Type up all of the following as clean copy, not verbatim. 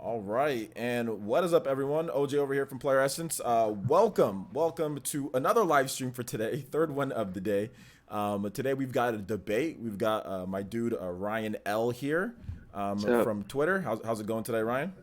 All right, and what is up, everyone? OJ over here from Player Essence. Welcome to another live stream for today, third one of the day. Today we've got a debate. We've got my dude Ryan L here So from Twitter. How's it going today, Ryan?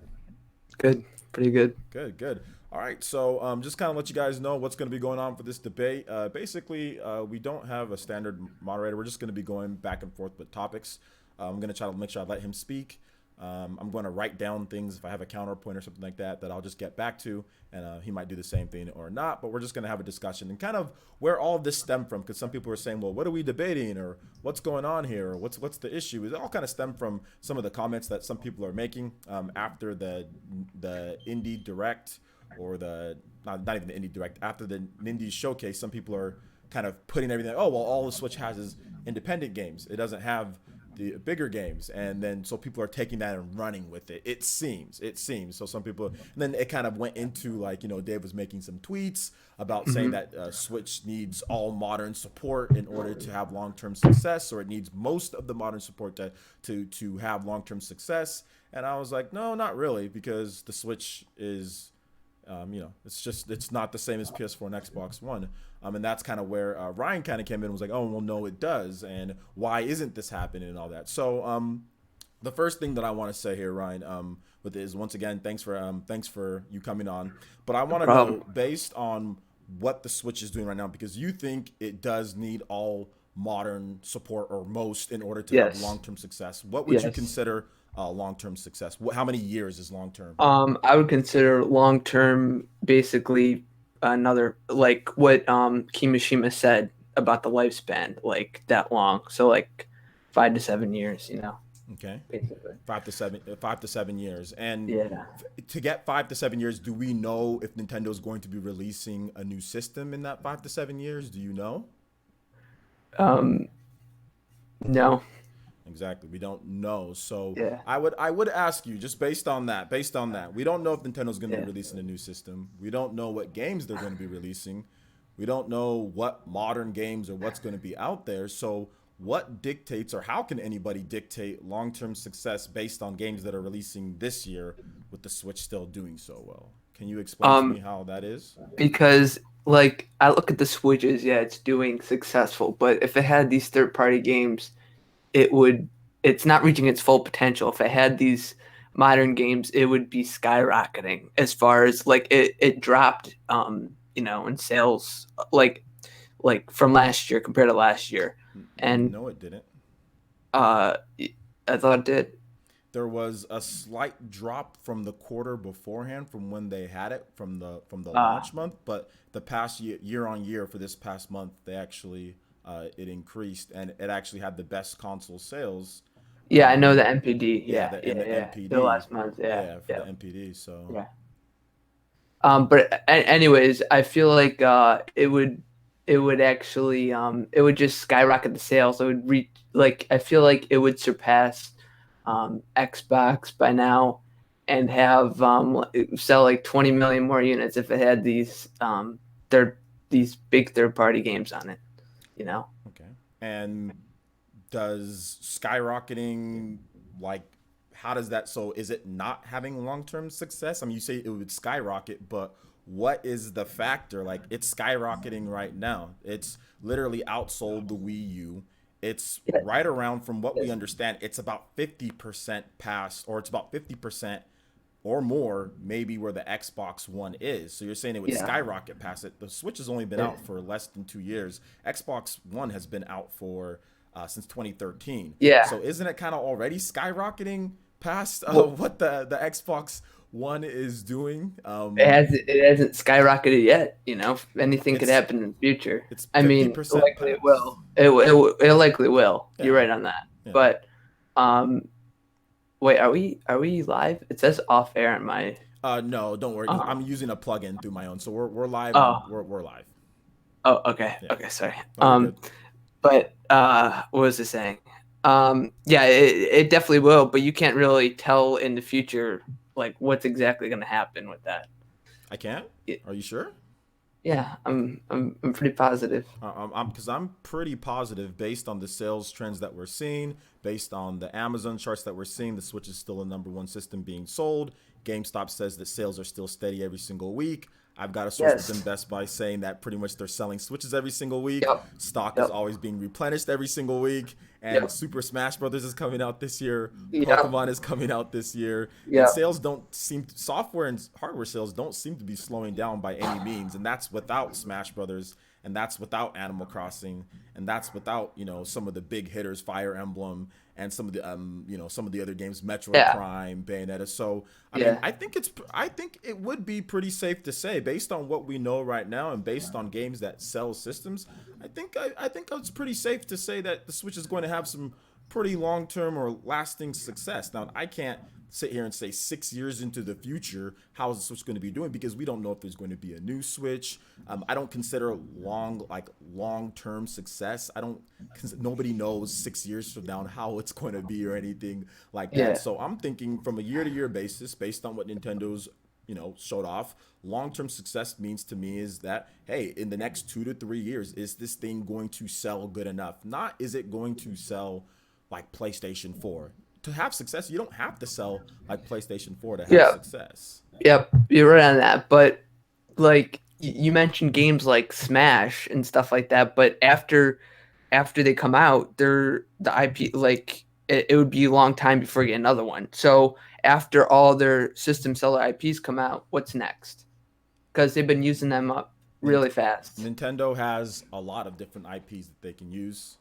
good, pretty good. Good, good. All right, so just kind of let you guys know what's going to be going on for this debate. Basically, we don't have a standard moderator. We're just going to be going back and forth with topics. I'm going to try to make sure I let him speak. I'm going to write down things if I have a counterpoint or something like that I'll just get back to, and he might do the same thing or not. But we're just going to have a discussion and kind of where all of this stemmed from, because some people are saying, well, what are we debating, or what's going on here, or what's the issue? It all kind of stemmed from some of the comments that some people are making after the indie direct, or the not even the indie direct, after the indie showcase. Some people are kind of putting everything, oh well, all the Switch has is independent games, it doesn't have the bigger games. And then so people are taking that and running with it. It seems so. Some people, and then it kind of went into, like, Dave was making some tweets about saying hmm that Switch needs all modern support in order to have long-term success, or it needs most of the modern support to have long-term success. And I was like, no, not really, because the Switch is, it's not the same as PS4 and Xbox One. And that's kind of where Ryan kind of came in and was like, oh, well, no, it does. And why isn't this happening and all that? So the first thing that I want to say here, Ryan, with is, once again, thanks for you coming on. But I No want to know, problem. based on what the Switch is doing right now, because you think it does need all modern support, or most, in order to have Yes, long-term success. What would you yes. consider long-term success? How many years is long-term? I would consider long term basically another like what Kimishima said about the lifespan, like that long. So like 5 to 7 years, Okay. basically. 5 to 7 years. And Yeah. to get 5 to 7 years, do we know if Nintendo is going to be releasing a new system in that 5 to 7 years? Do you know? Um, no. Exactly. We don't know. So Yeah. I would ask you, just based on that. We don't know if Nintendo's going to be Yeah. releasing a new system. We don't know what games they're going to be releasing. We don't know what modern games or what's going to be out there. So what dictates, or how can anybody dictate long-term success based on games that are releasing this year, with the Switch still doing so well? Can you explain to me Um, how that is? because like I look at the Switches, yeah, it's doing successful, but if it had these third party games it would it's not reaching its full potential. If it had these modern games, it would be skyrocketing as far as like it dropped in sales like from last year compared to last year. And No, it didn't. uh I thought it did. There was a slight drop from the quarter beforehand, from when they had it, from the Uh launch month. But the past year on year, for this past month, they actually it increased, and it actually had the best console sales. yeah, I know the NPD. Yeah, Yeah, in yeah, the yeah. The MPD. last month, yeah, Yeah, for yeah. the MPD. So Yeah. Anyways, I feel like it would actually it would just skyrocket the sales. It would reach like I feel like it would surpass Xbox by now and have sell like 20 million more units if it had third these big third party games on it, you know. okay. And does skyrocketing, like, how does that, so is it not having long-term success? I mean, you say it would skyrocket, but what is the factor? Like, it's skyrocketing right now. It's literally outsold the Wii U. It's Yeah, right around, from what we yes. understand, it's about 50% past, or it's about 50% or more, maybe, where the Xbox One is. So you're saying it would Yeah. skyrocket past it. The Switch has only been Yeah. out for less than 2 years. Xbox One has been out for since 2013. Yeah. So isn't it kind of already skyrocketing past Well, what the Xbox One is doing? it hasn't skyrocketed yet. Anything could It's happen in the future. it's I fifty mean, percent likely it past. will. It likely will. You're Yeah, right on that. yeah. But um, wait, are we live? It says off air in my. No, don't worry. I'm Um. using a plugin through my own, so we're live, and Oh. we're live. Oh. Okay. Yeah. Okay. Sorry. Oh, you're good. But what was I saying? Yeah, it definitely will. But you can't really tell in the future like what's exactly going to happen with that. I can't. It, Are you sure? Yeah, I'm pretty positive. Because I'm pretty positive based on the sales trends that we're seeing, based on the Amazon charts that we're seeing, the Switch is still the number one system being sold. GameStop says that sales are still steady every single week. I've got a source within Yes. Best Buy saying that pretty much they're selling Switches every single week. Yep. Stock is Yep. always being replenished every single week. And Yep. Super Smash Brothers is coming out this year. Yep. Pokemon is coming out this year. And Yep. sales don't seem, software and hardware sales don't seem to be slowing down by any means. And that's without Smash Brothers, and that's without Animal Crossing, and that's without some of the big hitters, Fire Emblem, and some of the some of the other games, Metroid Yeah. Prime, Bayonetta. So I mean, Yeah. I think it would be pretty safe to say, based on what we know right now and based on games that sell systems, I think it's pretty safe to say that the Switch is going to have some pretty long term or lasting success. Now, I can't sit here and say 6 years into the future how is the Switch going to be doing, because we don't know if there's going to be a new Switch. I don't consider long term success. I don't. Nobody knows 6 years from now how it's going to be or anything like that. Yeah. So I'm thinking from a year to year basis, based on what Nintendo's showed off. Long-term success means to me is that, hey, in the next 2 to 3 years, is this thing going to sell good enough? Not is it going to sell like PlayStation 4. To have success, you don't have to sell like PlayStation 4 to have Yeah. success. Yep. You're right on that. But like you mentioned games like Smash and stuff like that, but after they come out, they're the IP like it would be a long time before you get another one. So after all their system seller IPs come out, what's next? Because they've been using them up Nint- really fast. Nintendo has a lot of different IPs that they can use.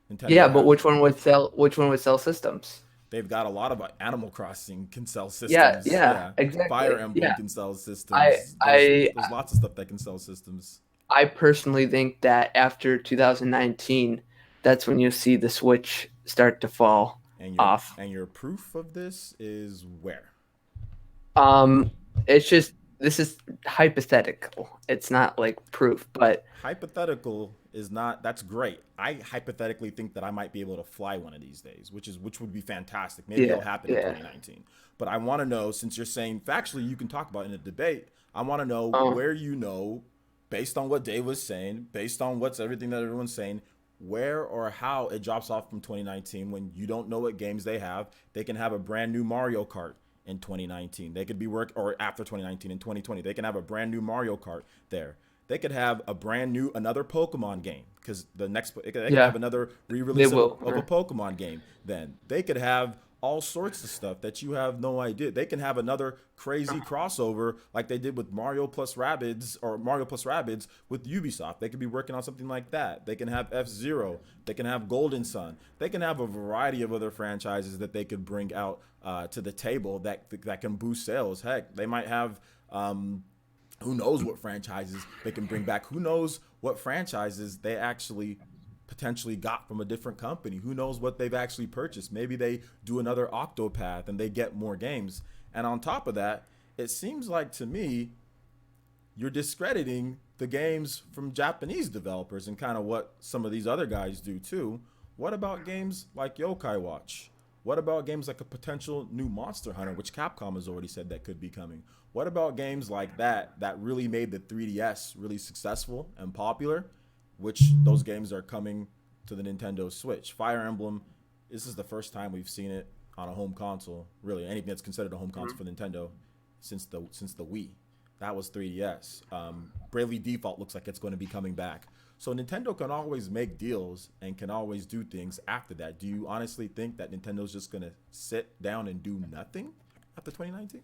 Yeah, Nintendo but have which one would sell? Which one would sell systems? They've got a lot of Animal Crossing can sell Yeah, systems. yeah, Yeah, Fire exactly. Emblem Yeah, can sell I systems. I There's lots of stuff that can sell systems. I personally think that after 2019, that's when you'll see the Switch start to fall off. And your proof of this is where? Um, it's just this is hypothetical. It's not like proof, but Hypothetical is not, that's great. I hypothetically think that I might be able to fly one of these days, which would be fantastic. Maybe it'll yeah, happen in yeah. 2019. But I want to know, since you're saying factually you can talk about it in a debate, I want to know Um, where, based on what Dave was saying, based on what's everything that everyone's saying, where or how it drops off from 2019 when you don't know what games they have. They can have a brand new Mario Kart in 2019. They could be or after 2019 in 2020. They can have a brand new Mario Kart there. They could have a brand new another Pokemon game, because they could have yeah, another they re-release will. of a Pokemon game. Then they could have all sorts of stuff that you have no idea. They can have another crazy crossover like they did with Mario plus Rabbids, or Mario plus Rabbids with Ubisoft. They could be working on something like that. They can have F Zero. They can have Golden Sun. They can have a variety of other franchises that they could bring out to the table that can boost sales. Heck, they might have. Who knows what franchises they can bring back? Who knows what franchises they actually potentially got from a different company? Who knows what they've actually purchased? Maybe they do another Octopath and they get more games. And on top of that, it seems like to me you're discrediting the games from Japanese developers and kind of what some of these other guys do too. What about games like Yokai Watch? What about games like a potential new Monster Hunter, which Capcom has already said that could be coming? What about games like that really made the 3DS really successful and popular, which those games are coming to the Nintendo Switch? Fire Emblem, this is the first time we've seen it on a home console, really anything that's considered a home console for Nintendo since the Wii. That was 3DS. Bravely Default looks like it's going to be coming back. So Nintendo can always make deals and can always do things after that. Do you honestly think that Nintendo's just going to sit down and do nothing after 2019?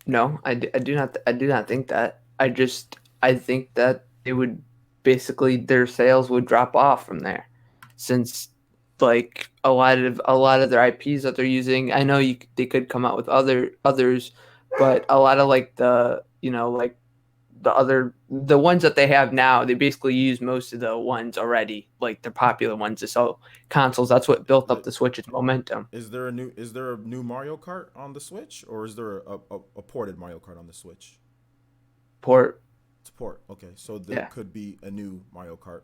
No, I do not. I do not think that. I think that it would basically their sales would drop off from there, since like a lot of their IPs that they're using. I know they could come out with others, but a lot of like like the ones that they have now, they basically use most of the ones already, like the popular ones to sell consoles. That's what built up the Switch's momentum. Is there a new Mario Kart on the Switch, or is there a ported Mario Kart on the Switch? Port, It's a port. Okay, so there yeah, could be a new Mario Kart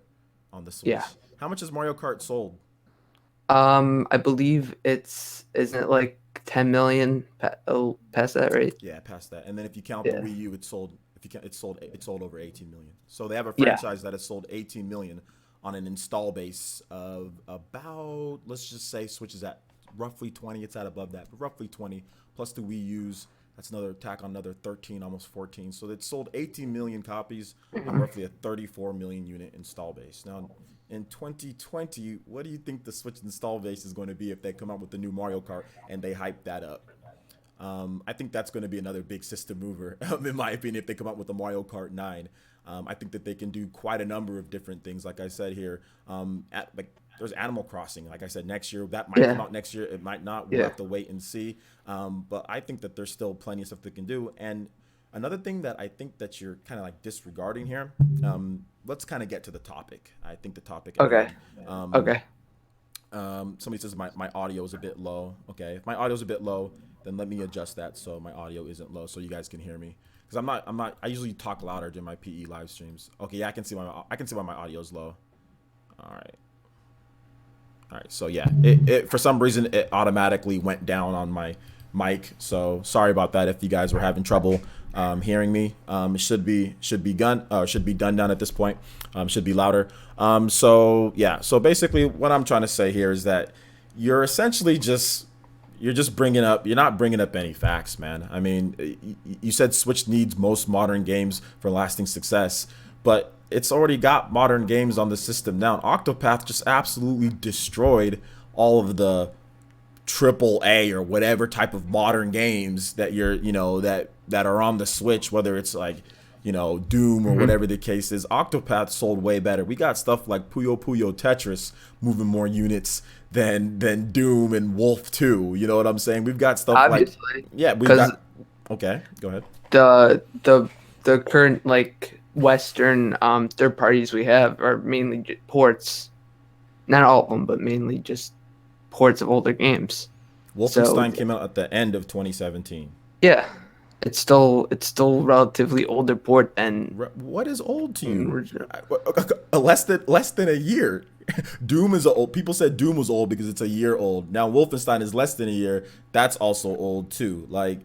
on the yeah. Switch. How much has Mario Kart sold? I believe isn't it like 10 million past that, right? Yeah, past that. And then if you count the Yeah. Wii U, it sold if you can, it sold over 18 million. So they have a Yeah. franchise that has sold 18 million on an install base of about, let's just say Switch is at roughly 20. It's at above that, but roughly 20 plus the Wii U's. That's another tack on another 13, almost 14. So it sold 18 million copies on roughly a 34 million unit install base. Now, in 2020, what do you think the Switch install base is going to be if they come out with the new Mario Kart and they hype that up? I think that's going to be another big system mover, in my opinion, if they come out with the Mario Kart 9. I think that they can do quite a number of different things. Like I said here, there's Animal Crossing. Like I said, next year that might come Yeah. out next year. It might not. We'll Yeah. have to wait and see. But I think that there's still plenty of stuff they can do. And another thing that I think that you're kind of like disregarding here. Let's kind of get to the topic. I think the topic at Okay. hand. Um, Okay. Somebody says my audio is a bit low. Okay, if my audio is a bit low, then let me adjust that so my audio isn't low, so you guys can hear me. Because I'm not. I usually talk louder during my PE live streams. Okay, yeah, I can see why my audio is low. All right, all right. So yeah, it for some reason it automatically went down on my mic. So sorry about that if you guys were having trouble hearing me. It should be done down at this point. Should be louder. So yeah. So basically, what I'm trying to say here is that you're essentially just you're not bringing up any facts, man. I mean, you said Switch needs most modern games for lasting success, but it's already got modern games on the system now. Octopath just absolutely destroyed all of the triple A or whatever type of modern games that that are on the Switch, whether it's like Doom or Hmm. whatever the case is. Octopath sold way better. We got stuff like Puyo Puyo Tetris moving more units than Doom and Wolf 2. You know what I'm saying? We've got stuff like, Obviously, yeah, we've because got, okay, go ahead. the current like Western third parties we have are mainly ports. Not all of them, but mainly just ports of older games. So Wolfenstein came out at the end of 2017. yeah, it's still relatively older port than What is old to you? original. Less than a year. Doom is old. People said Doom was old because it's a year old. Now Wolfenstein is less than a year. That's also old too. Like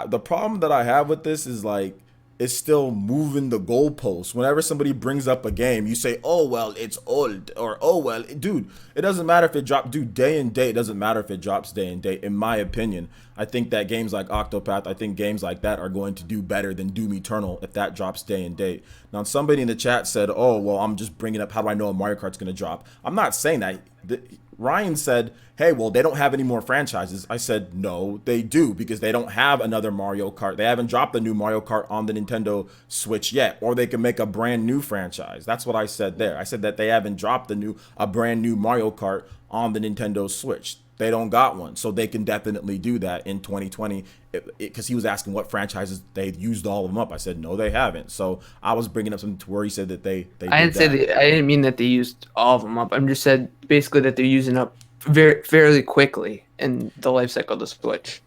the problem that I have with this is like it's still moving the goalposts. Whenever somebody brings up a game, you say, "Oh well, it's old," or "Oh well, dude." It doesn't matter if it drops, dude. Day and date, it doesn't matter if it drops day and date. In my opinion, I think that games like Octopath, I think games like that are going to do better than Doom Eternal if that drops day and date. Now, somebody in the chat said, "Oh well, I'm just bringing up how do I know a Mario Kart's going to drop?" I'm not saying that. Ryan said, "Hey, well, they don't have any more franchises." I said, "No, they do because they don't have another Mario Kart. They haven't dropped the new Mario Kart on the Nintendo Switch yet, or they can make a brand new franchise." That's what I said there. I said that they haven't dropped a brand new Mario Kart on the Nintendo Switch. They don't got one, so they can definitely do that in 2020. Because he was asking what franchises they used all of them up. I said no, they haven't. So I was bringing up something to where he said that they I did didn't say that. I didn't mean that they used all of them up. I'm just said basically that they're using up very fairly quickly in the life cycle of the Switch.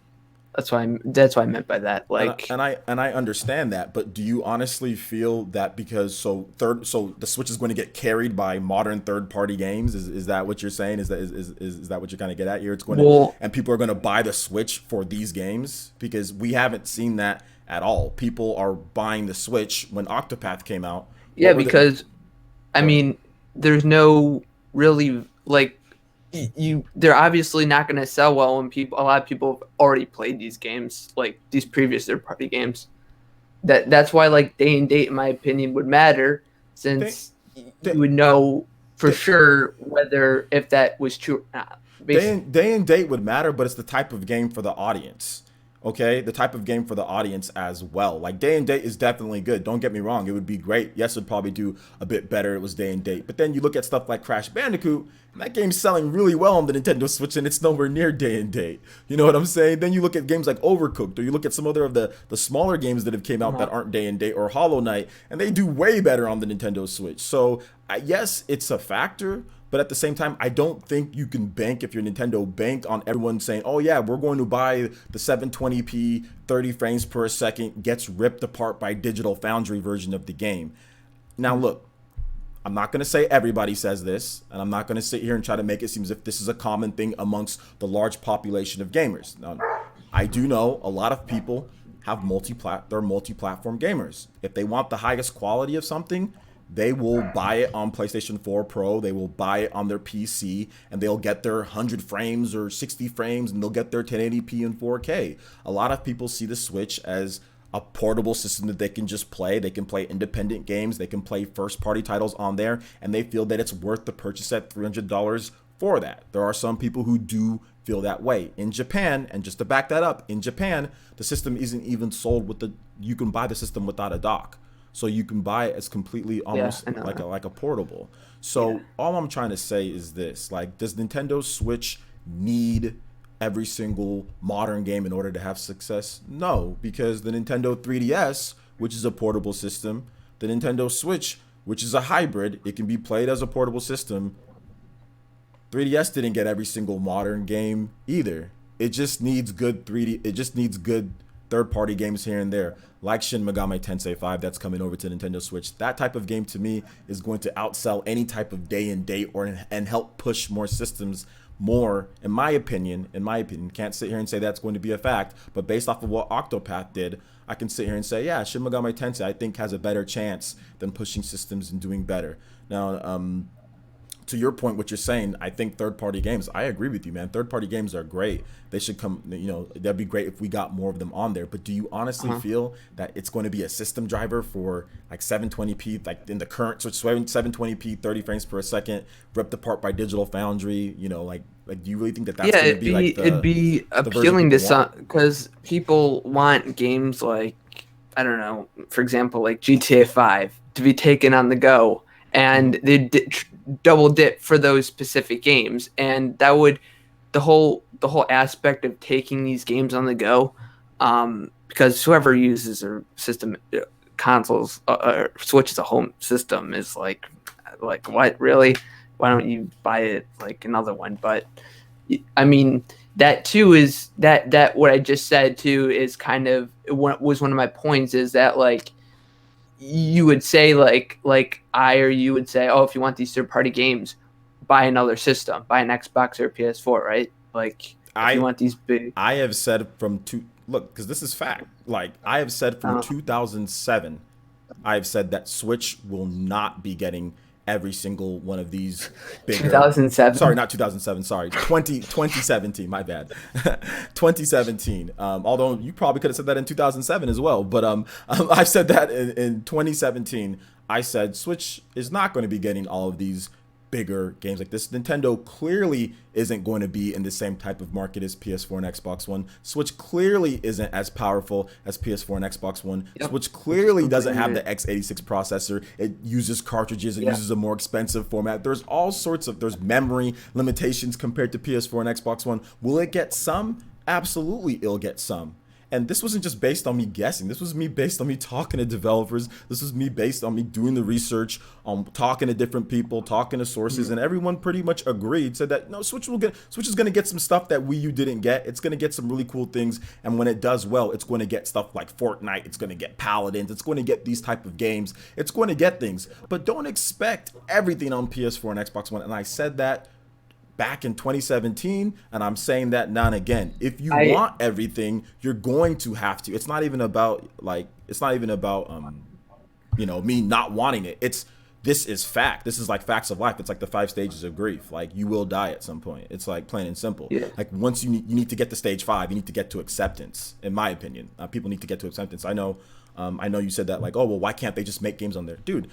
That's what I meant by that. And I, Like, and I and I understand that, but do you honestly feel that because so the Switch is going to get carried by modern third party games? Is that what you're saying? Is that what you're kind of get at here? It's going to well, and people are going to buy the Switch for these games because we haven't seen that at all. People are buying the Switch when Octopath came out. yeah, What were the because I Go ahead. mean, there's no really like you. They're obviously not going to sell well when a lot of people have already played these games, like these previous third party games. That's why like day and date, in my opinion, would matter They, since they, you would know for they, sure whether if that was true or not. Basically, day and date would matter, but it's the type of game for the audience. Okay, the type of game for the audience as well. Like day and date is definitely good. Don't get me wrong; it would be great. Yes, it'd probably do a bit better. If it was day and date, but then you look at stuff like Crash Bandicoot, and that game's selling really well on the Nintendo Switch, and it's nowhere near day and date. You know what I'm saying? Then you look at games like Overcooked, or you look at some other of the smaller games that have came out that uh aren't day and date, or Hollow Knight, and they do way better on the Nintendo Switch. So yes, it's a factor. But at the same time, I don't think you can bank if you're Nintendo bank on everyone saying, "Oh yeah, we're going to buy the 720p 30 frames per second gets ripped apart by Digital Foundry version of the game." Now look, I'm not going to say everybody says this, and I'm not going to sit here and try to make it seem as if this is a common thing amongst the large population of gamers. Now, I do know a lot of people they're multi-platform gamers. If they want the highest quality of something, they will buy it on PlayStation 4 Pro, they will buy it on their PC, and they'll get their 100 frames or 60 frames, and they'll get their 1080p and 4K. A lot of people see the Switch as a portable system that they can just play. They can play independent games, they can play first-party titles on there, and they feel that it's worth the purchase at $300 for that. There are some people who do feel that way. In Japan, and just to back that up, in Japan, the system isn't even sold with you can buy the system without a dock. So you can buy it as completely almost like a portable. So all I'm trying to say is this: like, does Nintendo Switch need every single modern game in order to have success? No, because the Nintendo 3DS, which is a portable system, the Nintendo Switch, which is a hybrid, it can be played as a portable system. 3DS didn't get every single modern game either. It just needs good 3D. It just needs good third-party games here and there, like Shin Megami Tensei 5 that's coming over to Nintendo Switch. That type of game to me is going to outsell any type of day and date and help push more systems more, in my opinion. Can't sit here and say that's going to be a fact, but based off of what Octopath did, I can sit here and say, yeah, Shin Megami Tensei I think has a better chance than pushing systems and doing better. Now, to your point, what you're saying, I think third-party games, I agree with you, man. Third-party games are great. They should come, that'd be great if we got more of them on there. But do you honestly feel that it's going to be a system driver for like 720p, like in the current Switch, 720p, 30 frames per second, ripped apart by Digital Foundry? Like do you really think that that's going to be like it'd be appealing to some, because people want games like, I don't know, for example, like GTA 5 to be taken on the go, and they double dip for those specific games, and that would the whole aspect of taking these games on the go, because whoever uses their system, consoles, Switch as a home system is like what, really? Why don't you buy it like another one? But I mean, that too is that what I just said too is kind of what was one of my points, is that like you would say like you would say, oh, if you want these third-party games, buy another system, buy an Xbox or a PS4, right? Like, if you want these big. I have said because this is fact. Like, I have said from 2007, I have said that Switch will not be getting every single one of these bigger. 2007. Sorry, not 2007. Sorry, 2017. My bad. 2017. Although you probably could have said that in 2007 as well. But I said that in 2017. I said Switch is not going to be getting all of these bigger games like this. Nintendo clearly isn't going to be in the same type of market as PS4 and Xbox One. Switch clearly isn't as powerful as PS4 and Xbox One. Yep. Switch clearly doesn't have the x86 processor. It uses cartridges. It uses a more expensive format. There's memory limitations compared to PS4 and Xbox One. Will it get some? Absolutely, it'll get some. And this wasn't just based on me guessing. This was me based on me talking to developers. This was me based on me doing the research, talking to different people, talking to sources, and everyone pretty much agreed, said that no, Switch is going to get some stuff that Wii U didn't get. It's going to get some really cool things, and when it does well, it's going to get stuff like Fortnite. It's going to get Paladins. It's going to get these type of games. It's going to get things, but don't expect everything on PS4 and Xbox One. And I said that back in 2017, and I'm saying that now and again. If you want everything, you're going to have to. It's not even about me not wanting it. This is fact. This is like facts of life. It's like the 5 stages of grief. Like, you will die at some point. It's like plain and simple. Yeah. Like, once you need to get to stage 5, you need to get to acceptance. In my opinion, people need to get to acceptance. I know you said that, like, oh well, why can't they just make games on there, dude?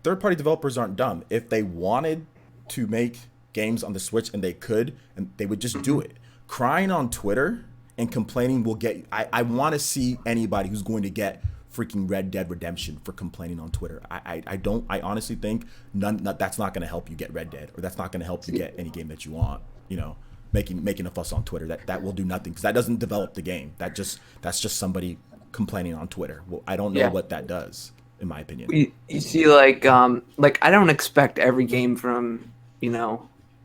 Third-party developers aren't dumb. If they wanted to make games on the Switch, and they would just do it. Crying on Twitter and complaining will get. I want to see anybody who's going to get freaking Red Dead Redemption for complaining on Twitter. I honestly think that's not going to help you get Red Dead, or that's not going to help you get any game that you want. Making a fuss on Twitter, that will do nothing, because that doesn't develop the game. That's just somebody complaining on Twitter. Well, I don't know what that does, in my opinion. You see, like I don't expect every game from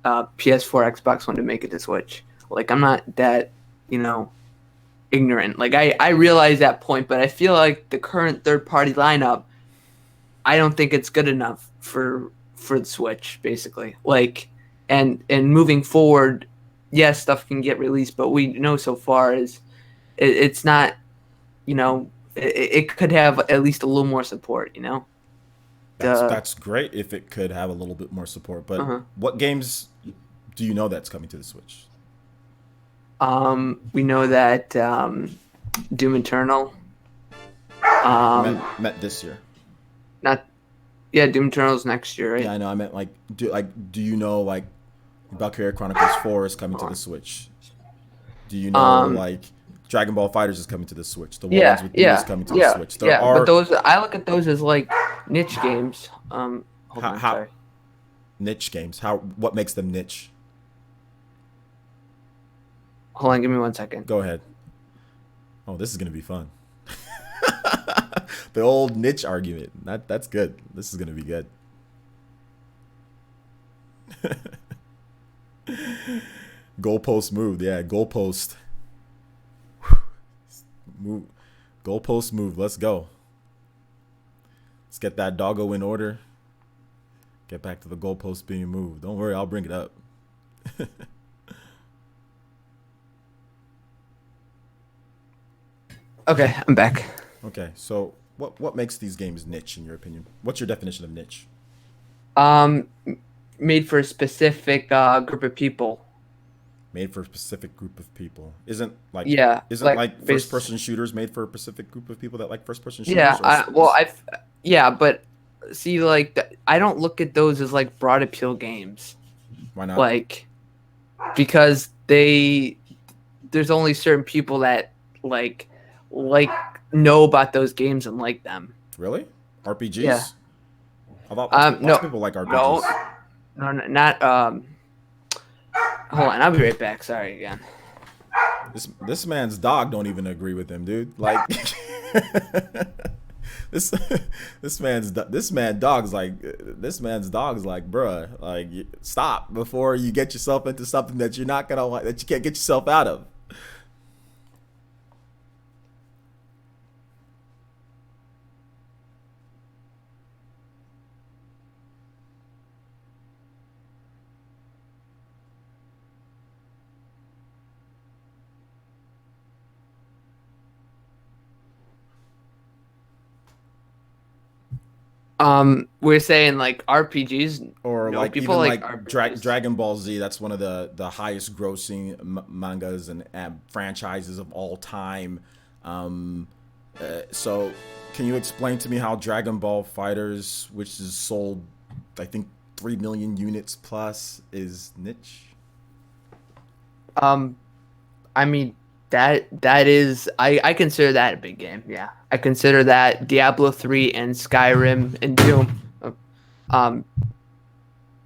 PS4, Xbox One to make it to Switch. Like, I'm not that, ignorant. Like, I realize that point, but I feel like the current third-party lineup, I don't think it's good enough for the Switch, basically. Like, and moving forward, yes, stuff can get released, but we know so far is it's not it could have at least a little more support. The That's great if it could have a little bit more support. But uh what games do you know that's coming to the Switch? we know that Doom Eternal, um, Met this year. not yeah, Doom Eternal's next year, Yeah, right? I know. I meant do you know like Valkyria Chronicles 4 is coming to the Switch? Do you know Um, like Dragon Ball Fighters is coming to the Switch? The ones yeah, with you is yeah, coming to the yeah, Switch. There yeah. But are those I look at those as like niche games. Hold on, how sorry. niche games. How what makes them niche? Hold on, give me 1 second. Go ahead. Oh, this is gonna be fun. The old niche argument. That's good. This is gonna be good. Goalpost moved. Yeah, goalpost move. Goalpost move. Let's go. Let's get that doggo in order. Get back to the goalpost being moved. Don't worry, I'll bring it up. Okay, I'm back. Okay, so what makes these games niche in your opinion? What's your definition of niche? Um, Made for a specific group of people. Made for a specific group of people. Yeah, Isn't like like first base. person shooters made for a specific group of people that like first person Yeah, shooters or yeah, but see, like, I don't look at those as like broad appeal games, why not? like because there's only certain people that like like know about those games and like them. Really? Yeah. RPGs? I thought lots of No, people like no, RPGs. no, not. Hold on, I'll be right back. Sorry again. This man's dog don't even agree with him, dude. Like this this man's dog's like, bruh, like stop before you get yourself into something that you're not gonna like that you can't get yourself out of. We're saying like RPGs. Or No, like people even like like RPGs. Dragon Ball Z. That's one of the highest grossing mangas and franchises of all time. Um, so, can you explain to me how Dragon Ball Fighters, which is sold, I think 3 million units plus, is niche? Um, I mean that is I consider that a big game. Yeah, I consider that Diablo 3 and Skyrim and Doom, um,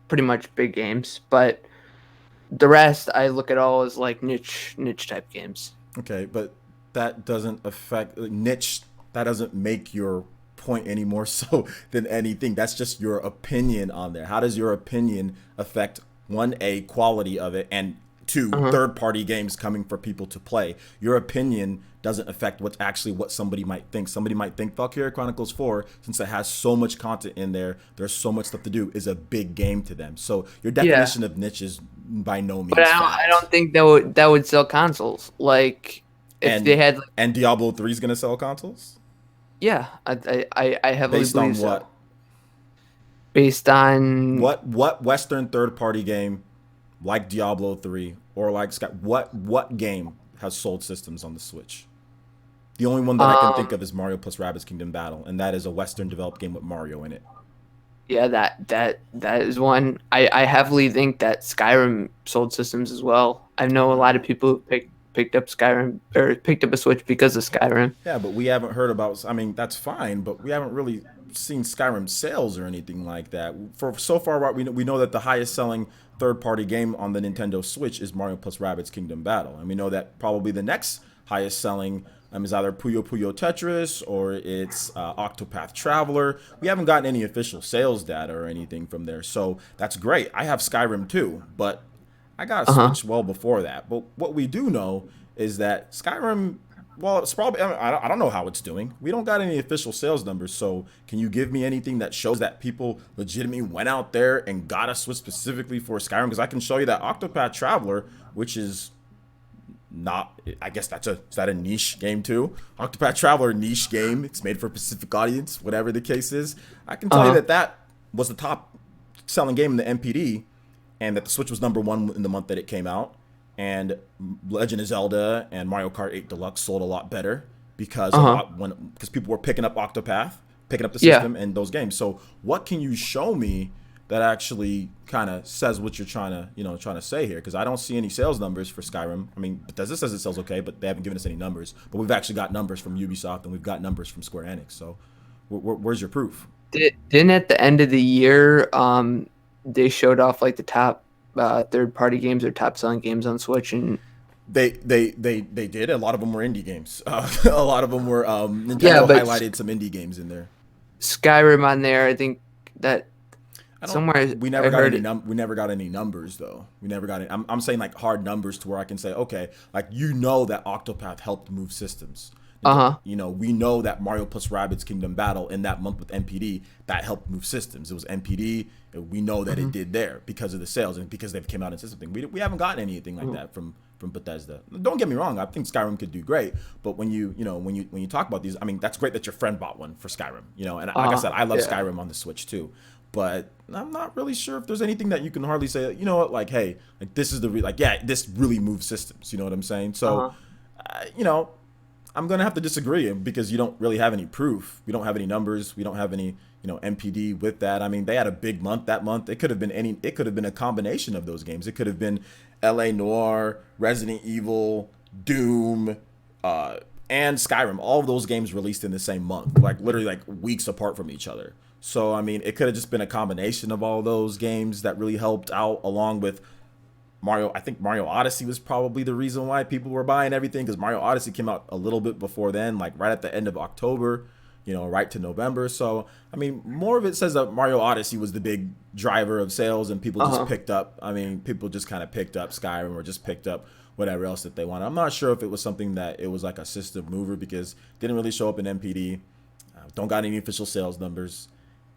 pretty much big games. But the rest I look at all as like niche type games. Okay, but that doesn't affect niche. That doesn't make your point any more so than anything. That's just your opinion on there. How does your opinion affect one, a quality of it, and two, Uh-huh. third party games coming for people to play? Your opinion doesn't affect what's actually what somebody might think. Somebody might think Valkyria Chronicles 4, since it has so much content in there, there's so much stuff to do, is a big game to them. So your Yeah, definition of niche is by no but means I fact. don't think that would sell consoles. Like if they And had like, and Diablo 3 is gonna sell consoles yeah, I heavily based on believe so. what? Based on What Western third party game like Diablo 3 or like Sky, what game has sold systems on the Switch? The only one that I can think um of is Mario plus Rabbids Kingdom Battle, and that is a Western developed game with Mario in it. yeah, that is one. I heavily think that Skyrim sold systems as well. I know a lot of people who picked up Skyrim or picked up a Switch because of Skyrim. Yeah, but we haven't heard about. I mean, that's fine, but we haven't really seen Skyrim sales or anything like that. For so far, what we know that the highest selling third party game on the Nintendo Switch is Mario plus Rabbids Kingdom Battle, and we know that probably the next highest selling is either Puyo Puyo Tetris or it's Octopath Traveler. We haven't gotten any official sales data or anything from there, so that's great. I have Skyrim too, but I got a Uh huh. Switch well before that. But what we do know is that Skyrim, well, it's probably, I don't know how it's doing. We don't got any official sales numbers. So can you give me anything that shows that people legitimately went out there and got a Switch specifically for Skyrim? Because I can show you that Octopath Traveler, which is not. I guess is that a niche game too? Octopath Traveler, niche game. It's made for a specific audience, whatever the case is. I can tell you Uh-huh. that that was the top selling game in the MPD, and that the Switch was number one in the month that it came out. And Legend of Zelda and Mario Kart 8 Deluxe sold a lot better because of Uh-huh. because people were picking up Octopath, picking up the Yeah. system and those games. So what can you show me that actually kind of says what you're trying to trying to say here? Because I don't see any sales numbers for Skyrim. I mean, Bethesda says it sells okay, but they haven't given us any numbers. But we've actually got numbers from Ubisoft and we've got numbers from Square Enix. So where's your proof? Didn't at the end of the year, they showed off like the top third party games or top selling games on Switch, and They did. A lot of them were indie games. A lot of them were yeah, Nintendo but highlighted some indie games in there. Skyrim on there. I think that I don't. somewhere We I never got heard any it. we never got any numbers though. We never got any. I'm saying like hard numbers to where I can say okay, like that Octopath helped move systems. Uh huh. We know that Mario plus Rabbids Kingdom Battle in that month with MPD that helped move systems. It was MPD. We know that it did there because of the sales and because they came out in system thing. We haven't gotten anything like that from Bethesda. Don't get me wrong. I think Skyrim could do great, but when you talk about these, I mean that's great that your friend bought one for Skyrim. And like I said, I love Yeah. Skyrim on the Switch too. But I'm not really sure if there's anything that you can hardly say. You know what? Like, hey, like this is this really moves systems. You know what I'm saying? Uh So, huh. you know, I'm gonna have to disagree because you don't really have any proof. We don't have any numbers. We don't have any, MPD with that. I mean, they had a big month that month. It could have been any. It could have been a combination of those games. It could have been L.A. Noir, Resident Evil, Doom, and Skyrim. All of those games released in the same month, like literally like weeks apart from each other. So I mean, it could have just been a combination of all those games that really helped out, along with Mario. I think Mario Odyssey was probably the reason why people were buying everything because Mario Odyssey came out a little bit before then, like right at the end of October, right to November. So, I mean, more of it says that Mario Odyssey was the big driver of sales and people Uh just huh. picked up. I mean, people just kind of picked up Skyrim or just picked up whatever else that they wanted. I'm not sure if it was something that it was like a system mover because it didn't really show up in MPD. Don't got any official sales numbers.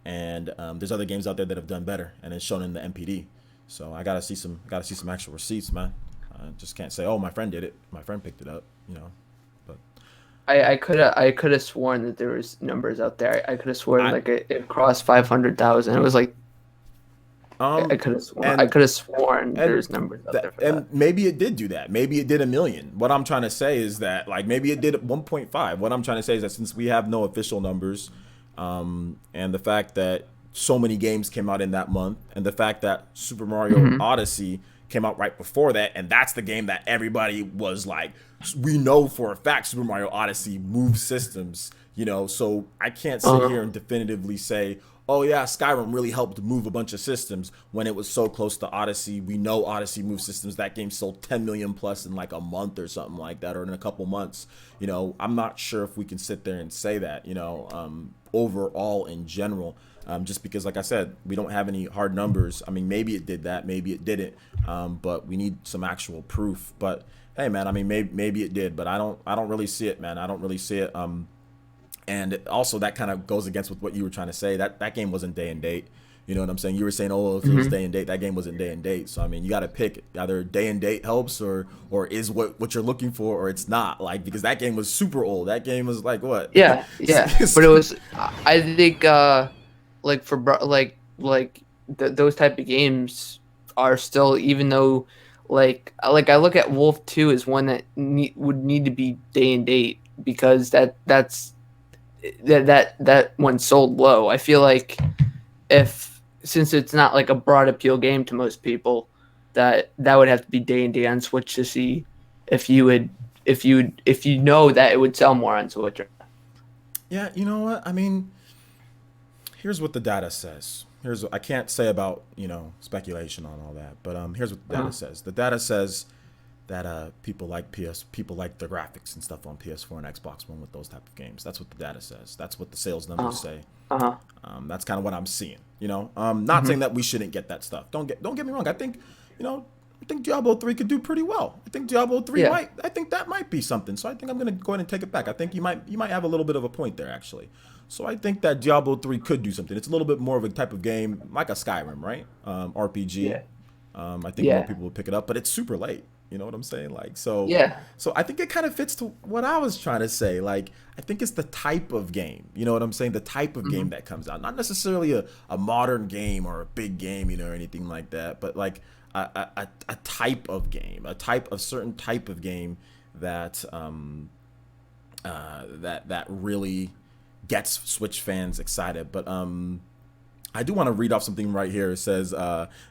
And there's other games out there that have done better and it's shown in the MPD. So I gotta see some actual receipts, man. I just can't say, oh, my friend did it, my friend picked it up. But I could have sworn that there was numbers out there. I could have sworn I like it crossed 500,000. It was like I um could have sworn and and there's numbers out there that for and that. maybe it did do that. Maybe it did a million. What I'm trying to say is that like maybe it did 1.5. What I'm trying to say is that since we have no official numbers, and the fact that so many games came out in that month, and the fact that Super Mario Hmm. Odyssey came out right before that, and that's the game that everybody was like, we know for a fact Super Mario Odyssey moves systems, so I can't sit Uh, here and definitively say, oh yeah, Skyrim really helped move a bunch of systems when it was so close to Odyssey. We know Odyssey moves systems. That game sold 10 million plus in like a month or something like that, or in a couple months. I'm not sure if we can sit there and say that, overall in general. Just because, like I said, we don't have any hard numbers. I mean, maybe it did that, maybe it didn't, but we need some actual proof. But hey, man, I mean, maybe it did, but I don't really see it, man. I don't really see it. And also that kind of goes against with what you were trying to say. That game wasn't day and date. You know what I'm saying? You were saying, oh, if it was mhm. day and date, that game wasn't day and date. So I mean, you got to pick either day and date helps or is what you're looking for or it's not. Like because that game was super old. That game was like what? Yeah, yeah. But it was I think like for those type of games are still, even though like I look at Wolf 2 as one that would need to be day and date because that one sold low. I feel like if since it's not like a broad appeal game to most people, that would have to be day and day on Switch to see if you would if you know that it would sell more on Switch. Yeah, you know what? I mean, here's what the data says. Here's what I can't say about speculation on all that, but here's what the data Uh, says. The data says that people like the graphics and stuff on PS4 and Xbox One with those type of games. That's what the data says. That's what the sales uh, numbers say. uh-huh. That's kind of what I'm seeing. Not Hmm. saying that we shouldn't get that stuff. Don't get me wrong. You know, I think Diablo 3 could do pretty well. I think Diablo 3 Yeah. might. I think that might be something. So I think I'm gonna go ahead and take it back. I think you might have a little bit of a point there actually. So I think that Diablo 3 could do something. It's a little bit more of a type of game like a Skyrim, right? RPG. Yeah. I think more Yeah. people will pick it up, but it's super late. You know what I'm saying? Like, so, Yeah. so I think it kind of fits to what I was trying to say. Like, I think it's the type of game. You know what I'm saying? The type of game Hmm. that comes out, not necessarily a modern game or a big game, you know, or anything like that, but like a type of game, a certain type of game that that really gets Switch fans excited. But I do want to read off something right here. It says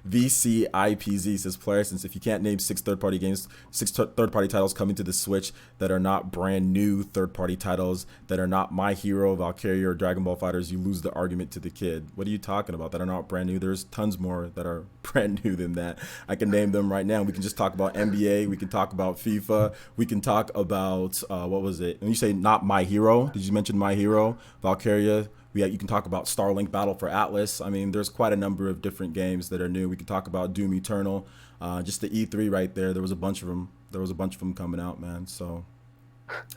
VCIPZ says player, since if you can't name six third-party games, third-party titles coming to the Switch that are not brand new third-party titles that are not My Hero, Valkyria, or Dragon Ball Fighters, you lose the argument to the kid. What are you talking about? That are not brand new. There's tons more that are brand new than that. I can name them right now. We can just talk about NBA. We can talk about FIFA. We can talk about what was it? When you say not My Hero, did you mention My Hero, Valkyria? You can talk about Starlink Battle for Atlas. I mean, there's quite a number of different games that are new. We could talk about Doom Eternal, just the E3 right there. There was a bunch of them. There was a bunch of them coming out, man. So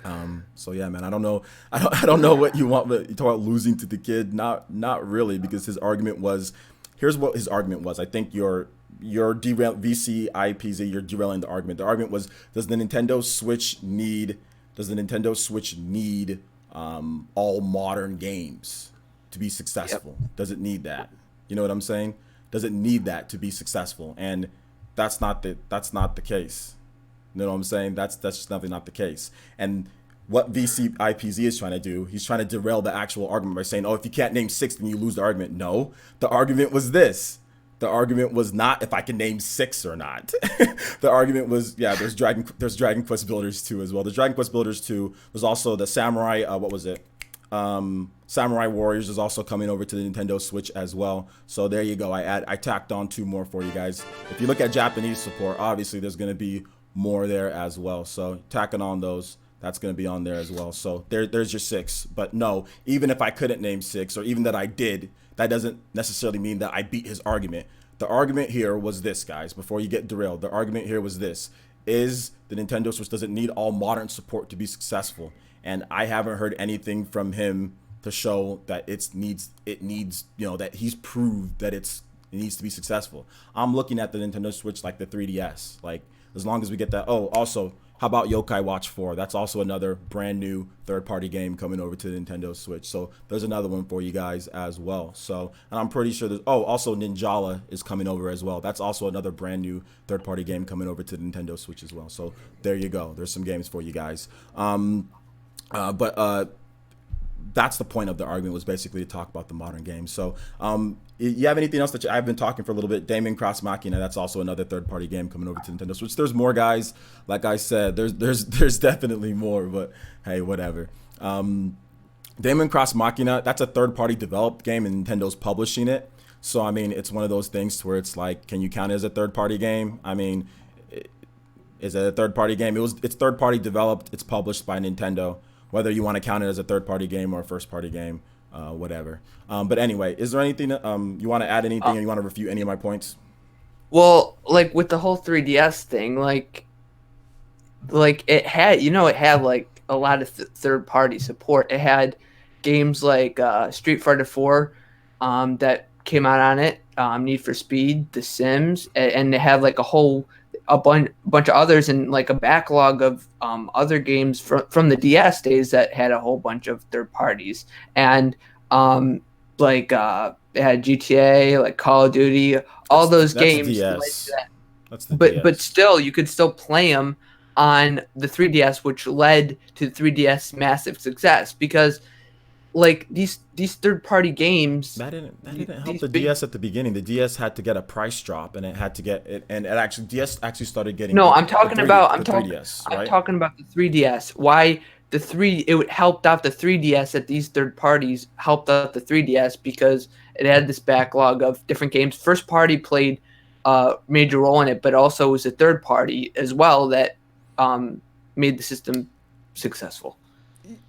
yeah, man. I don't know. I don't know what you want. But you talk about losing to the kid. Not really, because his argument was. Here's what his argument was. I think you're derail VCIPZ. You're derailing the argument. The argument was: Does the Nintendo Switch need? Does the Nintendo Switch need all modern games to be Yep. successful? Does it need that? You know what I'm saying? Does it need that to be successful? And that's not the case. You know what I'm saying? That's just definitely not the case. And what VCIPZ is trying to do, he's trying to derail the actual argument by saying, "Oh, if you can't name six, then you lose the argument." No, the argument was this. The argument was not if I can name six or not. The argument was, yeah, there's Dragon Quest Builders 2 as well. The Dragon Quest Builders 2 was also the Samurai, what was it? Samurai Warriors is also coming over to the Nintendo Switch as well. So there you go. I tacked on two more for you guys. If you look at Japanese support, obviously there's going to be more there as well. So tacking on those, that's going to be on there as well. So there's your six. But no, even if I couldn't name six, or even that I did, that doesn't necessarily mean that I beat his argument. The argument here was this, guys, before you get derailed. The argument here was this: is the Nintendo Switch, does it need all modern support to be successful? And I haven't heard anything from him to show that it needs, that he's proved that it needs to be successful. I'm looking at the Nintendo Switch like the 3DS. Like, as long as we get that. Oh, also, how about Yokai Watch 4? That's also another brand new third-party game coming over to the Nintendo Switch. So there's another one for you guys as well. So, and I'm pretty sure there's, oh, also Ninjala is coming over as well. That's also another brand new third-party game coming over to the Nintendo Switch as well. So there you go. There's some games for you guys. But that's the point of the argument, was basically to talk about the modern games. So you have anything else that I've been talking for a little bit? Damon Cross Machina, that's also another third party game coming over to Nintendo Switch. There's more, guys. Like I said, there's definitely more, but hey, whatever. Damon Cross Machina, that's a third party developed game and Nintendo's publishing it. So I mean, it's one of those things where it's like, can you count it as a third party game? I mean, is it a third party game? It's third party developed, it's published by Nintendo. Whether you want to count it as a third party game or a first party game, whatever. But anyway, is there anything you want to add, anything, or you want to refute any of my points? Well, like with the whole 3DS thing, like it had, it had like a lot of third party support. It had games like Street Fighter 4 that came out on it, Need for Speed, The Sims, and they had like a bunch of others, and like a backlog of other games from the DS days that had a whole bunch of third parties. And it had GTA, like Call of Duty, all those That's games led DS. to that. That's the But DS. still, you could still play them on the 3DS, which led to the 3DS massive success, because like these third party games, That didn't help these the big. DS at the beginning. The DS had to get a price drop, and it had to get it, and it actually DS actually started getting No, good. I'm The talking three about the 3DS, I'm right? talking about the 3DS. Why it helped out the 3DS, that these third parties helped out the 3DS because it had this backlog of different games. First party played a major role in it, but also was a third party as well that made the system successful.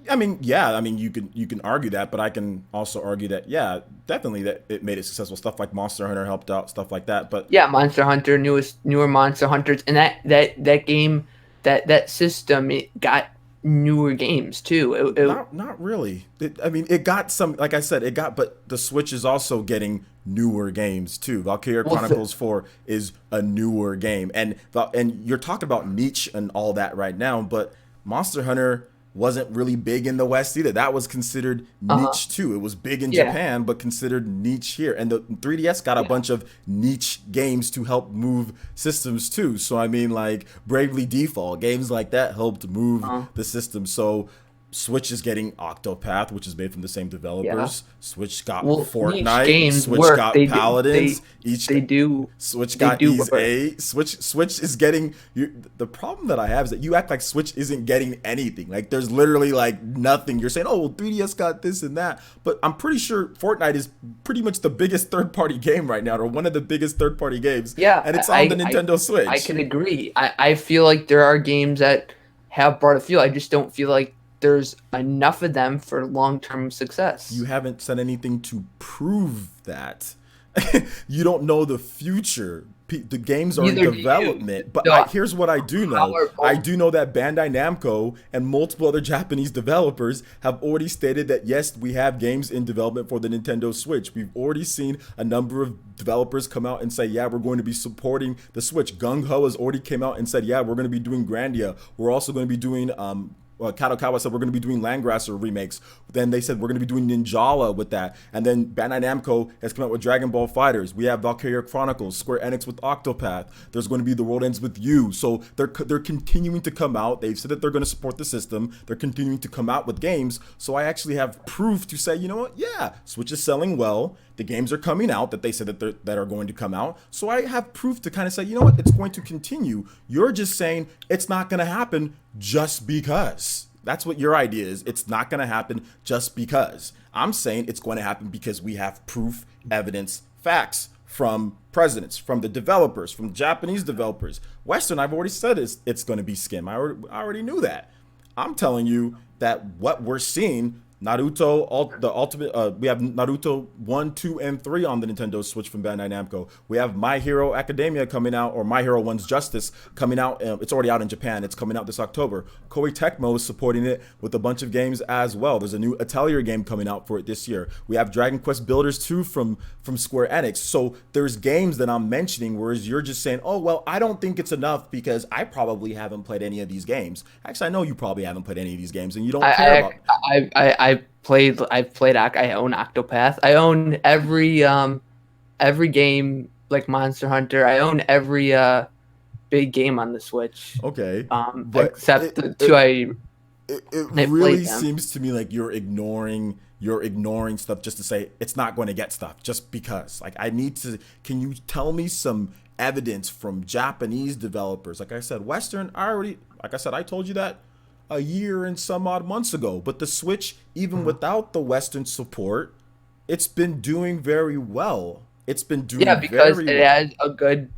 I mean, yeah. I mean, you can argue that, but I can also argue that, yeah, definitely that it made it successful. Stuff like Monster Hunter helped out, stuff like that. But Yeah, Monster Hunter, newer Monster Hunters, and that game, that system, it got newer games too. Not really. I mean, it got some. Like I said, it got. But the Switch is also getting newer games too. Valkyria Well, Chronicles 4 is a newer game, and you're talking about niche and all that right now. But Monster Hunter wasn't really big in the West either. That was considered uh-huh. niche too. It was big in Yeah, Japan, but considered niche here. And the 3DS got a yeah. bunch of niche games to help move systems too. So I mean, like Bravely Default, games like that helped move Uh, the system. So Switch is getting Octopath, which is made from the same yeah. developers. Switch got Well, niche Fortnite. games Switch work. got Paladins. Each They do Switch they got do Ease work. 8. Switch is getting you. The problem that I have is that you act like Switch isn't getting anything. Like there's literally like nothing. You're saying, oh, well, 3DS got this and that, but I'm pretty sure Fortnite is pretty much the biggest third party game right now, or one of the biggest third party games, Yeah, and it's on the Nintendo I Switch. can agree. I feel like there are games that have brought a feel. I just don't feel like there's enough of them for long-term You success. haven't said anything to prove that. You don't know the future. The games are in Neither do you. development, but So here's what I do how know. are I both? do know that Bandai Namco and multiple other Japanese developers have already stated that yes, we have games in development for the Nintendo Switch. We've already seen a number of developers come out and say, yeah, we're going to be supporting the Switch. Gung Ho has already came out and said, yeah, we're going to be doing Grandia. We're also going to be doing Kadokawa said we're going to be doing Landgrasser remakes. Then they said we're going to be doing Ninjala with that. And then Bandai Namco has come out with Dragon Ball Fighters. We have Valkyria Chronicles, Square Enix with Octopath. There's going to be The World Ends With You. So they're continuing to come out. They've said that they're going to support the system. They're continuing to come out with games. So I actually have proof to say, you know what? Yeah, Switch is selling well. The games are coming out that they said that are going to come out. So I have proof to kind of say, you know what? It's going to continue. You're just saying it's not going to happen just because. That's what your idea is. It's not going to happen just because. I'm saying it's going to happen because we have proof, evidence, facts from presidents, from the developers, from Japanese developers. Western, I've already said it's going to be skim. I already knew that. I'm telling you that what we're seeing, Naruto, the ultimate, we have Naruto 1, 2, and 3 on the Nintendo Switch from Bandai Namco. We have My Hero Academia coming out, or My Hero One's Justice coming out. It's already out in Japan. It's coming out this October. Koei Tecmo is supporting it with a bunch of games as well. There's a new Atelier game coming out for it this year. We have Dragon Quest Builders 2 from Square Enix. So there's games that I'm mentioning, whereas you're just saying, oh, well, I don't think it's enough because I probably haven't played any of these games. Actually, I know you probably haven't played any of these games and you don't care about. I've played I own Octopath. I own every game like Monster Hunter. I own every big game on the Switch. Okay, but Except the two it I played really them. seems to me like you're ignoring stuff just to say it's not going to get stuff just because. Like I need to. Can you tell me some evidence from Japanese developers? Like I said, Western. Like I said, I told you that a year and some odd months ago. But the Switch, even Mhm. without the Western support, it's been doing very well. It's been Yeah, doing because very it well. has a good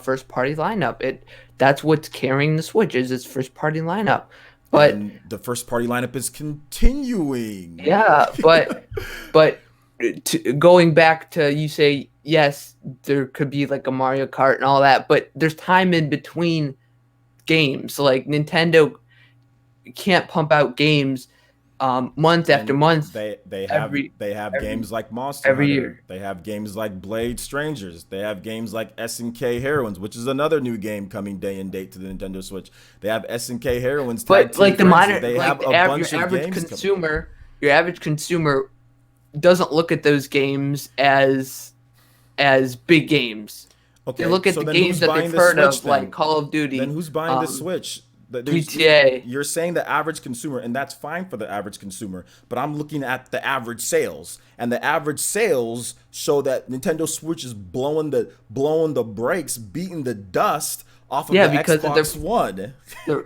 first party lineup. That's what's carrying the Switch is its first party lineup. But And the first party lineup is continuing. yeah, but going back to you say yes, there could be like a Mario Kart and all that, but there's time in between games. Like Nintendo can't pump out games month after And month they have every they have every games like Monster every Hunter. year. They have games like Blade Strangers. They have games like SNK Heroines, which is another new game coming day and date to the Nintendo Switch. They have SNK Heroines Tag But Team like Frenzy. They have a bunch your of average games coming. your average consumer doesn't look at those games as big games. They Okay, look at so the then games who's that buying they've the heard Switch of, like then? Call of Then Duty, who's buying the Switch? GTA. You're saying the average consumer, and that's fine for the average consumer. But I'm looking at the average sales, and the average sales show that Nintendo Switch is blowing the brakes, beating the dust off of Yeah, the because of their Xbox One.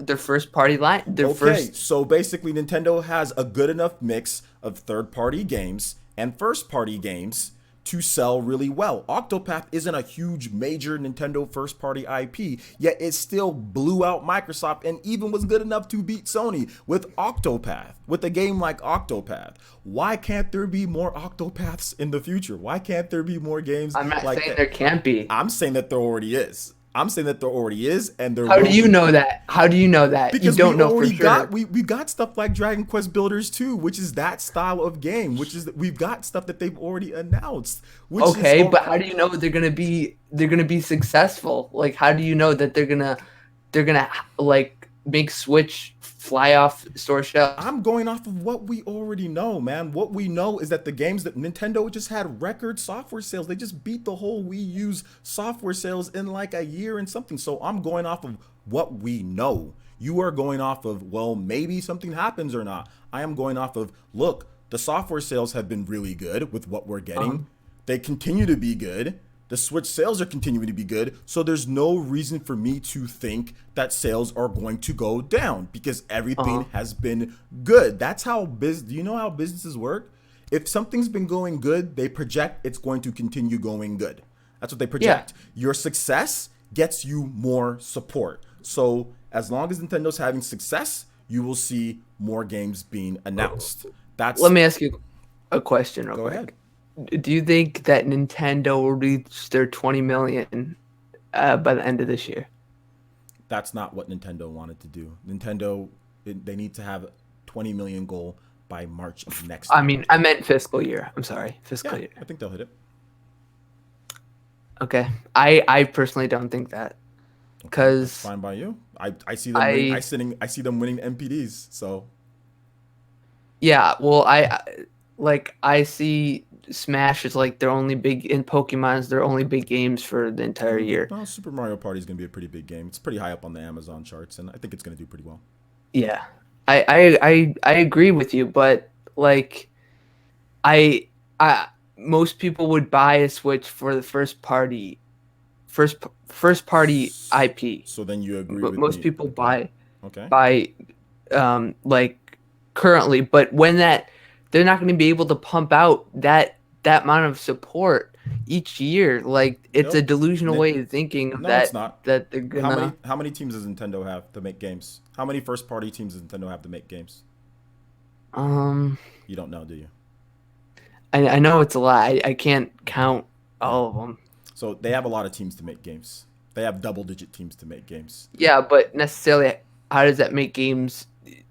their first party line, their Okay, first. so basically Nintendo has a good enough mix of third-party games and first-party games to sell really well. Octopath isn't a huge major Nintendo first-party IP, yet it still blew out Microsoft and even was good enough to beat Sony with Octopath, with a game like Octopath. Why can't there be more Octopaths in the future? Why can't there be more games I'm not like saying that? there can't be. I'm saying that there already is. I'm saying that there already is, and there How do will you be. know that? How do you know that? You Because we don't know for already got sure. we got stuff like Dragon Quest Builders 2, which is that style of game, which is we've got stuff that they've already announced, which is Okay, but how do you know they're gonna be successful? Like, how do you know that they're gonna like make Switch fly off store shelves? I'm going off of what we already know, man. What we know is that the games that Nintendo just had record software sales. They just beat the whole Wii U's software sales in like a year and something. So I'm going off of what we know. You are going off of, well, maybe something happens or not. I am going off of, look, the software sales have been really good with what we're getting. They continue to be good. The Switch sales are continuing to be good, so there's no reason for me to think that sales are going to go down because everything has been good. That's how do you know how businesses work? If something's been going good, they project it's going to continue going good. That's what they Yeah. project. Your success gets you more support. So as long as Nintendo's having success, you will see more games being announced. That's Let me ask you a question real Go ahead. quick. Do you think that Nintendo will reach their 20 million by the end of this year? That's not what Nintendo wanted to do. Nintendo, they need to have 20 million goal by March of next I year. mean, I meant fiscal year. I'm sorry, fiscal Yeah, year. I think they'll hit it. Okay. I personally don't think that Okay, that's because fine by you. I see them winning. I I see them winning MPDs. So yeah, well I see Smash is like their only big in Pokemon's their only big games for the entire year. well, Super Mario Party is gonna be a pretty big game. It's pretty high up on the Amazon charts, and I think it's gonna do pretty well. Yeah. I agree with you, but like I I most people would buy a Switch for the first party IP. So then you agree But with most me? people Okay. buy Okay. buy like currently, but when that they're not going to be able to pump out that amount of support each year. Like it's a Nope. delusional way of thinking of No, it's not. that they're gonna. How many teams does Nintendo have to make games? How many first party teams does Nintendo have to make games? Um, You don't know, do you? I know it's a lot. I can't count Yeah. all of them. So they have a lot of teams to make games. They have double digit teams to make games. Yeah, but necessarily, how does that make games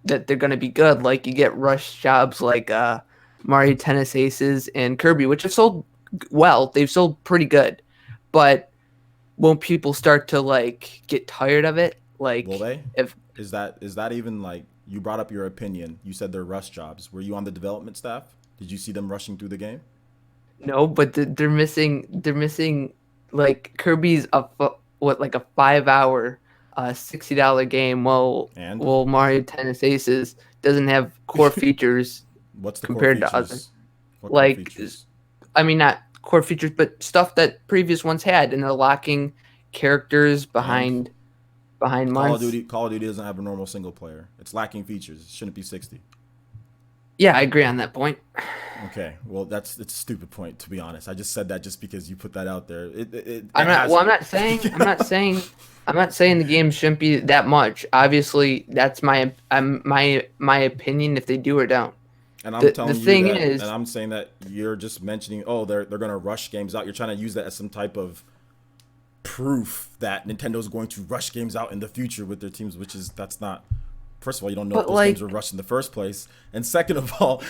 that they're gonna be good? Like you get rush jobs like Mario Tennis Aces and Kirby, which have sold well. They've sold pretty good, but won't people start to like get tired of it? Will Like they? if Is that even like you brought up your opinion? You said they're rush jobs. Were you on the development staff? Did you see them rushing through the game? no, but they're missing like Kirby's what like a 5 hour, $60 game. And Well, Mario Tennis Aces doesn't have core features what's the core compared to other. features? What core Like features? I mean, not core features, but stuff that previous ones had, and they're locking characters And behind months. Call of Duty doesn't have a normal single player. It's lacking features. It shouldn't be 60. Yeah, I agree on that point. Okay, well it's a stupid point to be honest. I just said that just because you put that out there. It I'm not. has. Well, I'm not saying. I'm not saying. I'm not saying the game shouldn't be that much. Obviously, that's my opinion. If they do or don't. And I'm The telling you thing that, and is, I'm saying that you're just mentioning, oh, they're gonna rush games out. You're trying to use that as some type of proof that Nintendo's going to rush games out in the future with their teams, which is that's not. First of all, you don't know if but those games like, were rushed in the first place, and second of all,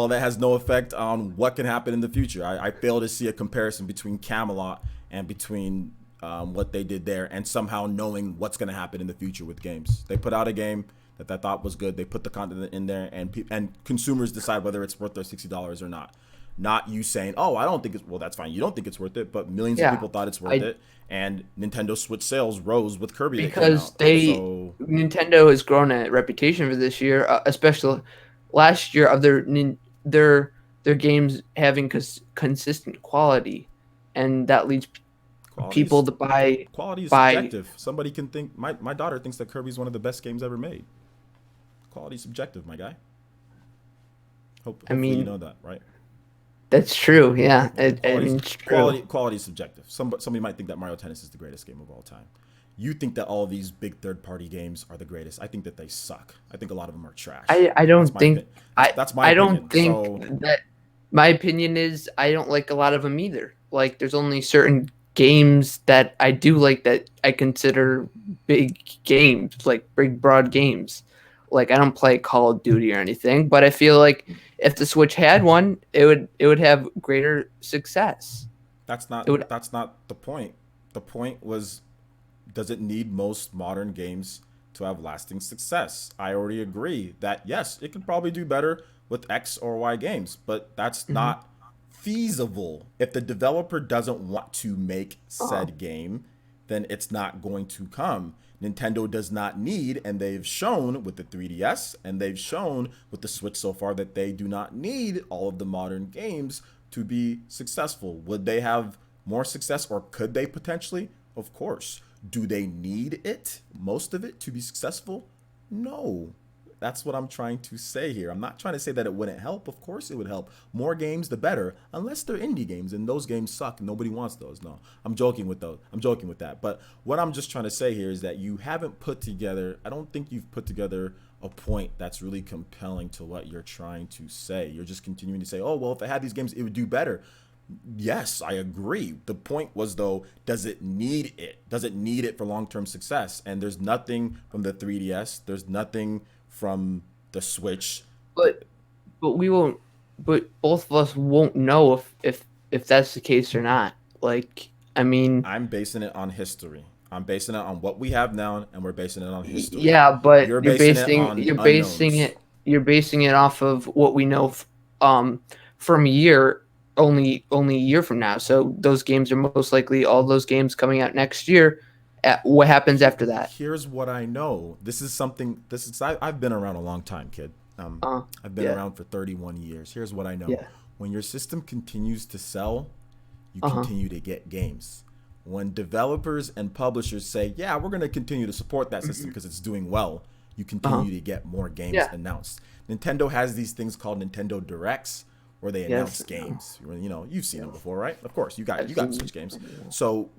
that has no effect on what can happen in the future. I fail to see a comparison between Camelot and between what they did there, and somehow knowing what's going to happen in the future with games. They put out a game that they thought was good. They put the content in there, and consumers decide whether it's worth their $60 or not. Not you saying, "Oh, I don't think it's well." That's fine. You don't think it's worth it, but millions of yeah, people thought it's worth I it, and Nintendo Switch sales rose with Kirby that came because out. they So Nintendo has grown a reputation for this year, especially last year of their games having consistent quality, and that leads people quality's to quality is buy. subjective. Somebody can think. My daughter thinks that Kirby's one of the best games ever made. Quality is subjective, my guy. I Hopefully you mean, know that, right? that's true. Yeah, I Quality mean it's true. quality is subjective. Somebody might think that Mario Tennis is the greatest game of all time. You think that all these big third party games are the greatest. I think that they suck. I think a lot of them are trash. I That's don't my think opinion. I That's my I opinion. don't think So that my opinion is I don't like a lot of them either. Like there's only certain games that I do like that I consider big games, like big broad games. Like I don't play Call of Duty or anything, but I feel like if the Switch had one, it would have greater success. It would. That's not the point. The point was, does it need most modern games to have lasting success? I already agree that yes, it could probably do better with X or Y games, but that's Mhm. not feasible. If the developer doesn't want to make Uh, said game, then it's not going to come. Nintendo does not need, and they've shown with the 3DS and they've shown with the Switch so far that they do not need all of the modern games to be successful. Would they have more success or could they potentially? Of course. Do they need it, most of it, to be successful? No. That's what I'm trying to say here. I'm not trying to say that it wouldn't help. Of course it would help. More games, the better. Unless they're indie games and those games suck. Nobody wants those. No, I'm joking with those. I'm joking with that. But what I'm just trying to say here is that you haven't put together, I don't think you've put together a point that's really compelling to what you're trying to say. You're just continuing to say, oh, well, if it had these games, it would do better. Yes, I agree. The point was though, does it need it? Does it need it for long-term success? And there's nothing from the 3DS. There's nothing from the Switch. but but we won't. But both of us won't know if that's the case or not. Like I mean, I'm basing it on history. I'm basing it on what we have now, and we're basing it on history. yeah, but You're you're basing it basing on you're basing unknowns. it you're basing it off of what we know um from a year only a year from now. So those games are most likely all those games coming out next year. What happens after that? Here's what I know. This is something. I've been around a long time, kid. Uh, I've been yeah, around for 31 years. Here's what I know. yeah, When your system continues to sell, you uh-huh, continue to get games. When developers and publishers say, yeah, we're going to continue to support that system because it's doing well, you uh-huh, continue to get more games yeah, announced. Nintendo has these things called Nintendo Directs where they yes, announce games. You know, you've seen them before, right? Of course, I've you got seen. Switch games. So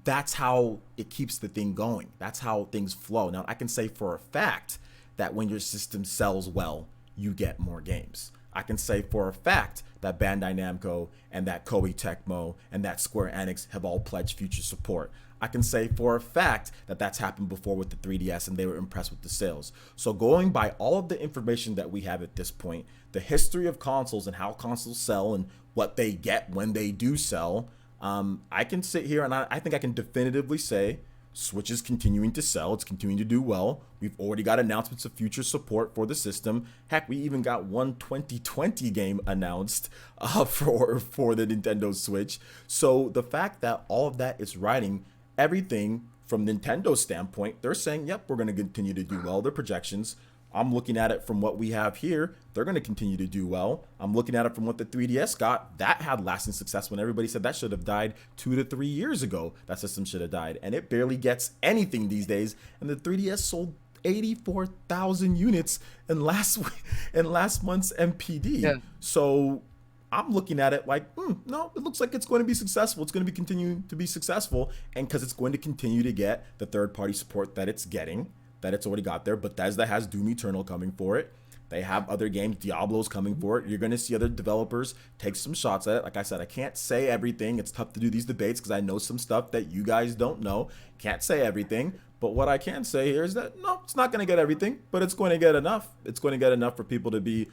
that's how it keeps the thing going. That's how things flow. Now, I can say for a fact that when your system sells well, you get more games. I can say for a fact that Bandai Namco and that Koei Tecmo and that Square Enix have all pledged future support. I can say for a fact that that's happened before with the 3DS and they were impressed with the sales. So going by all of the information that we have at this point, the history of consoles and how consoles sell and what they get when they do sell, I can sit here and I think I can definitively say Switch is continuing to sell. It's continuing to do well. We've already got announcements of future support for the system. Heck, we even got one 2020 game announced for the Nintendo Switch. So the fact that all of that is riding everything from Nintendo's standpoint, they're saying, yep, we're going to continue to do well. Their projections. I'm looking at it from what we have here. They're going to continue to do well. I'm looking at it from what the 3DS got. That had lasting success when everybody said that should have died 2 to 3 years ago. That system should have died. And it barely gets anything these days. And the 3DS sold 84,000 units in last month's MPD. yeah, So I'm looking at it like, no, it looks like it's going to be successful. It's going to be continuing to be successful. And because it's going to continue to get the third party support that it's getting, that it's already got there. Bethesda has Doom Eternal coming for it. They have other games. Diablo's coming for it. You're going to see other developers take some shots at it. Like I said, I can't say everything. It's tough to do these debates because I know some stuff that you guys don't know. Can't say everything. But what I can say here is that no, it's not going to get everything, but it's going to get enough. It's going to get enough for people to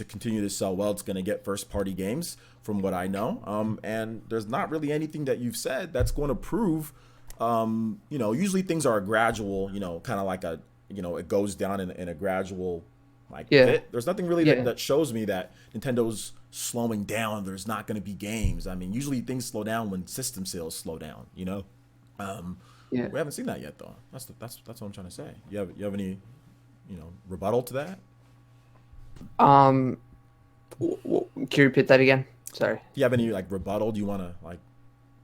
continue to sell well. It's going to get first party games from what I know. And there's not really anything that you've said that's going to prove usually things are a gradual, kind of like it goes down in a gradual like yeah, bit. There's nothing really yeah, that shows me that Nintendo's slowing down. There's not going to be games. I mean, usually things slow down when system sales slow down. Um, yeah. we haven't seen that yet though. That's what I'm trying to say. You have any, rebuttal to that? Um, can you repeat that again? Sorry. Do you have any like rebuttal? Do you want to like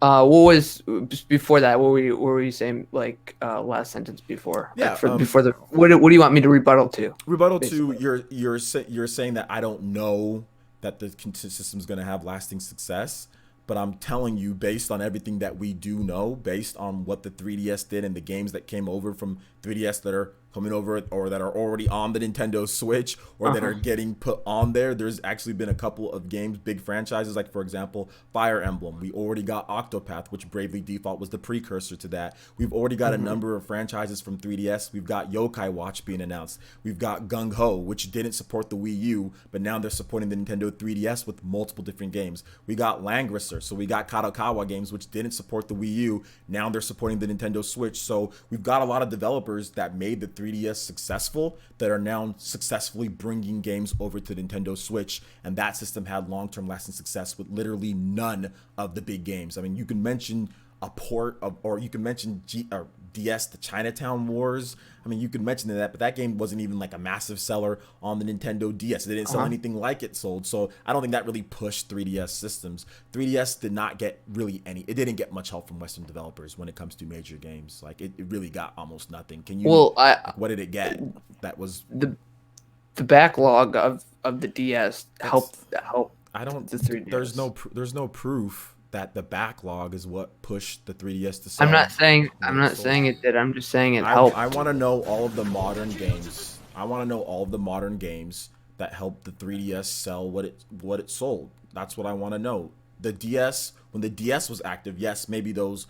What was before that? What were you saying? Like last sentence before, like yeah, before the what do you want me to rebuttal to? rebuttal to Basically. you're saying that I don't know that the system is going to have lasting success, but I'm telling you based on everything that we do know, based on what the 3DS did and the games that came over from 3DS that are coming over or that are already on the Nintendo Switch or that Uh-huh. are getting put on there. There's actually been a couple of games, big franchises, like for example, Fire Emblem. We already got Octopath, which Bravely Default was the precursor to that. We've already got a Hmm. number of franchises from 3DS. We've got Yokai Watch being announced. We've got Gung Ho, which didn't support the Wii U, but now they're supporting the Nintendo 3DS with multiple different games. We got Langrisser, so we got Kadokawa games, which didn't support the Wii U. Now they're supporting the Nintendo Switch. So we've got a lot of developers that made the 3DS successful that are now successfully bringing games over to the Nintendo Switch. And that system had long-term lasting success with literally none of the big games. I mean, you can mention a port of, or you can mention or DS, the Chinatown Wars. I mean, you could mention that, but that game wasn't even like a massive seller on the Nintendo DS. They didn't sell Uh-huh. anything like it sold. So I don't think that really pushed 3DS systems. 3DS did not get really any, it didn't get much help from Western developers when it comes to major games. Like it really got almost nothing. Can you, Well, I like, what did it get that was, the the backlog of the DS that's, helped I don't, the there's 3DS. there's no proof that the backlog is what pushed the 3DS to I'm sell not saying the I'm way it not sold. saying it did. I'm just saying it I helped. want to know all of the modern games. I want to know all of the modern games that helped the 3DS sell what it sold. That's what I want to know. The DS, when the DS was active, yes, maybe those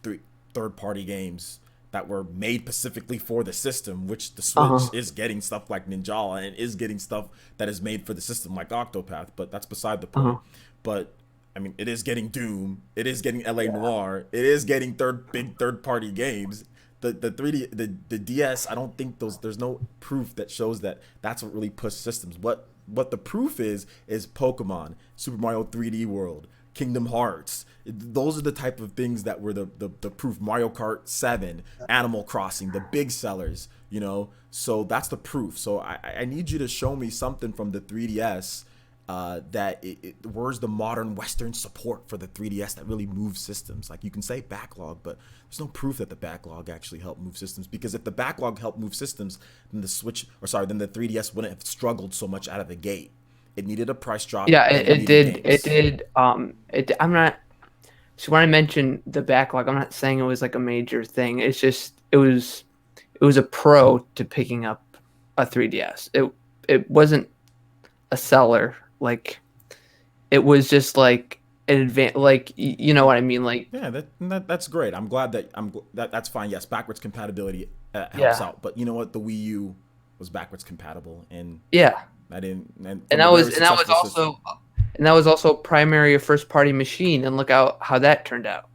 three third party games that were made specifically for the system, which the Switch Uh-huh. is getting stuff like Ninjala and is getting stuff that is made for the system like Octopath, but that's beside the point. Uh-huh. But I mean, it is getting Doom, it is getting LA Yeah. Noir, it is getting big third party games. The 3D the DS, I don't think those there's no proof that shows that that's what really pushed systems. What the proof is Pokemon, Super Mario 3D World, Kingdom Hearts. Those are the type of things that were the proof. Mario Kart 7, Animal Crossing, the big sellers, you know. So that's the proof. So I need you to show me something from the 3DS that where's the modern Western support for the 3DS that really moves systems? Like you can say backlog, but there's no proof that the backlog actually helped move systems. Because if the backlog helped move systems, then the Switch, or sorry, then the 3DS wouldn't have struggled so much out of the gate. It needed a price drop Yeah, and it it needed did. It games. did. I'm not. So when I mentioned the backlog, I'm not saying it was like a major thing. It's just it was a pro to picking up a 3DS. It wasn't a seller. Like it was just like an advan like you know what I mean? Like Yeah, that's great. I'm glad that that's fine. Yes, backwards compatibility helps yeah, out. But you know what? The Wii U was backwards compatible, and yeah. I didn't. And And from a very and that was successful system. also and that was also primary or first party machine. And look out how that turned out.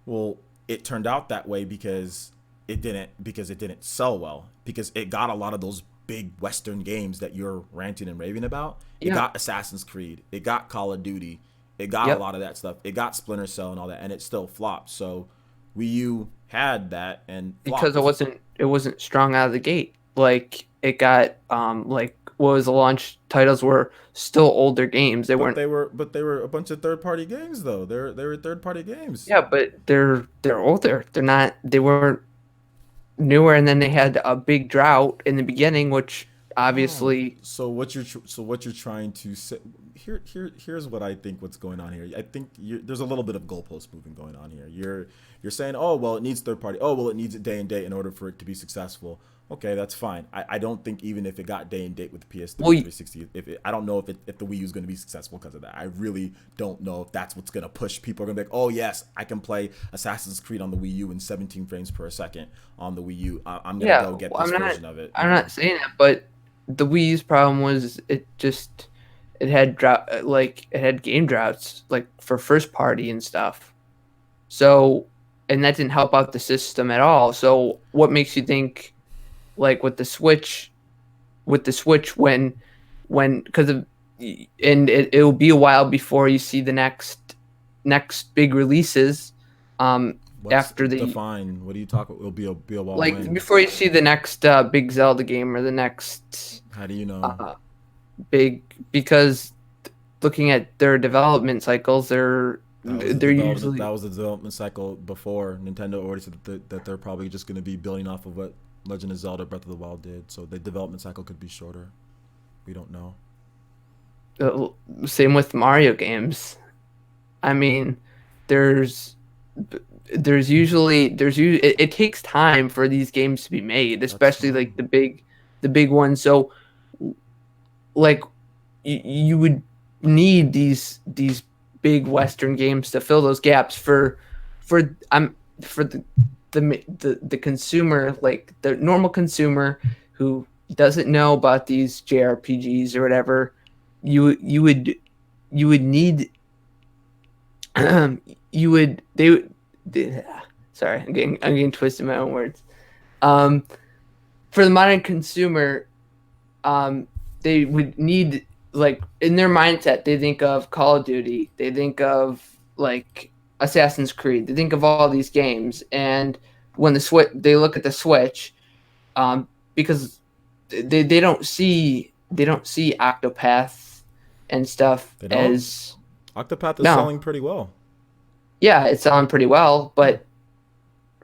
Well, it turned out that way because it didn't sell well because it got a lot of those big Western games that you're ranting and raving about. It Yeah. got Assassin's Creed, it got Call of Duty, it got a Yep. lot of that stuff. It got Splinter Cell and all that, and it still flopped. So Wii U had that and Because flopped. it wasn't strong out of the gate. Like it got like what was the launch titles were still older games. They weren't. But they were a bunch of third party games though. They were third party games. Yeah, but they're older. They're not. They weren't newer. And then they had a big drought in the beginning, which Oh, obviously. so what you're trying to say here's what I think what's going on here. I think there's a little bit of goalpost moving going on here. You're saying, oh well, it needs third party. Oh well, it needs it day and date in order for it to be successful. Okay, that's fine. I don't think even if it got day and date with the PS3 and Well, 360, I don't know if the Wii U is going to be successful because of that. I really don't know if that's what's going to push people are going to be like, oh yes, I can play Assassin's Creed on the Wii U in 17 frames per second on the Wii U. I'm going to yeah. go get Well, this version of it. You I'm know. not saying that, but the Wii U's problem was it had drought like it had game droughts like for first party and stuff. So and that didn't help out the system at all. So what makes you think like with the Switch when because of and it'll be a while before you see the next big releases What's after the define? What do you talk? It'll be a while like when? before you see the next big Zelda game or the next How do you know? uh, big because looking at their development cycles they're That usually was the development cycle before Nintendo already said that they're probably just going to be building off of what Legend of Zelda: Breath of the Wild did. So the development cycle could be shorter. We don't know. uh, same with Mario games. I mean, there's it takes time for these games to be made, That's especially fine. like the big ones. So like you would need these big Western games to fill those gaps for the consumer, like the normal consumer who doesn't know about these JRPGs or whatever. You would need you would they sorry, I'm getting twisted in my own words. Um, for the modern consumer, um, they would need, like, in their mindset, they think of Call of Duty, they think of like Assassin's Creed, they think of all these games, and when they look at the Switch, because they don't see Octopath and stuff They don't. as Octopath is no, selling pretty well. yeah, it's selling pretty well, Yeah.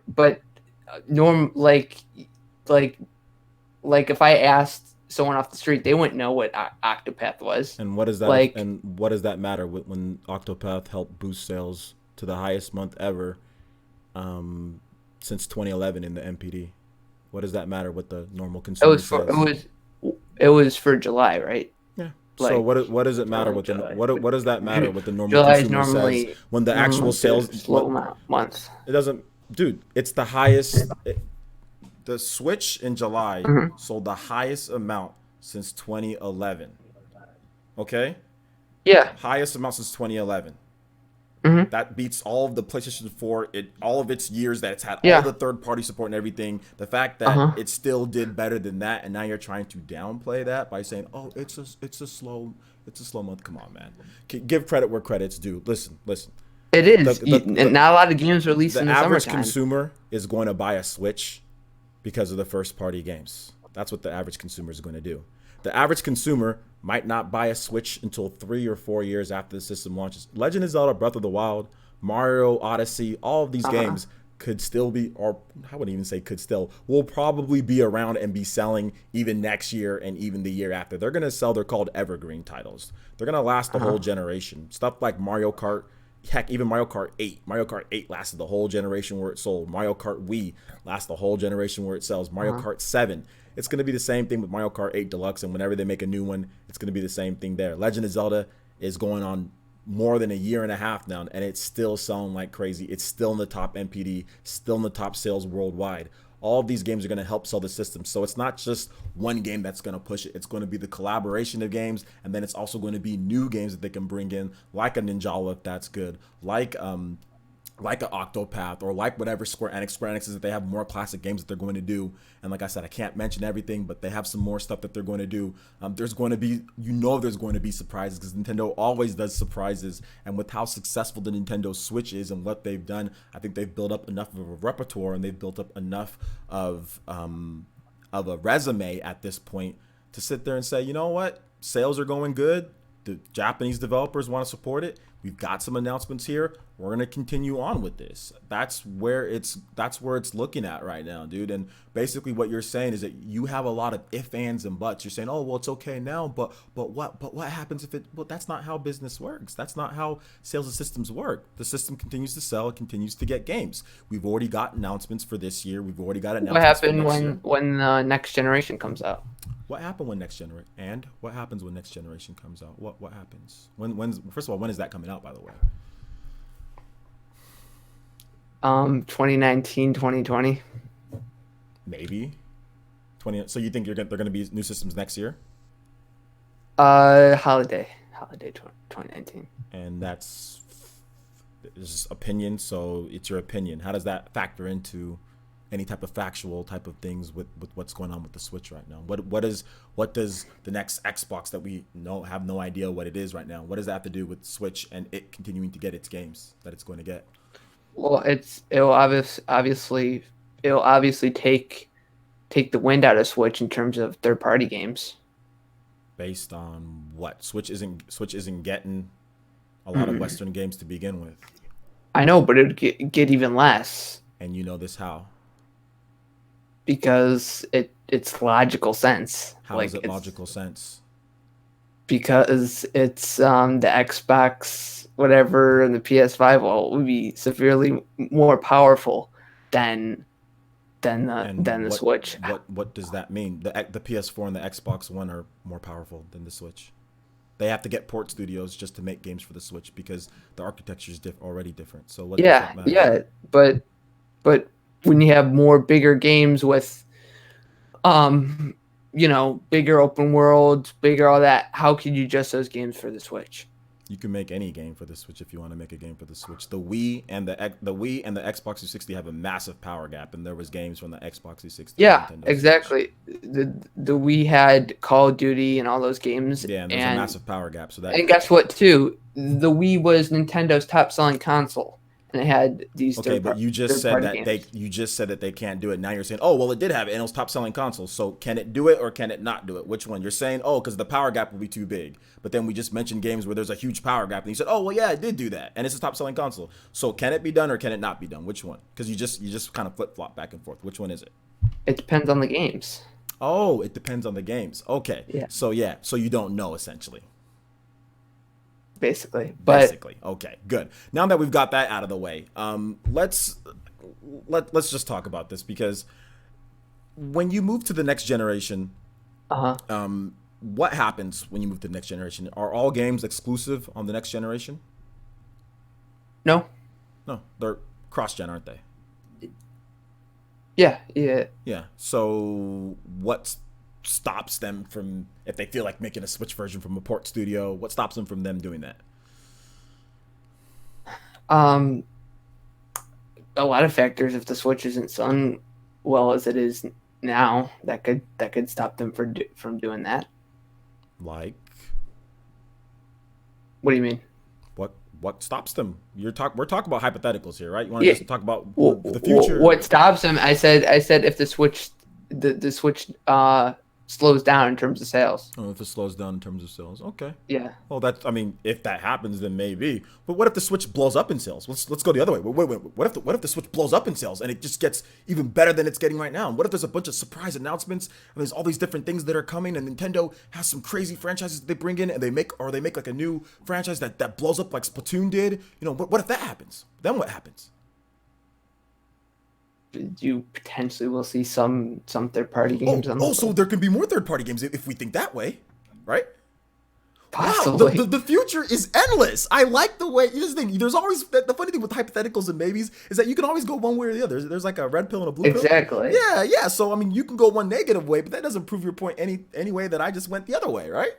but norm like like if I asked someone off the street, they wouldn't know what Octopath was. And what does that Like, and what does that matter when Octopath helped boost sales to the highest month ever um, since 2011 in the MPD? What does that matter what the normal it consumer was for says? it was for July, right? Yeah. So Like what does it matter what the July. what does that matter what the normal July is consumer says normally when the actual normally sales the slow what month. it doesn't dude, it's the highest the Switch in July Hmm. sold the highest amount since 2011. Okay? Yeah. Highest amount since 2011. Hmm. That beats all of the PlayStation 4, all of its years that it's had all Yeah. the third party support and everything. The fact Uh that huh. it still did better than that, and now you're trying to downplay that by saying, "Oh, it's a slow month." Come on, man. Give credit where credit's due. Listen. It The is. the And the, not a lot of games released in the the average summertime. consumer is going to buy a Switch because of the first party games. That's what the average consumer is going to do. The average consumer might not buy a Switch until 3 or 4 years after the system launches. Legend of Zelda Breath of the Wild, Mario Odyssey, all of these Uh huh. games could still be, or I wouldn't even say could still, will probably be around and be selling even next year and even the year after. They're going to sell, they're called Evergreen titles. They're going to last the Uh huh. whole generation. Stuff like Mario Kart, heck, even Mario Kart 8. Mario Kart 8 lasted the whole generation where it sold. Mario Kart Wii lasts the whole generation where it sells. Uh Mario huh. Kart 7. It's going to be the same thing with Mario Kart 8 Deluxe, and whenever they make a new one, it's going to be the same thing there. Legend of Zelda is going on more than a year and a half now, and it's still selling like crazy. It's still in the top MPD, still in the top sales worldwide. All of these games are going to help sell the system. So it's not just one game that's going to push it. It's going to be the collaboration of games, and then it's also going to be new games that they can bring in, like a Ninjala if that's good, like an Octopath or like whatever Square Enix is, that they have more classic games that they're going to do. And like I said, I can't mention everything, but they have some more stuff that they're going to do. There's going to be, there's going to be surprises because Nintendo always does surprises. And with how successful the Nintendo Switch is and what they've done, I think they've built up enough of a repertoire and they've built up enough of a resume at this point to sit there and say, you know what, sales are going good. The Japanese developers want to support it. We've got some announcements here. We're gonna continue on with this. That's where it's looking at right now, dude. And basically, what you're saying is that you have a lot of if, ands, and buts. You're saying, oh, well, it's okay now, but what happens if it? Well, that's not how business works. That's not how sales and systems work. The system continues to sell. It continues to get games. We've already got announcements for this year. We've already got What announcements for happened next year. when the next generation comes out? What happened when next generation? And what happens when next generation comes out? What happens? When's first of all, when is that coming out? By the way, 2019, 2020. maybe 20. So you think they're going to be new systems next year? Holiday 2019. And that's just opinion. So it's your opinion. How does that factor into any type of factual type of things with what's going on with the Switch right now? What does the next Xbox that we know have no idea what it is right now? What does that have to do with Switch and it continuing to get its games that it's going to get? Well, it'll obviously take the wind out of Switch in terms of third party games. Based on what? Switch isn't getting a lot of Mm. Western games to begin with, I know, but it'd get even less and you know this how? because it's logical sense. How is Like it it's logical sense? because it's the Xbox whatever and the PS5 will be severely more powerful than And than the Switch. what does that mean? The PS4 and the Xbox One are more powerful than the Switch. They have to get port studios just to make games for the Switch because the architecture is already different. So what does Yeah, that matter? yeah, but when you have more bigger games with um bigger open worlds, bigger all that, how can you just those games for the Switch? You can make any game for the Switch if you want to make a game for the Switch. The Wii and the Xbox 360 have a massive power gap, and there was games from the Xbox 360 and Yeah, Nintendo Switch. exactly. The we had Call of Duty and all those games, Yeah, and there's a and massive power gap. So that and guess what too? The Wii was Nintendo's top selling console, and it had these okay, but third party games. you just said that they can't do it. Now you're saying, oh well, it did have it, and it was top selling console. So can it do it or can it not do it? Which one? You're saying, oh, because the power gap will be too big. But then we just mentioned games where there's a huge power gap, and you said, oh well, yeah, it did do that, and it's a top selling console. So can it be done or can it not be done? Which one? Because you just kind of flip flop back and forth. Which one is it? It depends on the games. Oh, it depends on the games. Okay, Yeah, so you don't know essentially. basically. But Basically, okay, good. Now that we've got that out of the way, let's just talk about this because when you move to the next generation, uh-huh. what happens when you move to the next generation? Are all games exclusive on the next generation? No. No, they're cross-gen, aren't they? Yeah, yeah. Yeah. So what stops them from, if they feel like making a Switch version from a port studio, what stops them doing that? Um, a lot of factors. If the Switch isn't selling well as it is now, that could stop them from doing that. Like What do you mean? what stops them? We're talking about hypotheticals here, right? You want to Yeah. just talk about the future? What stops them? I said if the Switch slows down in terms of sales. Oh, if it slows down in terms of sales, okay. Yeah. Well, I mean, if that happens, then maybe. But what if the Switch blows up in sales? Let's go the other way. Wait. What if the Switch blows up in sales and it just gets even better than it's getting right now? And what if there's a bunch of surprise announcements and there's all these different things that are coming and Nintendo has some crazy franchises that they bring in and they make like a new franchise that blows up like Splatoon did? You know, what if that happens? Then what happens? You potentially will see some third-party games on the So there can be more third-party games if we think that way, right? Wow, possibly. the future is endless. I like the way. Here's the thing. There's always the funny thing with hypotheticals and maybes is that you can always go one way or the other. There's like a red pill and a blue pill. Exactly. Yeah. So I mean, you can go one negative way, but that doesn't prove your point any way that I just went the other way, right?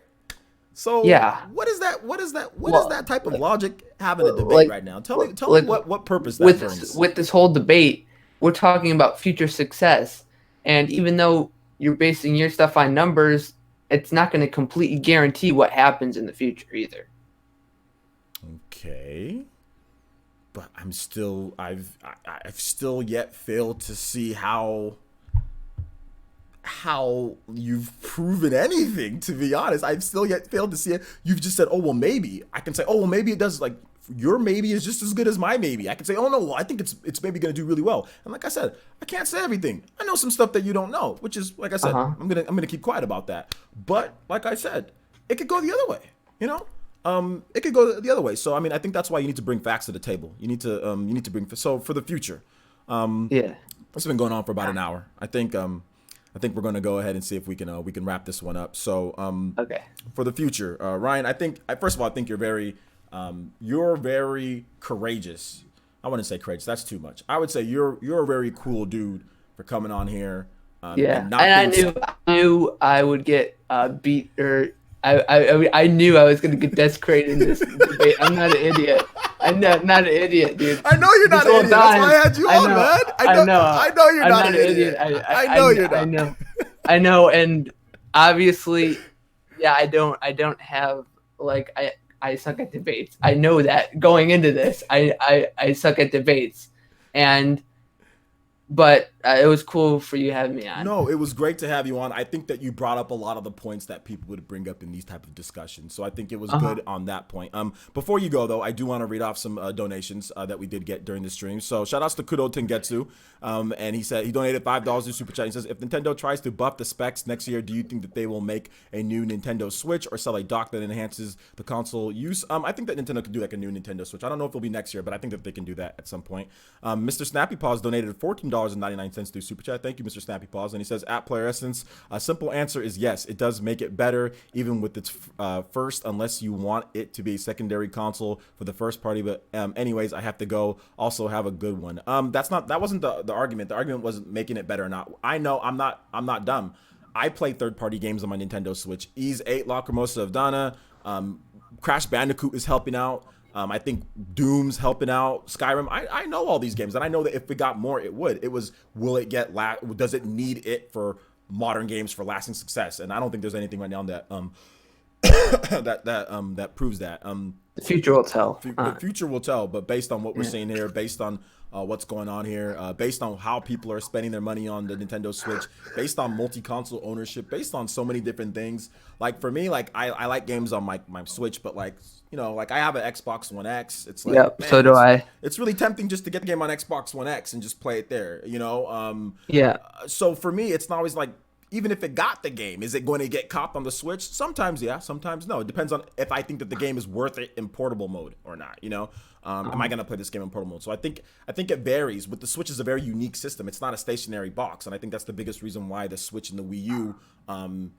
So Yeah. what is that? What is that? What is Well, that type of logic having a debate like right now? Tell me like what purpose that with brings. with this whole debate, we're talking about future success, and even though you're basing your stuff on numbers, it's not going to completely guarantee what happens in the future either. Okay. But I've still yet failed to see how you've proven anything, to be honest. I've still yet failed to see it. You've just said, oh well, maybe. I can say, oh well, maybe it does. Like your maybe is just as good as my maybe. I can say, oh no, well, I think it's maybe gonna do really well. And like I said, I can't say everything. I know some stuff that you don't know, which is, like I said, Uh-huh. I'm gonna keep quiet about that. But like I said, it could go the other way. You know, it could go the other way. So I mean, I think that's why you need to bring facts to the table. You need to bring, so for the future. Yeah. It's been going on for about an hour. I think we're going to go ahead and see if we can wrap this one up. So Okay. for the future, Ryan, first of all, I think you're very courageous. I wouldn't say courageous. That's too much. I would say you're a very cool dude for coming on here. Yeah. And not And being I knew I would get beat, or I knew I was going to get desecrated in this debate. I'm not an idiot. I'm not an idiot, dude. I know you're not This an idiot. whole That's time, why I had you on, man. I know you're I'm not an idiot. I know you're not. I know, and obviously, yeah, I don't have, like, I suck at debates. I know that going into this, I suck at debates, but It was cool for you having me on. No, it was great to have you on. I think that you brought up a lot of the points that people would bring up in these type of discussions. So I think it was Uh-huh. good on that point. Before you go though, I do want to read off some donations that we did get during the stream. So shout outs to Kudo Tengetsu, and he said he donated $5 to Super Chat. He says if Nintendo tries to buff the specs next year, do you think that they will make a new Nintendo Switch or sell a dock that enhances the console use? I think that Nintendo could do like a new Nintendo Switch. I don't know if it'll be next year, but I think that they can do that at some point. Mr. Snappy Paws donated $14.99 through Super Chat. Thank you, Mr. Snappy Paws. And he says, at Player Essence, a simple answer is yes. It does make it better, even with its first, unless you want it to be a secondary console for the first party. But anyways, I have to go. Also, have a good one. That wasn't the argument. The argument wasn't making it better or not. I know I'm not dumb. I play third-party games on my Nintendo Switch. Ys 8, Lacrimosa of Dana, Crash Bandicoot is helping out. I think Doom's helping out. Skyrim. I know all these games, and I know that if we got more, it would. It was, will it get does it need it for modern games for lasting success? And I don't think there's anything right now that that proves that. The future will tell. The future will tell, but based on what we're seeing here, based on what's going on here, based on how people are spending their money on the Nintendo Switch, based on multi-console ownership, based on so many different things. Like for me, like I like games on my Switch, but like, you know, like I have an Xbox One X. It's like, Yep, man, so do I. It's really tempting just to get the game on Xbox One X and just play it there, you know? Yeah. So for me, it's not always like, even if it got the game, is it going to get copped on the Switch? Sometimes yeah, sometimes no. It depends on if I think that the game is worth it in portable mode or not. You know, am I going to play this game in portable mode? So I think it varies. With the Switch is a very unique system. It's not a stationary box, and I think that's the biggest reason why the Switch and the Wii U,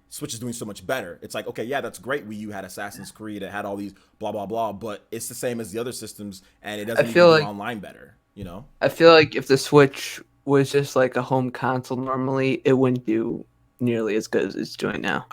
Switch is doing so much better. It's like, okay, yeah, that's great. Wii U had Assassin's Creed, it had all these blah blah blah, but it's the same as the other systems, and it doesn't even do online better. You know, I feel like if the Switch was just like a home console normally, it wouldn't do nearly as good as it's doing now.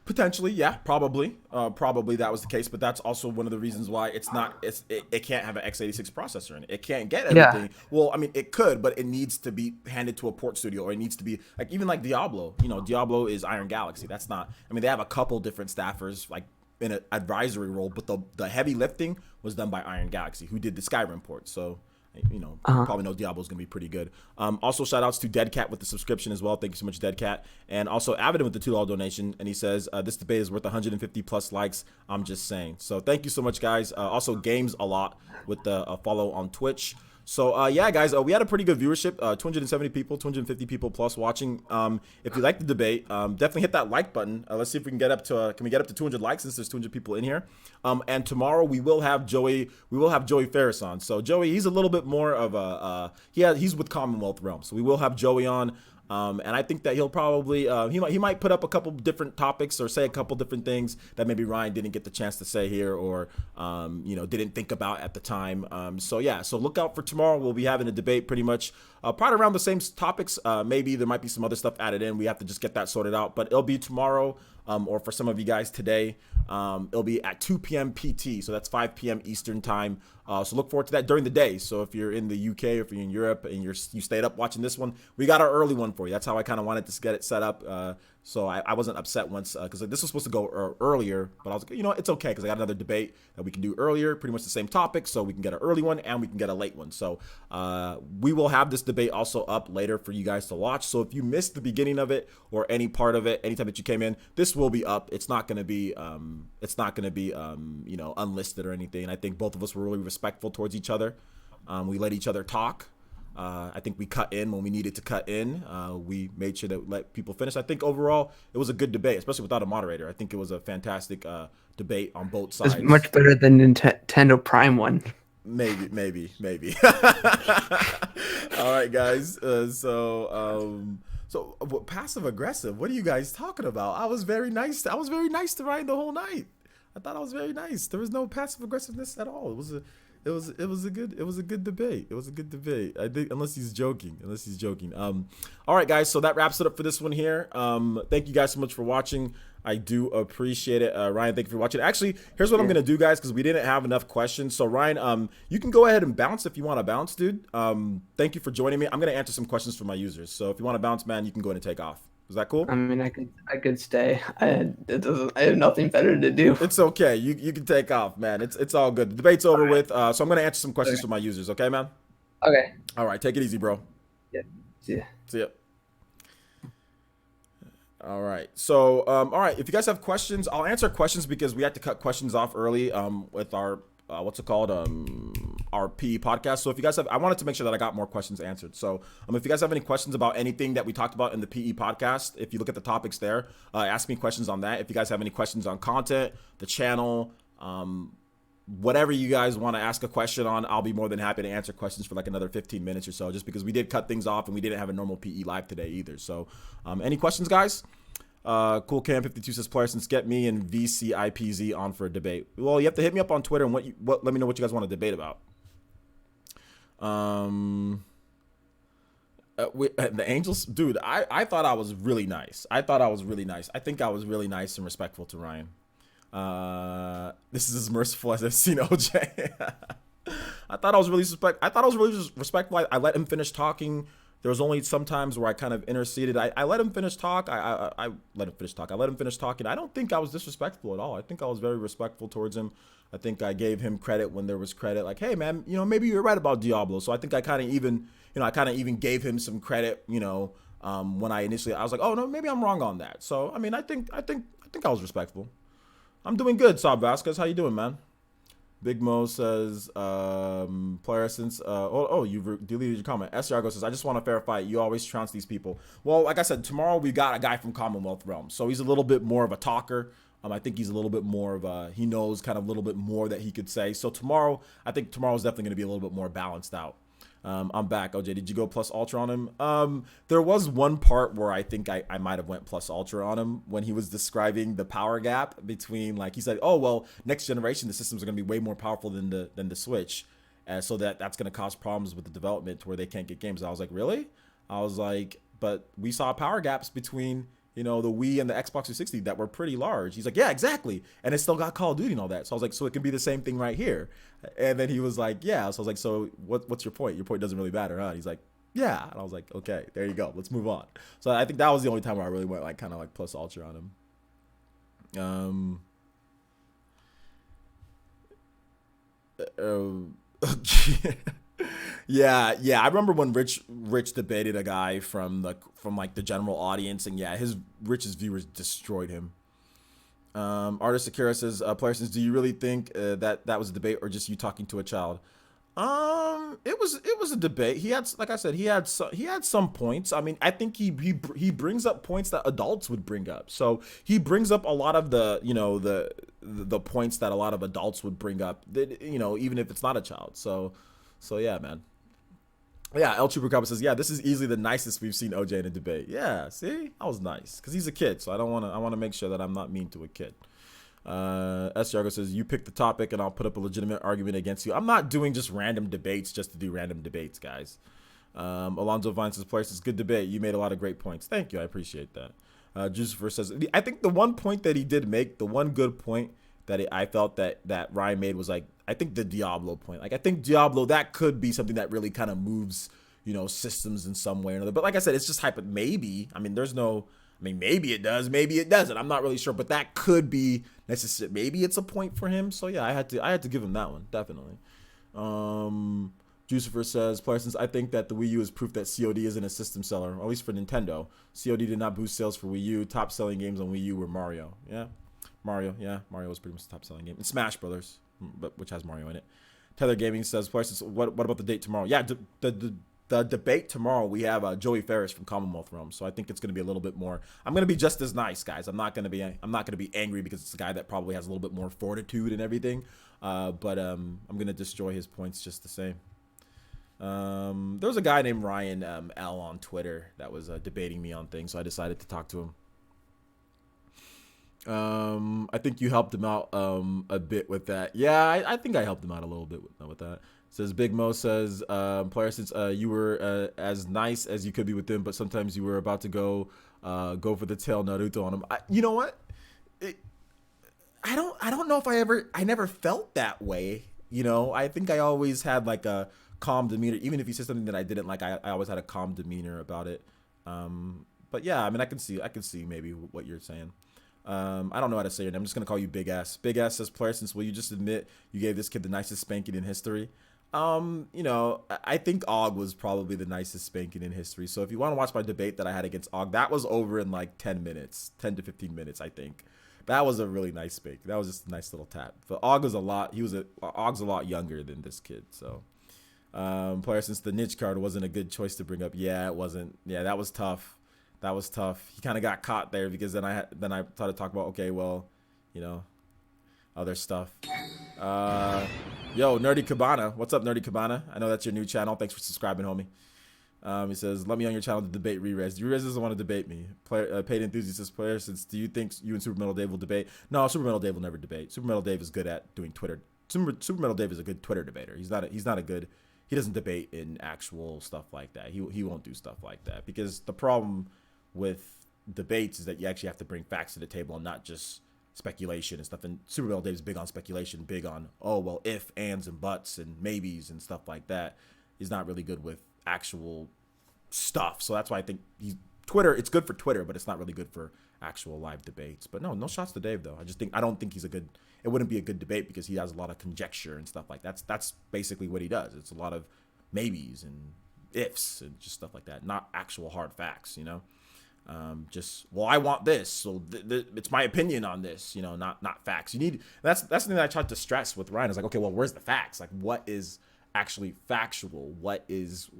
Potentially, yeah, probably that was the case, but that's also one of the reasons why it can't have an x86 processor in it. It can't get everything. Yeah. Well, I mean, it could, but it needs to be handed to a port studio, or it needs to be like, even like Diablo. You know, Diablo is Iron Galaxy. That's not. I mean, they have a couple different staffers like in an advisory role, but the heavy lifting was done by Iron Galaxy, who did the Skyrim port. So, you know, probably know Diablo's gonna be pretty good. Also, shout outs to Deadcat with the subscription as well. Thank you so much, Deadcat. And also Avidin with the $2 donation. And he says, this debate is worth 150 plus likes. I'm just saying. So thank you so much, guys. Also, Games a lot with the follow on Twitch. So yeah, guys, we had a pretty good viewership, 270 people, 250 people plus watching. If you like the debate, definitely hit that like button. Let's see if we can get up to can we get up to 200 likes, since there's 200 people in here. And tomorrow we will have Joey Ferris on. So Joey, he's a little bit more of a he's with Commonwealth Realm, so we will have Joey on. And I think that he'll probably he might put up a couple different topics or say a couple different things that maybe Ryan didn't get the chance to say here, or you know, didn't think about at the time. So yeah, so look out for tomorrow. We'll be having a debate pretty much probably around the same topics. Maybe there might be some other stuff added in. We have to just get that sorted out, but it'll be tomorrow. Or for some of you guys today, it'll be at 2 p.m. PT, so that's 5 p.m. Eastern time. So look forward to that during the day. So if you're in the UK, or if you're in Europe and you stayed up watching this one, we got our early one for you. That's how I kind of wanted to get it set up. So I wasn't upset once, because this was supposed to go earlier, but I was like, you know, it's okay, because I got another debate that we can do earlier, pretty much the same topic, so we can get an early one and we can get a late one. So we will have this debate also up later for you guys to watch. So if you missed the beginning of it or any part of it, anytime that you came in, this will be up. It's not going to be you know, unlisted or anything. I think both of us were really respectful towards each other. We let each other talk. I think we cut in when we needed to cut in. We made sure that let people finish. I think overall it was a good debate, especially without a moderator. I think it was a fantastic debate on both sides. It's much better than Nintendo Prime one. Maybe. All right, guys. So passive aggressive. What are you guys talking about? I was very nice. I was very nice to Ryan the whole night. I thought I was very nice. There was no passive aggressiveness at all. It was a good debate. It was a good debate. I think, unless he's joking. All right, guys. So that wraps it up for this one here. Thank you guys so much for watching. I do appreciate it. Ryan, thank you for watching. Actually, here's what I'm gonna do, guys, because we didn't have enough questions. So Ryan, you can go ahead and bounce if you want to bounce, dude. Thank you for joining me. I'm gonna answer some questions from my users. So if you want to bounce, man, you can go ahead and take off. Is that cool? I mean, I could stay. I have nothing better to do. It's okay. You can take off, man. It's all good. The debate's over with. So I'm gonna answer some questions from my users. Okay, man. Okay. All right. Take it easy, bro. Yeah. Yeah. See ya. All right. So, all right. If you guys have questions, I'll answer questions because we had to cut questions off early with our, what's it called? Our PE podcast. So if you guys have, I wanted to make sure that I got more questions answered. So if you guys have any questions about anything that we talked about in the PE podcast, if you look at the topics there, ask me questions on that. If you guys have any questions on content, the channel, whatever you guys want to ask a question on, I'll be more than happy to answer questions for like another 15 minutes or so, just because we did cut things off and we didn't have a normal PE live today either. So any questions, guys? Cool Cam 52 says, Parsons, get me and VCIPZ on for a debate. Well, you have to hit me up on Twitter and let me know what you guys want to debate about. The Angels, dude, I thought I was really nice. I think I was really nice and respectful to Ryan. This is as merciful as I've seen OJ. I thought I was really respectful. I let him finish talking. There was only some times where I kind of interceded. I let him finish talk. I let him finish talk. I let him finish talking. I don't think I was disrespectful at all. I think I was very respectful towards him. I think I gave him credit when there was credit. Like, hey man, maybe you're right about Diablo. So I think I kind of even gave him some credit. When I was like, oh no, maybe I'm wrong on that. So I mean, I think I was respectful. I'm doing good, Saab Vasquez. How you doing, man? Big Mo says, player since, you deleted your comment. Esriago says, I just want a fair fight. You always trounce these people. Well, like I said, tomorrow we got a guy from Commonwealth Realm. So he's a little bit more of a talker. I think he's a little bit more of he knows kind of a little bit more that he could say. So I think tomorrow's definitely going to be a little bit more balanced out. I'm back. OJ, did you go plus ultra on him? There was one part where I think I might have went plus ultra on him when he was describing the power gap between, like, he said, oh, well, next generation, the systems are going to be way more powerful than the Switch. So that's going to cause problems with the development to where they can't get games. I was like, really? I was like, but we saw power gaps between, the Wii and the Xbox 360 that were pretty large. He's like, yeah, exactly. And it still got Call of Duty and all that. So I was like, so it can be the same thing right here. And then he was like, yeah. So I was like, so what's your point? Your point doesn't really matter, huh? He's like, yeah. And I was like, okay, there you go. Let's move on. So I think that was the only time where I really went like kind of like plus ultra on him. Yeah. I remember when Rich debated a guy from like the general audience, and yeah, Rich's viewers destroyed him. Artist Akira says, player says, do you really think that was a debate or just you talking to a child? It was a debate. He had, like I said, he had some points. I mean, I think he brings up points that adults would bring up. So he brings up a lot of the the points that a lot of adults would bring up. That, even if it's not a child. So yeah, man. Yeah, El Chupacabra says, yeah, this is easily the nicest we've seen OJ in a debate. Yeah, see? I was nice. Because he's a kid, so I want to make sure that I'm not mean to a kid. S. Yargo says, you pick the topic and I'll put up a legitimate argument against you. I'm not doing just random debates just to do random debates, guys. Alonzo Vine says, player says, good debate. You made a lot of great points. Thank you. I appreciate that. Jucifer says, I think the one point that he did make, the one good point that I felt that Ryan made was like, I think the Diablo point. Like, I think Diablo, that could be something that really kind of moves, systems in some way or another. But like I said, it's just hype. Maybe. I mean, maybe it does, maybe it doesn't. I'm not really sure, but that could be necessary. Maybe it's a point for him. So yeah, I had to give him that one, definitely. Jucifer says, Parsons, I think that the Wii U is proof that COD isn't a system seller, or at least for Nintendo. COD did not boost sales for Wii U. Top selling games on Wii U were Mario. Yeah. Mario was pretty much the top selling game. And Smash Brothers, which has Mario in it. Tether Gaming says, Parsons, what about the date tomorrow? Yeah, the debate tomorrow, we have Joey Ferris from Commonwealth Realm, so I think it's going to be a little bit more. I'm going to be just as nice, guys. I'm not going to be angry because it's a guy that probably has a little bit more fortitude and everything. But I'm going to destroy his points just the same. There was a guy named Ryan L on Twitter that was debating me on things, so I decided to talk to him. I think you helped him out a bit with that. Yeah, I think I helped him out a little bit with that. Says Big Mo says, player, since you were as nice as you could be with him, but sometimes you were about to go for the tail Naruto on him. You know what? I don't know if I never felt that way. I think I always had like a calm demeanor, even if he said something that I didn't like. I always had a calm demeanor about it. But yeah, I mean, I can see maybe what you're saying. I don't know how to say your name. I'm just gonna call you Big S. Big S says, player, since will you just admit you gave this kid the nicest spanking in history? You know, I think Og was probably the nicest spanking in history. So if you want to watch my debate that I had against Og, that was over in like 10 minutes, 10 to 15 minutes, I think. That was a really nice spank. That was just a nice little tap. But Og was a lot. Og's a lot younger than this kid. So, player since the niche card wasn't a good choice to bring up. Yeah, it wasn't. Yeah, that was tough. That was tough. He kind of got caught there because then I tried to talk about, okay, well, you know, other stuff. Yo, Nerdy Cabana. What's up, Nerdy Cabana? I know that's your new channel. Thanks for subscribing, homie. He says, let me on your channel to debate Rerez. Rerez doesn't want to debate me. Paid enthusiast says, player, since do you think you and Super Metal Dave will debate? No, Super Metal Dave will never debate. Super Metal Dave is good at doing Twitter. Super Metal Dave is a good Twitter debater. He's not a good. He doesn't debate in actual stuff like that. He won't do stuff like that because the problem with debates is that you actually have to bring facts to the table and not just speculation and stuff. And Super Metal Dave is big on speculation, big on, oh, well, if, ands, and buts, and maybes, and stuff like that. He's not really good with actual stuff. So that's why I think Twitter, it's good for Twitter, but it's not really good for actual live debates. But no shots to Dave, though. I don't think it wouldn't be a good debate because he has a lot of conjecture and stuff like that. That's basically what he does. It's a lot of maybes and ifs and just stuff like that, not actual hard facts, you know? Well, I want this, so it's my opinion on this, you know, not facts. That's the thing that I tried to stress with Ryan. Is like, okay, well, where's the facts? Like, what is actually factual? What is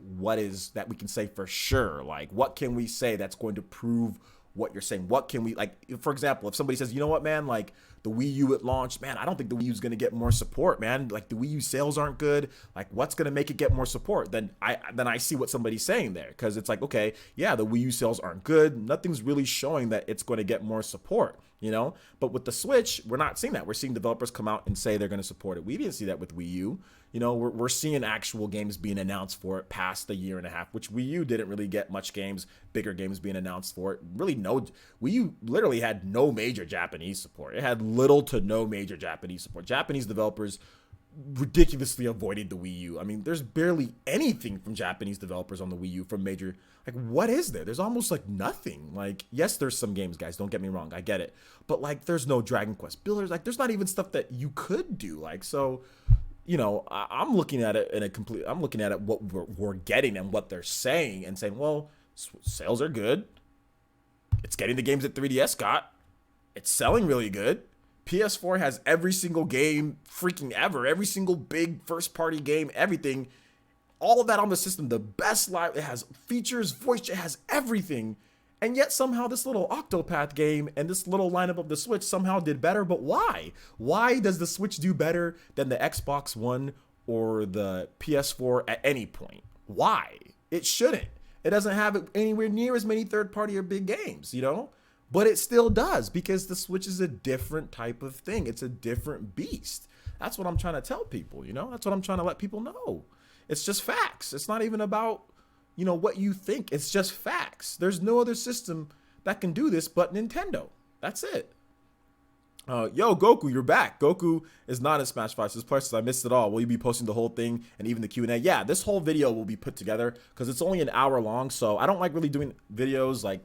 that we can say for sure? Like, what can we say that's going to prove what you're saying? What can we, like, for example, if somebody says, you know what, man, like the Wii U at launch, man, I don't think the Wii U is going to get more support, man. Like the Wii U sales aren't good. Like what's going to make it get more support? Then I see what somebody's saying there. Cause it's like, okay, yeah, the Wii U sales aren't good. Nothing's really showing that it's going to get more support, you know? But with the Switch, we're not seeing that. We're seeing developers come out and say they're going to support it. We didn't see that with Wii U. You know, we're seeing actual games being announced for it past the year and a half, which Wii U didn't really get much bigger games being announced for it. Really Wii U literally had no major Japanese support. It had little to no major Japanese support. Japanese developers ridiculously avoided the Wii U. I mean, there's barely anything from Japanese developers on the Wii U from major, like what is there? There's almost like nothing. Like, yes, there's some games, guys, don't get me wrong, I get it. But like there's no Dragon Quest builders, like there's not even stuff that you could do. Like, so you know, I'm looking at it I'm looking at it what we're getting and what they're saying and saying, well, sales are good. It's getting the games that 3DS got. It's selling really good. PS4 has every single game freaking ever, every single big first party game, everything, all of that on the system. The best live, it has features, voice, it has everything. And yet somehow this little Octopath game and this little lineup of the Switch somehow did better. But why? Why does the Switch do better than the Xbox One or the PS4 at any point? Why? It shouldn't. It doesn't have anywhere near as many third-party or big games, you know? But it still does because the Switch is a different type of thing. It's a different beast. That's what I'm trying to tell people, you know? That's what I'm trying to let people know. It's just facts. It's not even about, you know, what you think. It's just facts. There's no other system that can do this but Nintendo. That's it. Yo, Goku, you're back. Goku is not in Smash 5. Says, plus, I missed it all. Will you be posting the whole thing and even the Q&A? Yeah, this whole video will be put together because it's only an hour long. So I don't like really doing videos like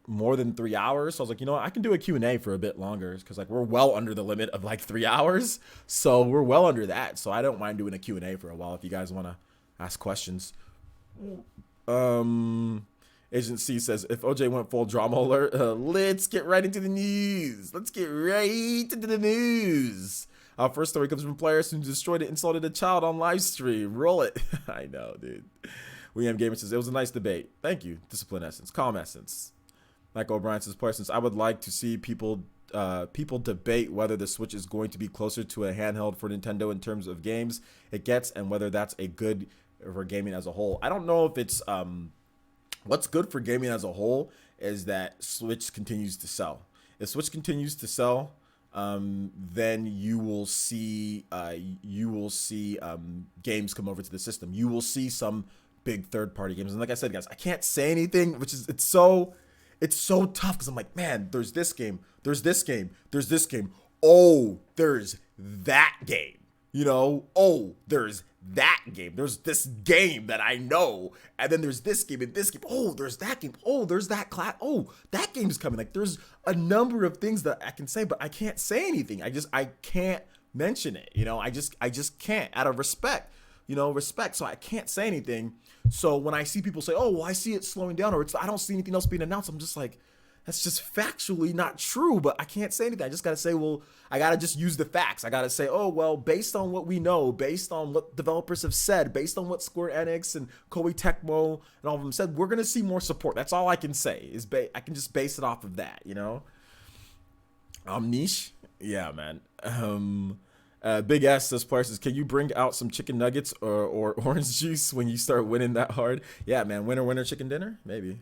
more than 3 hours. So I was like, you know what? I can do a Q&A for a bit longer because like we're well under the limit of like 3 hours. So we're well under that. So I don't mind doing a Q&A for a while if you guys want to ask questions. Agent C says, if OJ went full drama alert, let's get right into the news. Let's get right into the news. Our first story comes from players who destroyed and insulted a child on live stream. Roll it. I know, dude. William Gamer says, it was a nice debate. Thank you. Discipline Essence. Calm Essence. Michael O'Brien says, since I would like to see people debate whether the Switch is going to be closer to a handheld for Nintendo in terms of games it gets and whether that's a good for gaming as a whole. I don't know if it's what's good for gaming as a whole is that Switch continues to sell. If Switch continues to sell, then you will see games come over to the system. You will see some big third-party games. And like I said, guys, I can't say anything, which is it's so tough because I'm like, man, there's this game, there's this game, there's this game. Oh, there's that game. You know, oh, there's that game. There's this game that I know. And then there's this game and this game. Oh, there's that game. Oh, there's that class. Oh, that game's coming. Like there's a number of things that I can say, but I can't say anything. I can't mention it. You know, I just can't, out of respect. You know, respect. So I can't say anything. So when I see people say, "Oh, well, I see it slowing down," or I don't see anything else being announced, I'm just like, that's just factually not true. But I can't say anything. I just gotta say, well, I gotta just use the facts. I gotta say, oh, well, based on what we know, based on what developers have said, based on what Square Enix and Koei Tecmo and all of them said, we're gonna see more support. That's all I can say. I can just base it off of that. You know. Niche, yeah, man. Big S says, player says, can you bring out some chicken nuggets or orange juice when you start winning that hard? Yeah, man. Winner, chicken dinner, maybe.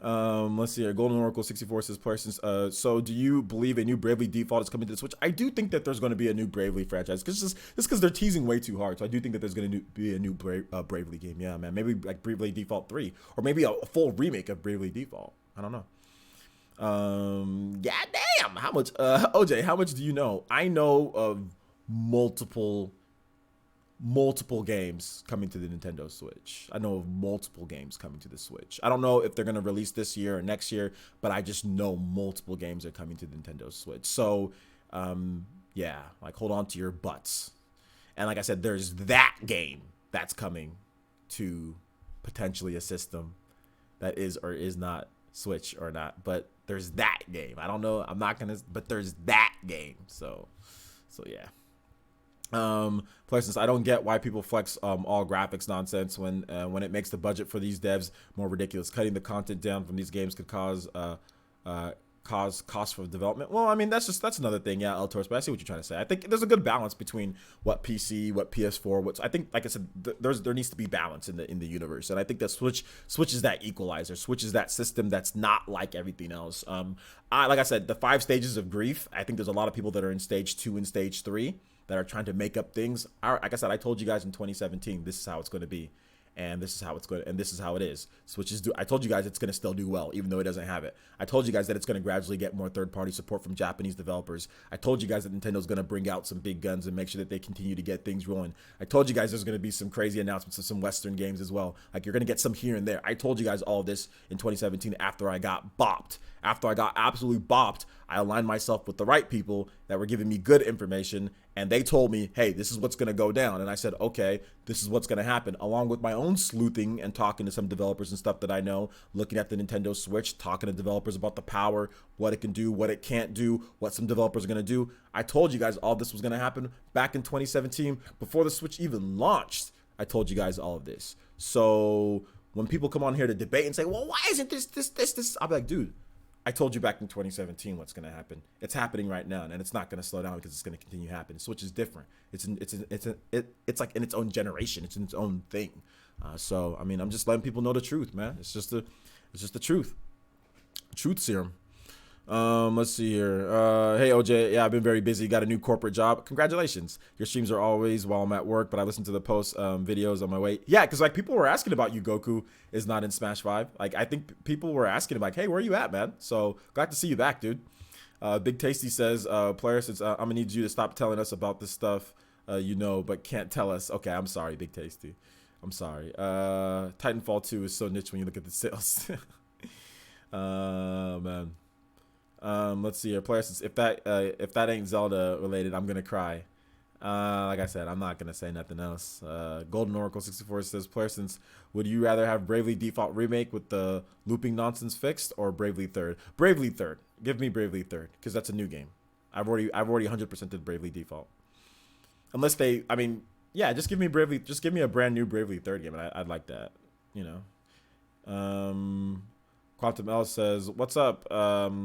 Let's see here. Golden Oracle 64 says, Parsons, so do you believe a new Bravely Default is coming to the Switch? I do think that there's going to be a new Bravely franchise, because they're teasing way too hard. So I do think that there's going to be a new Bravely game. Yeah, man. Maybe like Bravely Default 3, or maybe a full remake of Bravely Default. I don't know. Goddamn, how much, OJ, how much do you know? I know of multiple games coming to the Nintendo Switch. I know of multiple games coming to the Switch. I don't know if they're going to release this year or next year, but I just know multiple games are coming to the Nintendo Switch. So, yeah, like, hold on to your butts. And like I said, there's that game that's coming to potentially a system that is or is not Switch or not, but there's that game. I don't know. I'm not gonna, but there's that game. So yeah. Since I don't get why people flex all graphics nonsense when it makes the budget for these devs more ridiculous. Cutting the content down from these games could cause cost for development. Well, I mean, that's another thing. Yeah, El Torres, but I see what you're trying to say. I think there's a good balance between what PC, what PS4, I think, like I said, there needs to be balance in the universe, and I think that Switch is that equalizer. Switch is that system that's not like everything else. Like I said, the 5 stages of grief. I think there's a lot of people that are in stage 2 and stage 3 that are trying to make up things. Like I said, I told you guys in 2017, this is how it's going to be. And this is how it's going, and this is how it is. Switch is. I told you guys it's going to still do well, even though it doesn't have it. I told you guys that it's going to gradually get more third-party support from Japanese developers. I told you guys that Nintendo's going to bring out some big guns and make sure that they continue to get things rolling. I told you guys there's going to be some crazy announcements of some Western games as well. Like, you're going to get some here and there. I told you guys all of this in 2017 after I got bopped. After I got absolutely bopped, I aligned myself with the right people that were giving me good information, and they told me, hey, this is what's going to go down. And I said, okay, this is what's going to happen, along with my own sleuthing and talking to some developers and stuff that I know, looking at the Nintendo Switch, talking to developers about the power, what it can do, what it can't do, what some developers are going to do. I told you guys all this was going to happen back in 2017 before the Switch even launched. I told you guys all of this. So when people come on here to debate and say, well, why isn't this? I'll be like, dude, I told you back in 2017 what's going to happen. It's happening right now, and it's not going to slow down because it's going to continue happening. Switch is different. It's like in its own generation. It's in its own thing. So I mean, I'm just letting people know the truth, man. It's just the truth. Truth serum. Let's see here. Hey OJ, yeah, I've been very busy. Got a new corporate job. Congratulations. Your streams are always while I'm at work, but I listen to the post videos on my way. Yeah, because like people were asking about you. Goku is not in Smash 5. Like I think people were asking like, hey, where are you at, man? So glad to see you back, dude. Big Tasty says, player, since I'm gonna need you to stop telling us about this stuff, you know, but can't tell us. Okay, I'm sorry, Big Tasty. I'm sorry. Titanfall 2 is so niche when you look at the sales. Man. Let's see here. Player says, if that ain't Zelda related, I'm gonna cry. Like I said, I'm not gonna say nothing else. Golden Oracle 64 says, player, since would you rather have Bravely Default remake with the looping nonsense fixed, or Bravely Third? Bravely Third. Give me Bravely Third, because that's a new game. I've already 100%ed Bravely Default. Unless they, I mean, yeah, just give me a brand new Bravely Third game, and I'd like that. You know. Quantum L says, what's up? Well,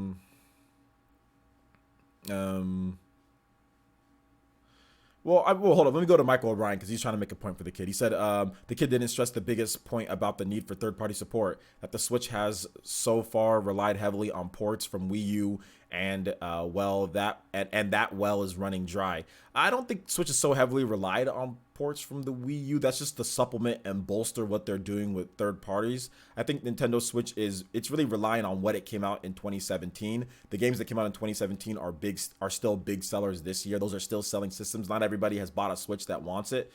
hold on. Let me go to Michael O'Brien because he's trying to make a point for the kid. He said the kid didn't stress the biggest point about the need for third-party support, that the Switch has so far relied heavily on ports from Wii U, and that well is running dry. I don't think Switch is so heavily relied on ports from the Wii U. That's just to supplement and bolster what they're doing with third parties. I think Nintendo Switch it's really relying on what it came out in 2017. The games that came out in 2017 are still big sellers this year. Those are still selling systems. Not everybody has bought a Switch that wants it.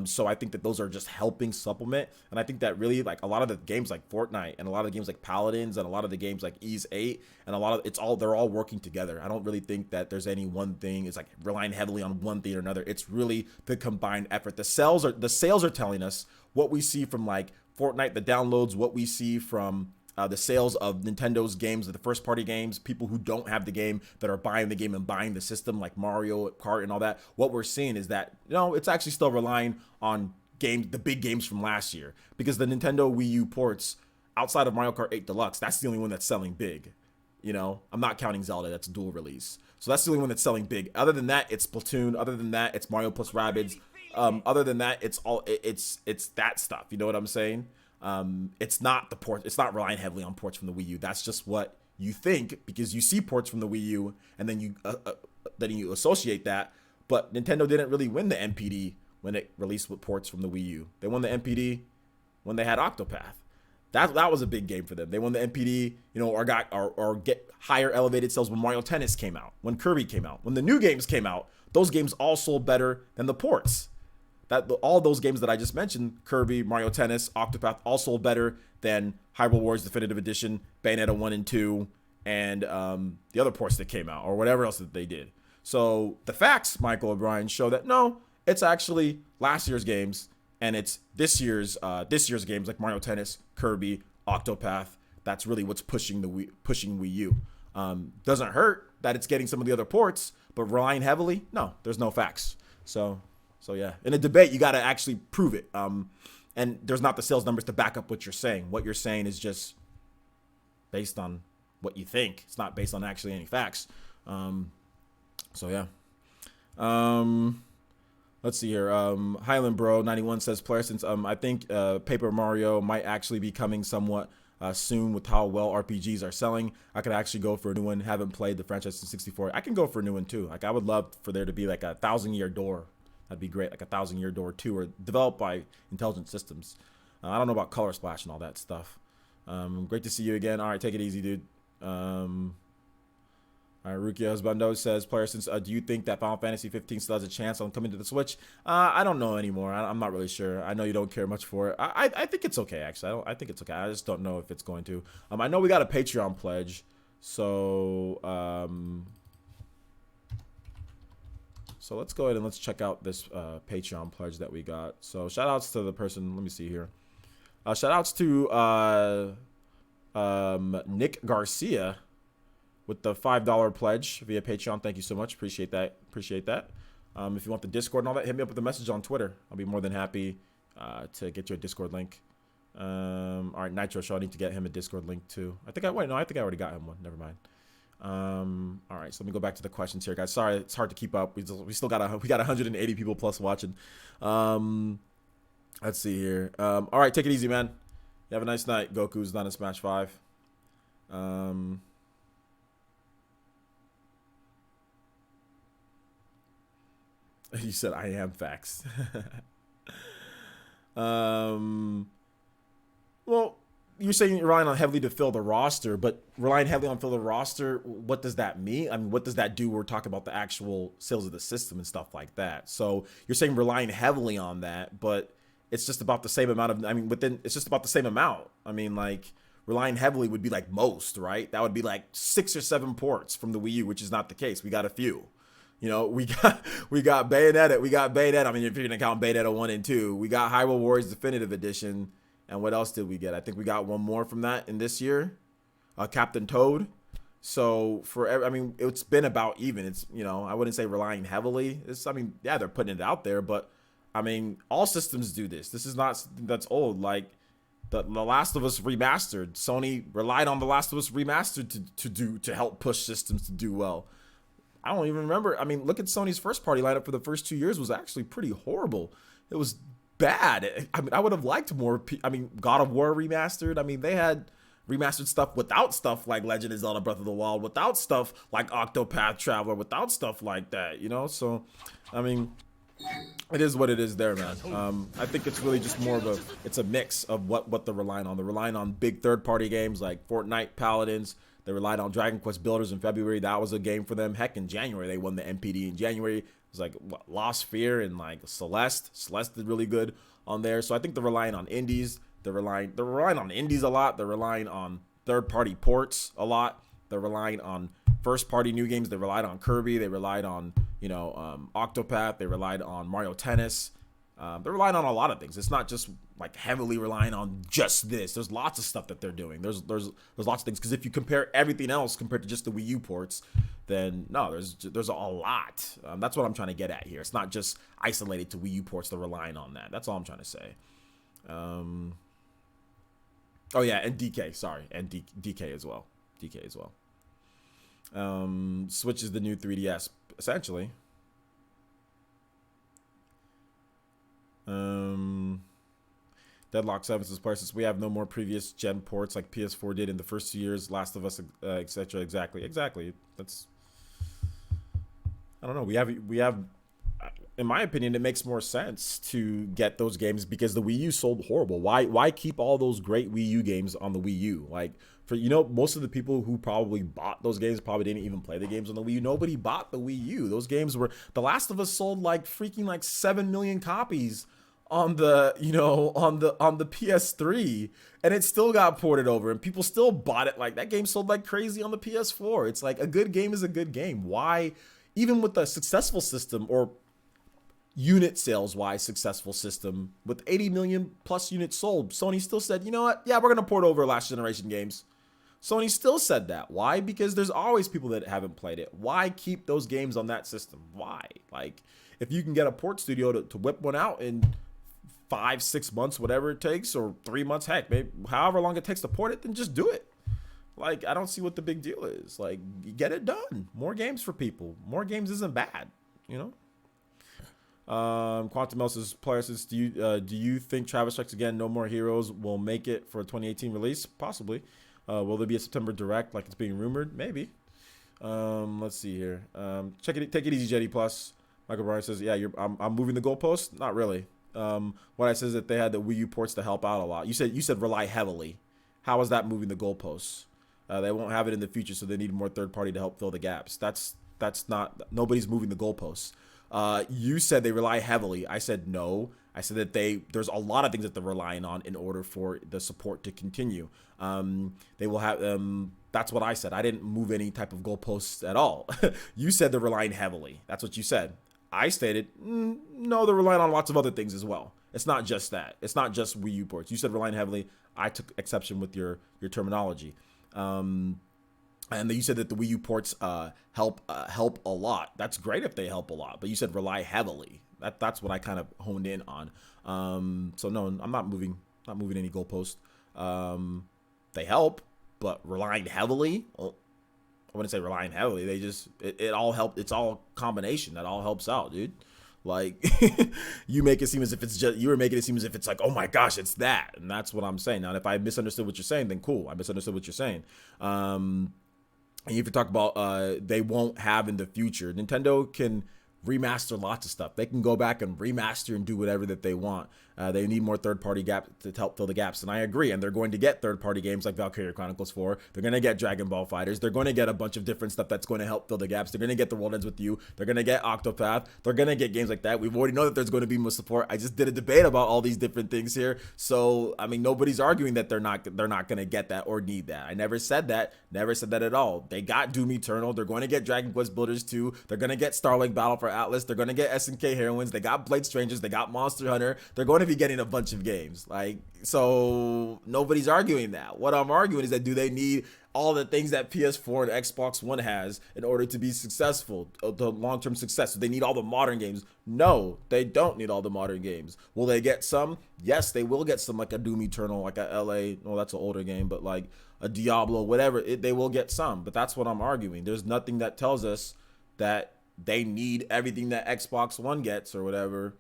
So I think that those are just helping supplement. And I think that really, like, a lot of the games like Fortnite and a lot of the games like Paladins and a lot of the games like Ease 8 and a lot of they're all working together. I don't really think that there's any one thing. It's like relying heavily on one thing or another. It's really the combined effort. The sales are telling us what we see from like Fortnite, the downloads, what we see from the sales of Nintendo's games, the first party games, people who don't have the game that are buying the game and buying the system like Mario Kart and all that. What we're seeing is that, it's actually still relying on the big games from last year, because the Nintendo Wii U ports outside of Mario Kart 8 Deluxe, that's the only one that's selling big. I'm not counting Zelda, that's a dual release. So that's the only one that's selling big. Other than that, it's Splatoon. Other than that, it's Mario plus Rabbids. Other than that, it's that stuff. You know what I'm saying? It's not the port. It's not relying heavily on ports from the Wii U. That's just what you think, because you see ports from the Wii U and then you associate that. But Nintendo didn't really win the NPD when it released with ports from the Wii U. They won the NPD when they had Octopath. That was a big game for them. They won the NPD, or get higher elevated sales when Mario Tennis came out, when Kirby came out, when the new games came out. Those games all sold better than the ports. All those games that I just mentioned, Kirby, Mario Tennis, Octopath, all sold better than Hyrule Warriors Definitive Edition, Bayonetta 1 and 2, and the other ports that came out, or whatever else that they did. So the facts, Michael O'Brien, show that no, it's actually last year's games, and it's this year's games like Mario Tennis, Kirby, Octopath. That's really what's pushing Wii U. Doesn't hurt that it's getting some of the other ports, but relying heavily, no, there's no facts. So yeah, in a debate, you got to actually prove it. And there's not the sales numbers to back up what you're saying. What you're saying is just based on what you think. It's not based on actually any facts. So yeah. Let's see here. Highland Bro 91 says, player, since I think Paper Mario might actually be coming somewhat soon with how well RPGs are selling, I could actually go for a new one. Haven't played the franchise since 64. I can go for a new one too. Like, I would love for there to be like a 1,000-year door. That'd be great, like a 1,000-year door 2, or developed by Intelligent Systems. I don't know about Color Splash and all that stuff. Great to see you again. All right, take it easy, dude. All right, Ruki Husbando says, player, since do you think that Final Fantasy 15 still has a chance on coming to the Switch? I don't know anymore. I'm not really sure. I know you don't care much for it. I think it's okay, actually. I think it's okay. I just don't know if it's going to. I know we got a Patreon pledge, so So let's go ahead and let's check out this Patreon pledge that we got. So shout outs to the person. Let me see here. Shout outs to Nick Garcia with the $5 pledge via Patreon. Thank you so much. Appreciate that. If you want the Discord and all that, hit me up with a message on Twitter. I'll be more than happy to get you a Discord link. All right, Nitro Show. I need to get him a Discord link too. I think I already got him one. Never mind. All right, so let me go back to the questions here, guys. Sorry, it's hard to keep up. We got 180 people plus watching. Let's see here. All right, take it easy, man. You have a nice night. Goku's not in Smash 5. You said I am facts. Well, you're saying you're relying on heavily to fill the roster, but relying heavily on fill the roster, what does that mean? I mean, what does that do? We're talking about the actual sales of the system and stuff like that. So you're saying relying heavily on that, but it's just about the same amount of, it's just about the same amount. I mean, like, relying heavily would be like most, right? That would be like 6 or 7 ports from the Wii U, which is not the case. We got a few. We got Bayonetta. I mean, if you're gonna count Bayonetta 1 and 2, we got Hyrule Warriors Definitive Edition. And what else did we get? I think we got one more from that in this year, Captain Toad. So it's been about even. It's, I wouldn't say relying heavily. They're putting it out there, but all systems do this. This is not, that's old. Like the Last of Us Remastered, Sony relied on the Last of Us Remastered to help push systems to do well. I don't even remember. Look at Sony's first party lineup for the first 2 years was actually pretty horrible. It was bad. I would have liked more. God of War Remastered. They had remastered stuff without stuff like Legend of Zelda Breath of the Wild, without stuff like Octopath Traveler, without stuff like that, So, it is what it is there, man. I think it's really just more of it's a mix of what they're relying on. They're relying on big third-party games like Fortnite, Paladins. They relied on Dragon Quest Builders in February. That was a game for them. Heck, in January, they won the NPD in January. There's like Lost Sphere and like Celeste. Celeste did really good on there. So I think they're relying on indies. They're relying on indies a lot. They're relying on third party ports a lot. They're relying on first party new games. They relied on Kirby. They relied on Octopath. They relied on Mario Tennis. They're relying on a lot of things. It's not just like heavily relying on just this. There's lots of stuff that they're doing. There's lots of things, because if you compare everything else compared to just the Wii U ports, then no, there's a lot. That's what I'm trying to get at here. It's not just isolated to Wii U ports. They're relying on that. That's all I'm trying to say. Oh yeah, and DK. Sorry, and DK as well. DK as well. Switch is the new 3DS, essentially. Deadlock 7 says, since we have no more previous gen ports like PS4 did in the first 2 years, Last of Us, etc. Exactly. That's, I don't know. We have. In my opinion, it makes more sense to get those games because the Wii U sold horrible. Why keep all those great Wii U games on the Wii U? Like, for most of the people who probably bought those games probably didn't even play the games on the Wii U. Nobody bought the Wii U. Those games were, The Last of Us sold like freaking like 7 million copies on the on the PS3, and it still got ported over and people still bought it. Like, that game sold like crazy on the PS4. It's like, a good game is a good game. Why, even with a successful system, or unit sales wise successful system with 80 million plus units sold, Sony still said, you know what, yeah, we're gonna port over last generation games. Sony still said that. Why? Because there's always people that haven't played it. Why keep those games on that system? Why? Like, if you can get a port studio to whip one out in 5-6 months, whatever it takes, or 3 months, heck, maybe however long it takes to port it, then just do it. Like, I don't see what the big deal is. Like, get it done. More games for people. More games isn't bad, Quantum Elsa's player says, do you think Travis Strikes Again, No More Heroes will make it for a 2018 release? Possibly. Will there be a September direct like it's being rumored? Maybe. Let's see here. Take it easy, Jetty Plus. Michael Bryan says, yeah, I'm moving the goalpost. Not really. What I said is that they had the Wii U ports to help out a lot. You said rely heavily. How is that moving the goalposts? They won't have it in the future, so they need more third party to help fill the gaps. That's not, nobody's moving the goalposts. You said they rely heavily. I said no. I said that there's a lot of things that they're relying on in order for the support to continue. They will have, that's what I said. I didn't move any type of goalposts at all. You said they're relying heavily. That's what you said. I stated, no, they're relying on lots of other things as well. It's not just that. It's not just Wii U ports. You said relying heavily. I took exception with your terminology. And you said that the Wii U ports help a lot. That's great if they help a lot, but you said rely heavily. That's what I kind of honed in on. So no, I'm not moving any goalposts. They help, but relying heavily. Well, I wouldn't say relying heavily. They just it all help. It's all combination that all helps out, dude. Like, you make it seem as if it's just, you were making it seem as if it's like, oh my gosh, it's that, and that's what I'm saying. Now, if I misunderstood what you're saying, then cool. I misunderstood what you're saying. And if you talk about they won't have in the future, Nintendo can remaster lots of stuff. They can go back and remaster and do whatever that they want. They need more third-party gaps to help fill the gaps, and I agree. And they're going to get third-party games like Valkyria Chronicles 4. They're going to get Dragon Ball Fighters. They're going to get a bunch of different stuff that's going to help fill the gaps. They're going to get The World Ends With You. They're going to get Octopath. They're going to get games like that. We've already know that there's going to be more support. I just did a debate about all these different things here. So, I mean, nobody's arguing that they're not going to get that or need that. I never said that. Never said that at all. They got Doom Eternal. They're going to get Dragon Quest Builders 2. They're going to get Starlink Battle for Atlas. They're going to get SNK Heroines. They got Blade Strangers. They got Monster Hunter. They're going to be getting a bunch of games. Like, so nobody's arguing that. What I'm arguing is that, do they need all the things that PS4 and Xbox One has in order to be successful, the long-term success? So they need all the modern games? No, they don't need all the modern games. Will they get some? Yes, they will get some, like a Doom Eternal, like a LA. Well, that's an older game, but like a Diablo, whatever. They will get some, but that's what I'm arguing. There's nothing that tells us that they need everything that Xbox One gets or whatever,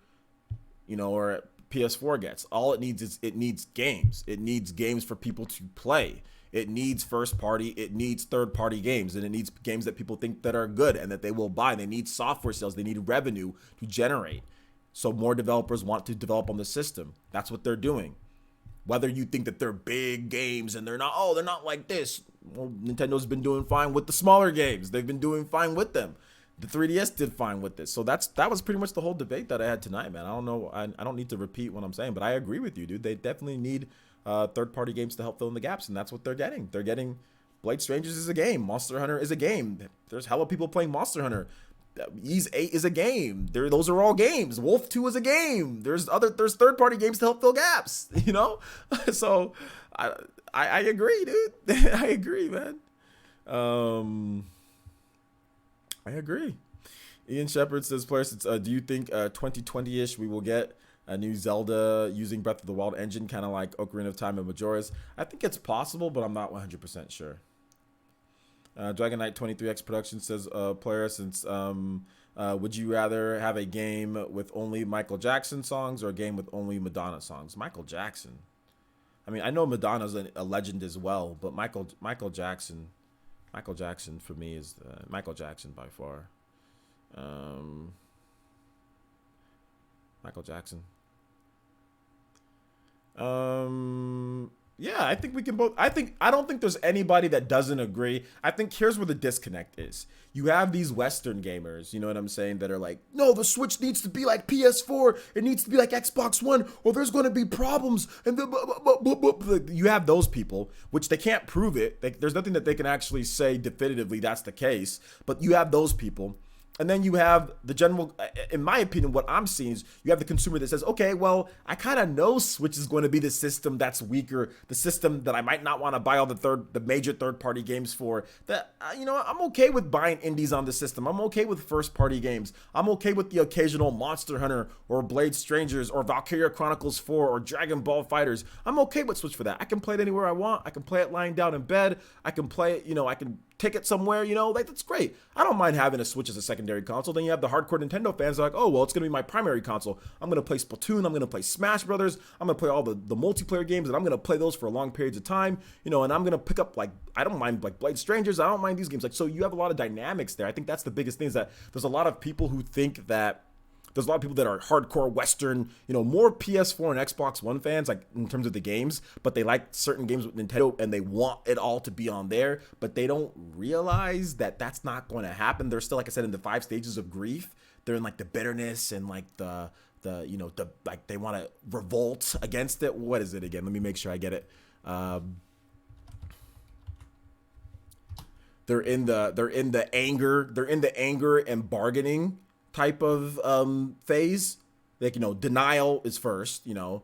or PS4 gets. All it needs is, it needs games. It needs games for people to play. It needs first party. It needs third party games, and it needs games that people think that are good and that they will buy. They need software sales. They need revenue to generate. So more developers want to develop on the system. That's what they're doing. Whether you think that they're big games and they're not like this. Well, Nintendo's been doing fine with the smaller games. They've been doing fine with them. The 3DS did fine with this. So that was pretty much the whole debate that I had tonight, man. I don't know. I don't need to repeat what I'm saying, but I agree with you, dude. They definitely need third-party games to help fill in the gaps, and that's what they're getting. They're getting Blade Strangers is a game. Monster Hunter is a game. There's hella people playing Monster Hunter. Ys 8 is a game. Those are all games. Wolf 2 is a game. There's third-party games to help fill gaps, you know? So I agree, dude. I agree, man. I agree. Ian Shepard says, players, do you think 2020-ish we will get a new Zelda using Breath of the Wild engine, kind of like Ocarina of Time and Majora's? I think it's possible, but I'm not 100% sure. Dragon Knight 23X Production says, player, since would you rather have a game with only Michael Jackson songs or a game with only Madonna songs? Michael Jackson. I mean, I know Madonna's a legend as well, but Michael Jackson for me is Michael Jackson by far. Michael Jackson. Yeah, I think we can both. I don't think there's anybody that doesn't agree. I think here's where the disconnect is. You have these Western gamers, you know what I'm saying, that are like, no, the Switch needs to be like PS4. It needs to be like Xbox One, or there's going to be problems. And you have those people, which they can't prove it. There's nothing that they can actually say definitively that's the case. But you have those people. And then you have the general, in my opinion, what I'm seeing is you have the consumer that says, okay, well, I kind of know Switch is going to be the system that's weaker, the system that I might not want to buy all the major third-party games for. That, you know, I'm okay with buying indies on the system. I'm okay with first-party games. I'm okay with the occasional Monster Hunter or Blade Strangers or Valkyria Chronicles 4 or Dragon Ball Fighters. I'm okay with Switch for that. I can play it anywhere I want. I can play it lying down in bed. I can play it, you know, I can take it somewhere, you know, like that's great. I don't mind having a Switch as a secondary console. Then you have the hardcore Nintendo fans that are like, oh, well, it's going to be my primary console. I'm going to play Splatoon. I'm going to play Smash Brothers. I'm going to play all the multiplayer games, and I'm going to play those for long periods of time, you know, and I'm going to pick up, like, I don't mind, like, Blade Strangers. I don't mind these games. Like, so you have a lot of dynamics there. I think that's the biggest thing is that there's a lot of people who think that there's a lot of people that are hardcore Western, you know, more PS4 and Xbox One fans, like in terms of the games, but they like certain games with Nintendo and they want it all to be on there, but they don't realize that that's not going to happen. They're still, like I said, in the 5 stages of grief. They're in like the bitterness and like the you know, the like they want to revolt against it. What is it again? Let me make sure I get it. They're in the anger and bargaining type of phase. Like, you know, denial is first, you know,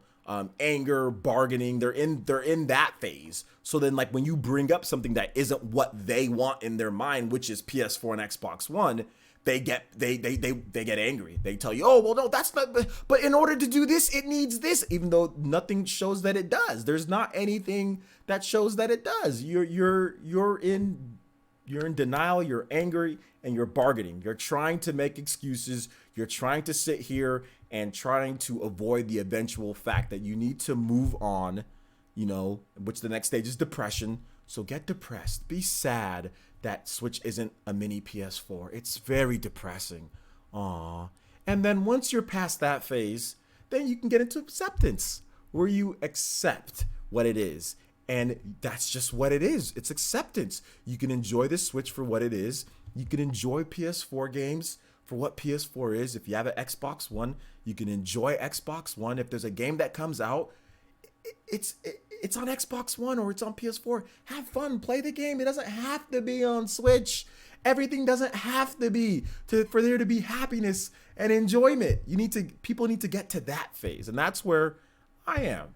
anger, bargaining, they're in that phase. So then, like, when you bring up something that isn't what they want in their mind, which is PS4 and Xbox One, they get angry. They tell you, oh, well, no, that's not, but in order to do this, it needs this, even though nothing shows that it does. There's not anything that shows that it does. You're in denial, you're angry, and you're bargaining. You're trying to make excuses. You're trying to sit here and trying to avoid the eventual fact that you need to move on, you know, which the next stage is depression. So get depressed. Be sad that Switch isn't a mini PS4. It's very depressing. Aww. And then once you're past that phase, then you can get into acceptance, where you accept what it is. And that's just what it is. It's acceptance. You can enjoy the Switch for what it is. You can enjoy PS4 games for what PS4 is. If you have an Xbox One, you can enjoy Xbox One. If there's a game that comes out, it's on Xbox One or it's on PS4. Have fun. Play the game. It doesn't have to be on Switch. Everything doesn't have to be for there to be happiness and enjoyment. People need to get to that phase. And that's where I am.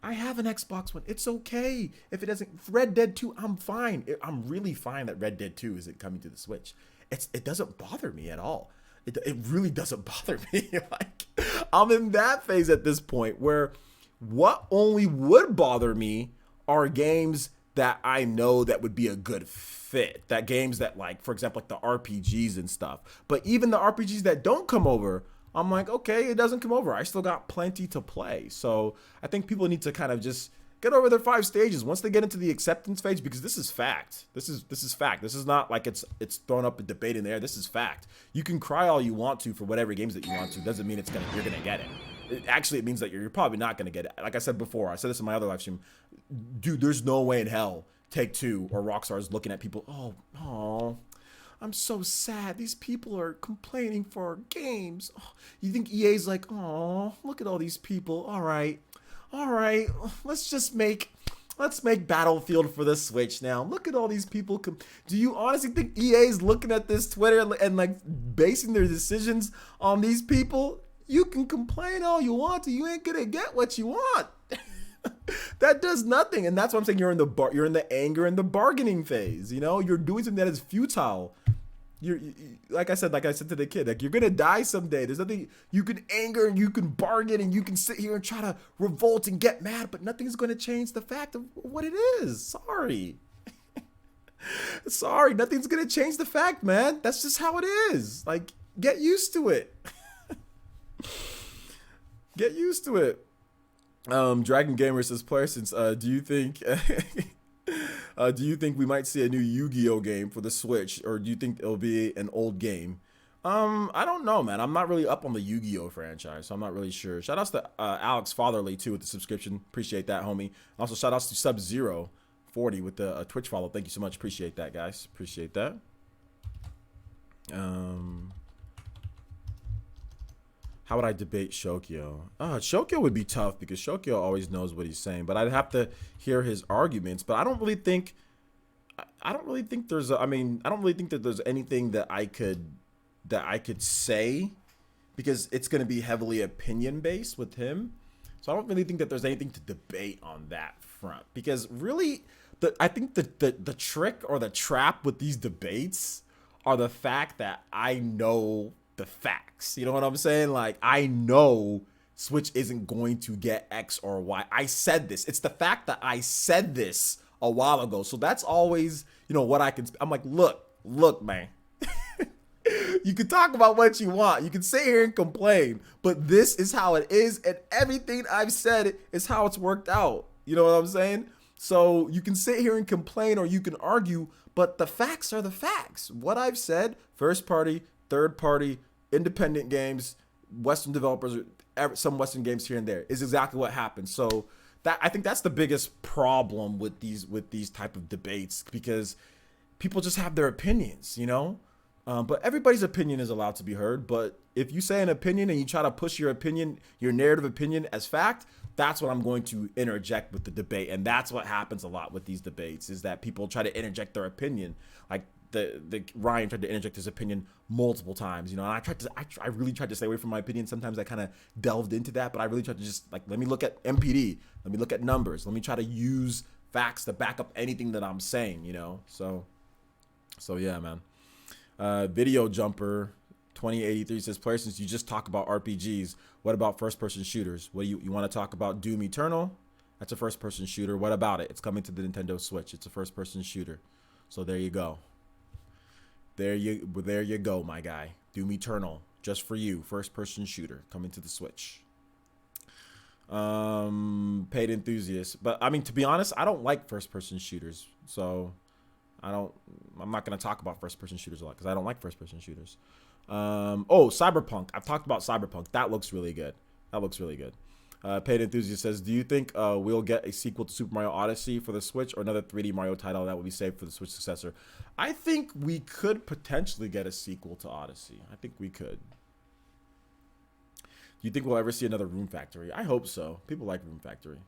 I have an Xbox One. It's okay. If it doesn't, Red Dead 2, I'm fine. I'm really fine that Red Dead 2 isn't coming to the Switch. It doesn't bother me at all. It really doesn't bother me. Like, I'm in that phase at this point where what only would bother me are games that I know that would be a good fit. That games that, like, for example, like the RPGs and stuff. But even the RPGs that don't come over, I'm like, okay, it doesn't come over. I still got plenty to play. So I think people need to kind of just get over their 5 stages once they get into the acceptance phase, because this is fact. This is fact. This is not like it's thrown up a debate in there. This is fact. You can cry all you want to for whatever games that you want to. Doesn't mean you're gonna get it. Actually, it means that you're probably not gonna get it. Like I said before, I said this in my other live stream. Dude, there's no way in hell Take-Two or Rockstar is looking at people. Oh, I'm so sad. These people are complaining for games. Oh, you think EA's like, oh, look at all these people. All right, let's make Battlefield for the Switch now. Look at all these people. Do you honestly think EA's looking at this Twitter and like basing their decisions on these people? You can complain all you want to. You ain't gonna get what you want. That does nothing, and that's what I'm saying. You're in the anger and the bargaining phase. You know, you're doing something that is futile. Like I said to the kid, like you're gonna die someday. There's nothing you can anger and you can bargain and you can sit here and try to revolt and get mad, but nothing's gonna change the fact of what it is. Sorry. Sorry, nothing's gonna change the fact, man. That's just how it is. Like, get used to it. Get used to it. Dragon Gamer says, Parsons, do you think we might see a new Yu-Gi-Oh game for the Switch, or do you think it'll be an old game? I don't know, man. I'm not really up on the Yu-Gi-Oh franchise, so I'm not really sure. Shout outs to Alex Fatherly too with the subscription. Appreciate that, homie. Also, shout outs to Sub-Zero40 with the Twitch follow. Thank you so much. Appreciate that, guys. Appreciate that. How would I debate Shokyo? Shokyo would be tough because Shokyo always knows what he's saying, but I'd have to hear his arguments. But I don't really think there's I don't really think that there's anything that I could say, because it's going to be heavily opinion based with him. So I don't really think that there's anything to debate on that front, because really I think the trick or the trap with these debates are the fact that I know the facts. You know what I'm saying? Like, I know Switch isn't going to get X or Y. I said this. It's the fact that I said this a while ago. So that's always, what I'm like, look, man. You can talk about what you want. You can sit here and complain, but this is how it is, and everything I've said is how it's worked out. You know what I'm saying? So you can sit here and complain or you can argue, but the facts are the facts. What I've said, first party, third party, independent games, Western developers, some Western games here and there, is exactly what happened. So that, I think that's the biggest problem with these type of debates, because people just have their opinions, but everybody's opinion is allowed to be heard. But if you say an opinion and you try to push your opinion, your narrative opinion as fact, that's what I'm going to interject with the debate. And that's what happens a lot with these debates, is that people try to interject their opinion. Like the Ryan tried to interject his opinion multiple times, and I really tried to stay away from my opinion. Sometimes I kind of delved into that, but I really tried to just let me look at MPD, let me look at numbers, let me try to use facts to back up anything that I'm saying, So yeah, man. Video Jumper 2083 says, Player, since you just talk about RPGs, what about first-person shooters? What do you want to talk about? Doom Eternal? That's a first-person shooter. What about it? It's coming to the Nintendo Switch. It's a first-person shooter. So there you go. There you go, my guy. Doom Eternal, just for you, first-person shooter coming to the Switch. Paid enthusiast, but to be honest, I don't like first-person shooters, so I'm not gonna talk about first-person shooters a lot because I don't like first-person shooters. Cyberpunk. I've talked about Cyberpunk. That looks really good. Paid enthusiast says, do you think we'll get a sequel to Super Mario Odyssey for the Switch, or another 3D Mario title that will be saved for the Switch successor? I think we could potentially get a sequel to Odyssey. I think we could. Do you think we'll ever see another Room Factory? I hope so. People like Room Factory.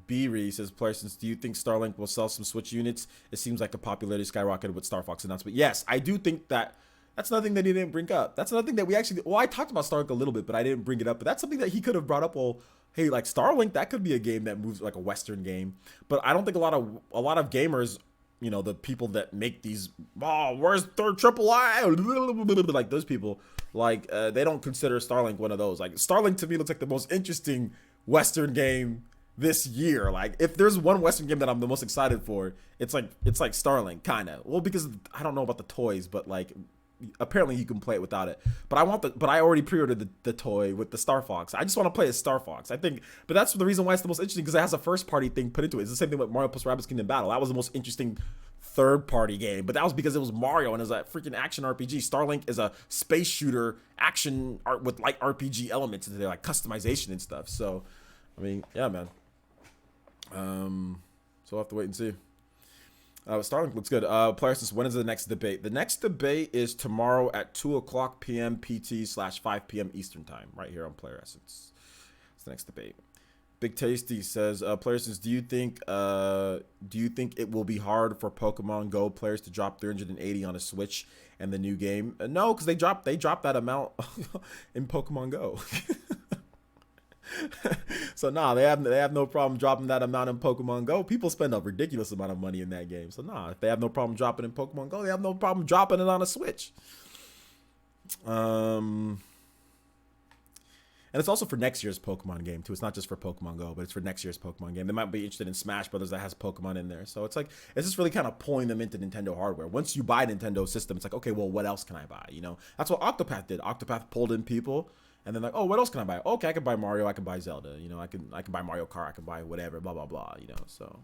B-Ree says, Parsons, do you think Starlink will sell some Switch units? It seems like the popularity skyrocketed with Star Fox announcement. Yes, I do think that. That's another thing that he didn't bring up. That's another thing that we actually, I talked about Starlink a little bit, but I didn't bring it up. But that's something that he could have brought up. Well, hey, like Starlink, that could be a game that moves like a Western game. But I don't think a lot of gamers, the people that make these, where's third triple I? Like those people, they don't consider Starlink one of those. Like Starlink to me looks like the most interesting Western game this year. Like if there's one Western game that I'm the most excited for, it's like Starlink, kind of. Well, because I don't know about the toys, but apparently you can play it without it, but I already pre-ordered the toy with the Star Fox. I just want to play as Star Fox, I think. But that's the reason why it's the most interesting, because it has a first party thing put into it. It's the same thing with Mario plus Rabbids Kingdom Battle. That was the most interesting third party game, but that was because it was Mario and it was a freaking action RPG. Starlink is a space shooter action art with RPG elements into there, like customization and stuff. So yeah, man. So we'll have to wait and see. Starlink looks good. Players says, when is the next debate? The next debate is tomorrow at 2:00 p.m. PT / 5 p.m. Eastern time, right here on Player Essence. It's the next debate. Big Tasty says, players says, do you think it will be hard for Pokemon Go players to drop 380 on a Switch and the new game? No, because they dropped that amount in Pokemon Go. So they have no problem dropping that amount in Pokemon Go. People spend a ridiculous amount of money in that game. So if they have no problem dropping in Pokemon Go, they have no problem dropping it on a Switch. And it's also for next year's Pokemon game too. It's not just for Pokemon Go, but it's for next year's Pokemon game. They might be interested in Smash Brothers that has Pokemon in there. So it's just really kind of pulling them into Nintendo hardware. Once you buy a Nintendo system, it's like, okay, well, what else can I buy? That's what Octopath did. Octopath pulled in people, and then like, oh, what else can I buy? Okay, I can buy Mario. I can buy Zelda. I can buy Mario Kart. I can buy whatever. Blah blah blah. So.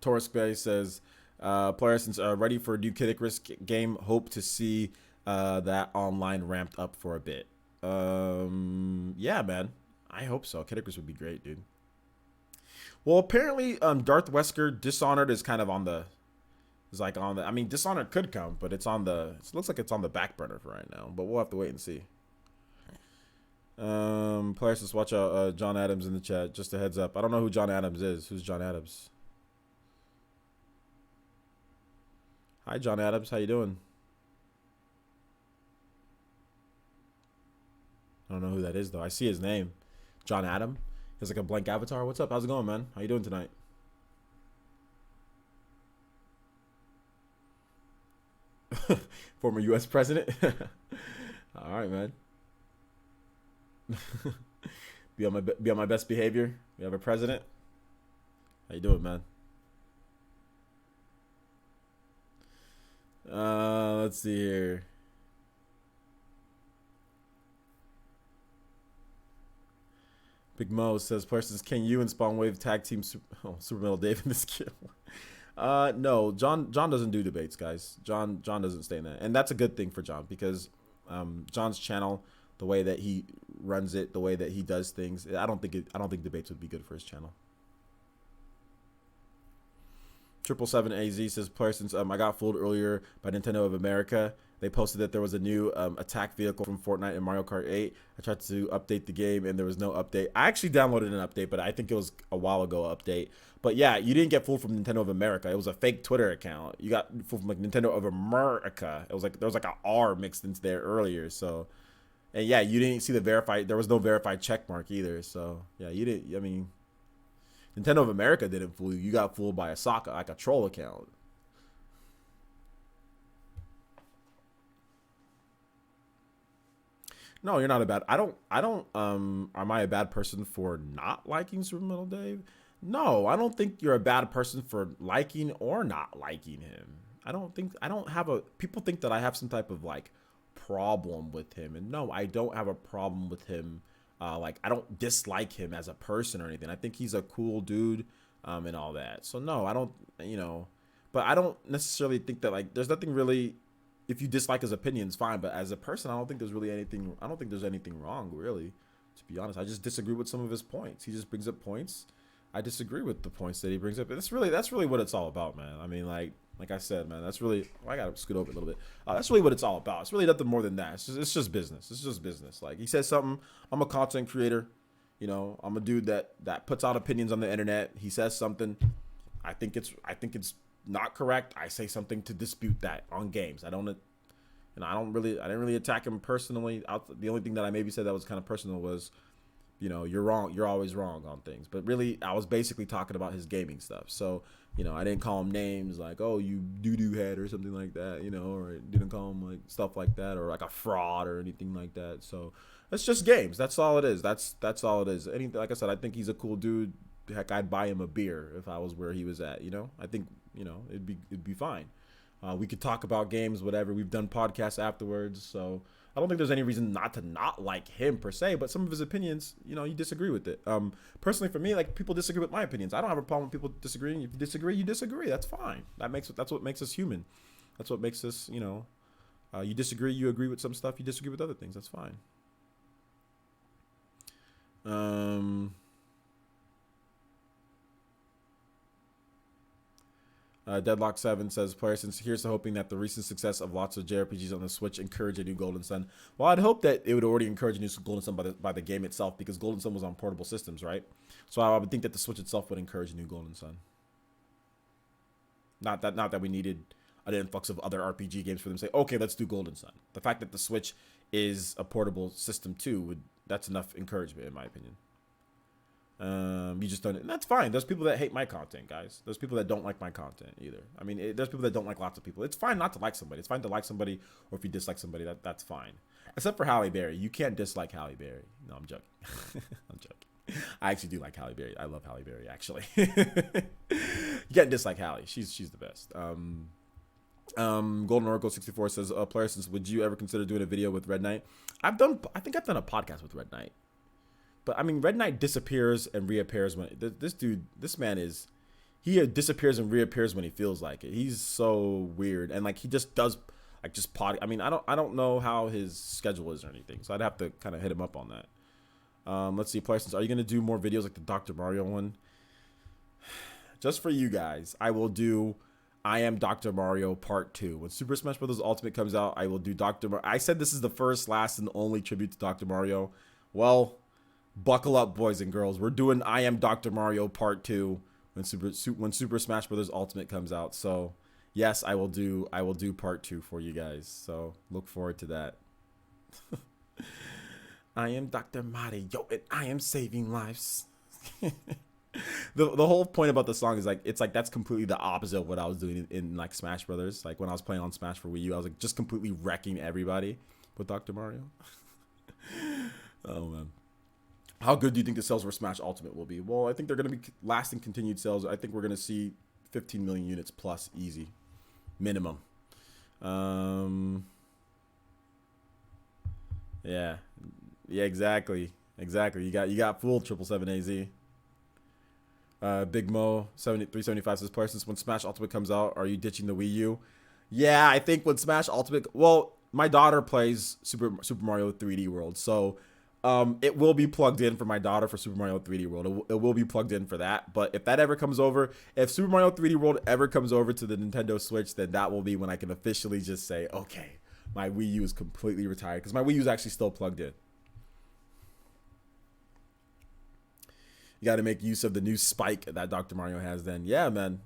Taurus Bay says, players since ready for a new Kid Icarus game. Hope to see that online ramped up for a bit. Yeah, man. I hope so. Kid Icarus would be great, dude. Well, apparently, Darth Wesker Dishonored is kind of I mean, Dishonored could come, but it looks like it's on the back burner for right now. But we'll have to wait and see. Players, just watch out. John Adams in the chat. Just a heads up. I don't know who John Adams is. Who's John Adams? Hi, John Adams. How you doing? I don't know who that is, though. I see his name. John Adam. He has like a blank avatar. What's up? How's it going, man? How you doing tonight? Former U.S. president. All right, man. Be on my best behavior. We have a president. How you doing, man? Let's see here. Big Mo says, "Persons, can you and Spawn Wave tag team Super Metal Dave in this game?" No, John doesn't do debates, guys. John doesn't stay in that, and that's a good thing for John because John's channel, the way that he runs it, the way that he does things, I don't think debates would be good for his channel. 777 AZ says, "Persons, I got fooled earlier by Nintendo of America. They posted that there was a new attack vehicle from Fortnite and Mario Kart 8. I tried to update the game and there was no update. I actually downloaded an update, but I think it was a while ago update. But yeah, you didn't get fooled from Nintendo of America. It was a fake Twitter account. You got fooled from like Nintendo of America. It was like there was like an R mixed into there earlier. So, and yeah, you didn't see the verified. There was no verified check mark either. So yeah, you didn't. I mean, Nintendo of America didn't fool you. You got fooled by a Sokka, like a troll account." No, you're not a bad. I don't. Am I a bad person for not liking Super Metal Dave? No, I don't think you're a bad person for liking or not liking him. I don't have a. People think that I have some type of like problem with him, and no, I don't have a problem with him. Like I don't dislike him as a person or anything. I think he's a cool dude, and all that. So no, I don't. But I don't necessarily think that like there's nothing really. If you dislike his opinions, fine. But as a person, I don't think there's really anything. I don't think there's anything wrong, really. To be honest, I just disagree with some of his points. He just brings up points. I disagree with the points that he brings up. And that's really what it's all about, man. I mean, like I said, man, that's really. I gotta scoot over a little bit. That's really what it's all about. It's really nothing more than that. It's just business. It's just business. Like he says something. I'm a content creator. I'm a dude that puts out opinions on the internet. He says something. I think it's not correct. I say something to dispute that on games. I didn't really attack him personally. The only thing that I maybe said that was kind of personal was, you're wrong. You're always wrong on things. But really, I was basically talking about his gaming stuff. So, I didn't call him names like, oh, you doo-doo head or something like that, or I didn't call him like stuff like that or like a fraud or anything like that. So it's just games. That's all it is. That's all it is. Anything, like I said, I think he's a cool dude. Heck, I'd buy him a beer if I was where he was at, I think, it'd be fine. We could talk about games, whatever. We've done podcasts afterwards, so I don't think there's any reason not to not like him per se. But some of his opinions, you disagree with it. Personally, for me, like people disagree with my opinions. I don't have a problem with people disagreeing. If you disagree, you disagree. That's fine. That's what makes us human. That's what makes us, you disagree, you agree with some stuff. You disagree with other things. That's fine. Deadlock 7 says, player since here's to hoping that the recent success of lots of JRPGs on the Switch encourage a new Golden Sun. Well, I'd hope that it would already encourage a new Golden Sun by the game itself, because Golden Sun was on portable systems, right? So I would think that the Switch itself would encourage a new Golden Sun. Not that we needed an influx of other RPG games for them to say, okay, let's do Golden Sun. The fact that the Switch is a portable system too, that's enough encouragement in my opinion. You just don't, and that's fine. There's people that hate my content, guys. There's people that don't like my content either. I mean, there's people that don't like lots of people. It's fine not to like somebody. It's fine to like somebody, or if you dislike somebody, that's fine. Except for Halle Berry. You can't dislike Halle Berry. No, I'm joking. I'm joking. I actually do like Halle Berry. I love Halle Berry, actually. You can't dislike Halle. She's the best. Golden Oracle 64 says, player, since would you ever consider doing a video with Red Knight? I think I've done a podcast with Red Knight. But I mean, Red Knight disappears and reappears when this man he disappears and reappears when he feels like it. He's so weird, and like he just does like just pod. I mean, I don't know how his schedule is or anything, so I'd have to kind of hit him up on that. Let's see, Parsons, are you gonna do more videos like the Dr. Mario one? Just for you guys, I will do I Am Dr. Mario Part 2. When Super Smash Bros. Ultimate comes out, I will do Dr. Mario. I said this is the first, last, and only tribute to Dr. Mario. Well, buckle up, boys and girls. We're doing I Am Dr. Mario Part 2 when Super Smash Bros. Ultimate comes out. So, yes, I will do Part 2 for you guys. So, look forward to that. I am Dr. Mario and I am saving lives. The whole point about the song is like, it's like that's completely the opposite of what I was doing in like Smash Brothers. Like when I was playing on Smash for Wii U, I was like just completely wrecking everybody with Dr. Mario. Oh man. How good do you think the sales for Smash Ultimate will be? Well, I think they're going to be lasting continued sales. I think we're going to see 15 million units plus easy. Minimum. Yeah. Yeah, exactly. Exactly. You got fooled, 777AZ. Big Mo 375 says, player, since when Smash Ultimate comes out, are you ditching the Wii U? Yeah, I think when Smash Ultimate, well, my daughter plays Super Mario 3D World, so it will be plugged in for my daughter for Super Mario 3D World. It will be plugged in for that. But if that ever comes over, if Super Mario 3D World ever comes over to the Nintendo Switch, then that will be when I can officially just say, okay, my Wii U is completely retired, because my Wii U is actually still plugged in. You got to make use of the new spike that Dr. Mario has. Then, yeah, man,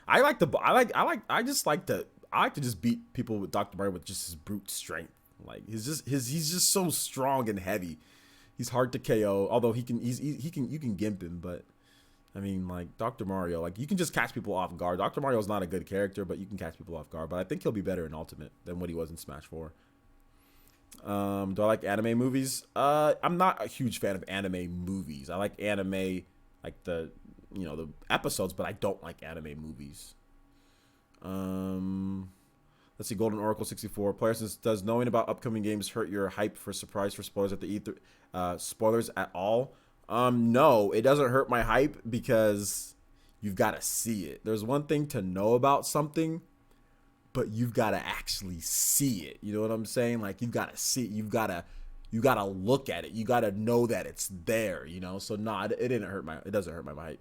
I just like to just beat people with Dr. Mario with just his brute strength. Like he's just so strong and heavy. He's hard to KO. Although you can gimp him, but I mean, like Dr. Mario, like you can just catch people off guard. Dr. Mario is not a good character, but you can catch people off guard. But I think he'll be better in Ultimate than what he was in Smash 4. Do I like anime movies? I'm not a huge fan of anime movies. I like anime, like the episodes, but I don't like anime movies. Let's see, Golden Oracle 64. Player says, does knowing about upcoming games hurt your hype for surprise for spoilers at the E3? Spoilers at all? No, it doesn't hurt my hype because you've got to see it. There's one thing to know about something, but you've got to actually see it. You know what I'm saying? Like you've got to see it. You got to look at it. You got to know that it's there, So nah, it doesn't hurt my hype.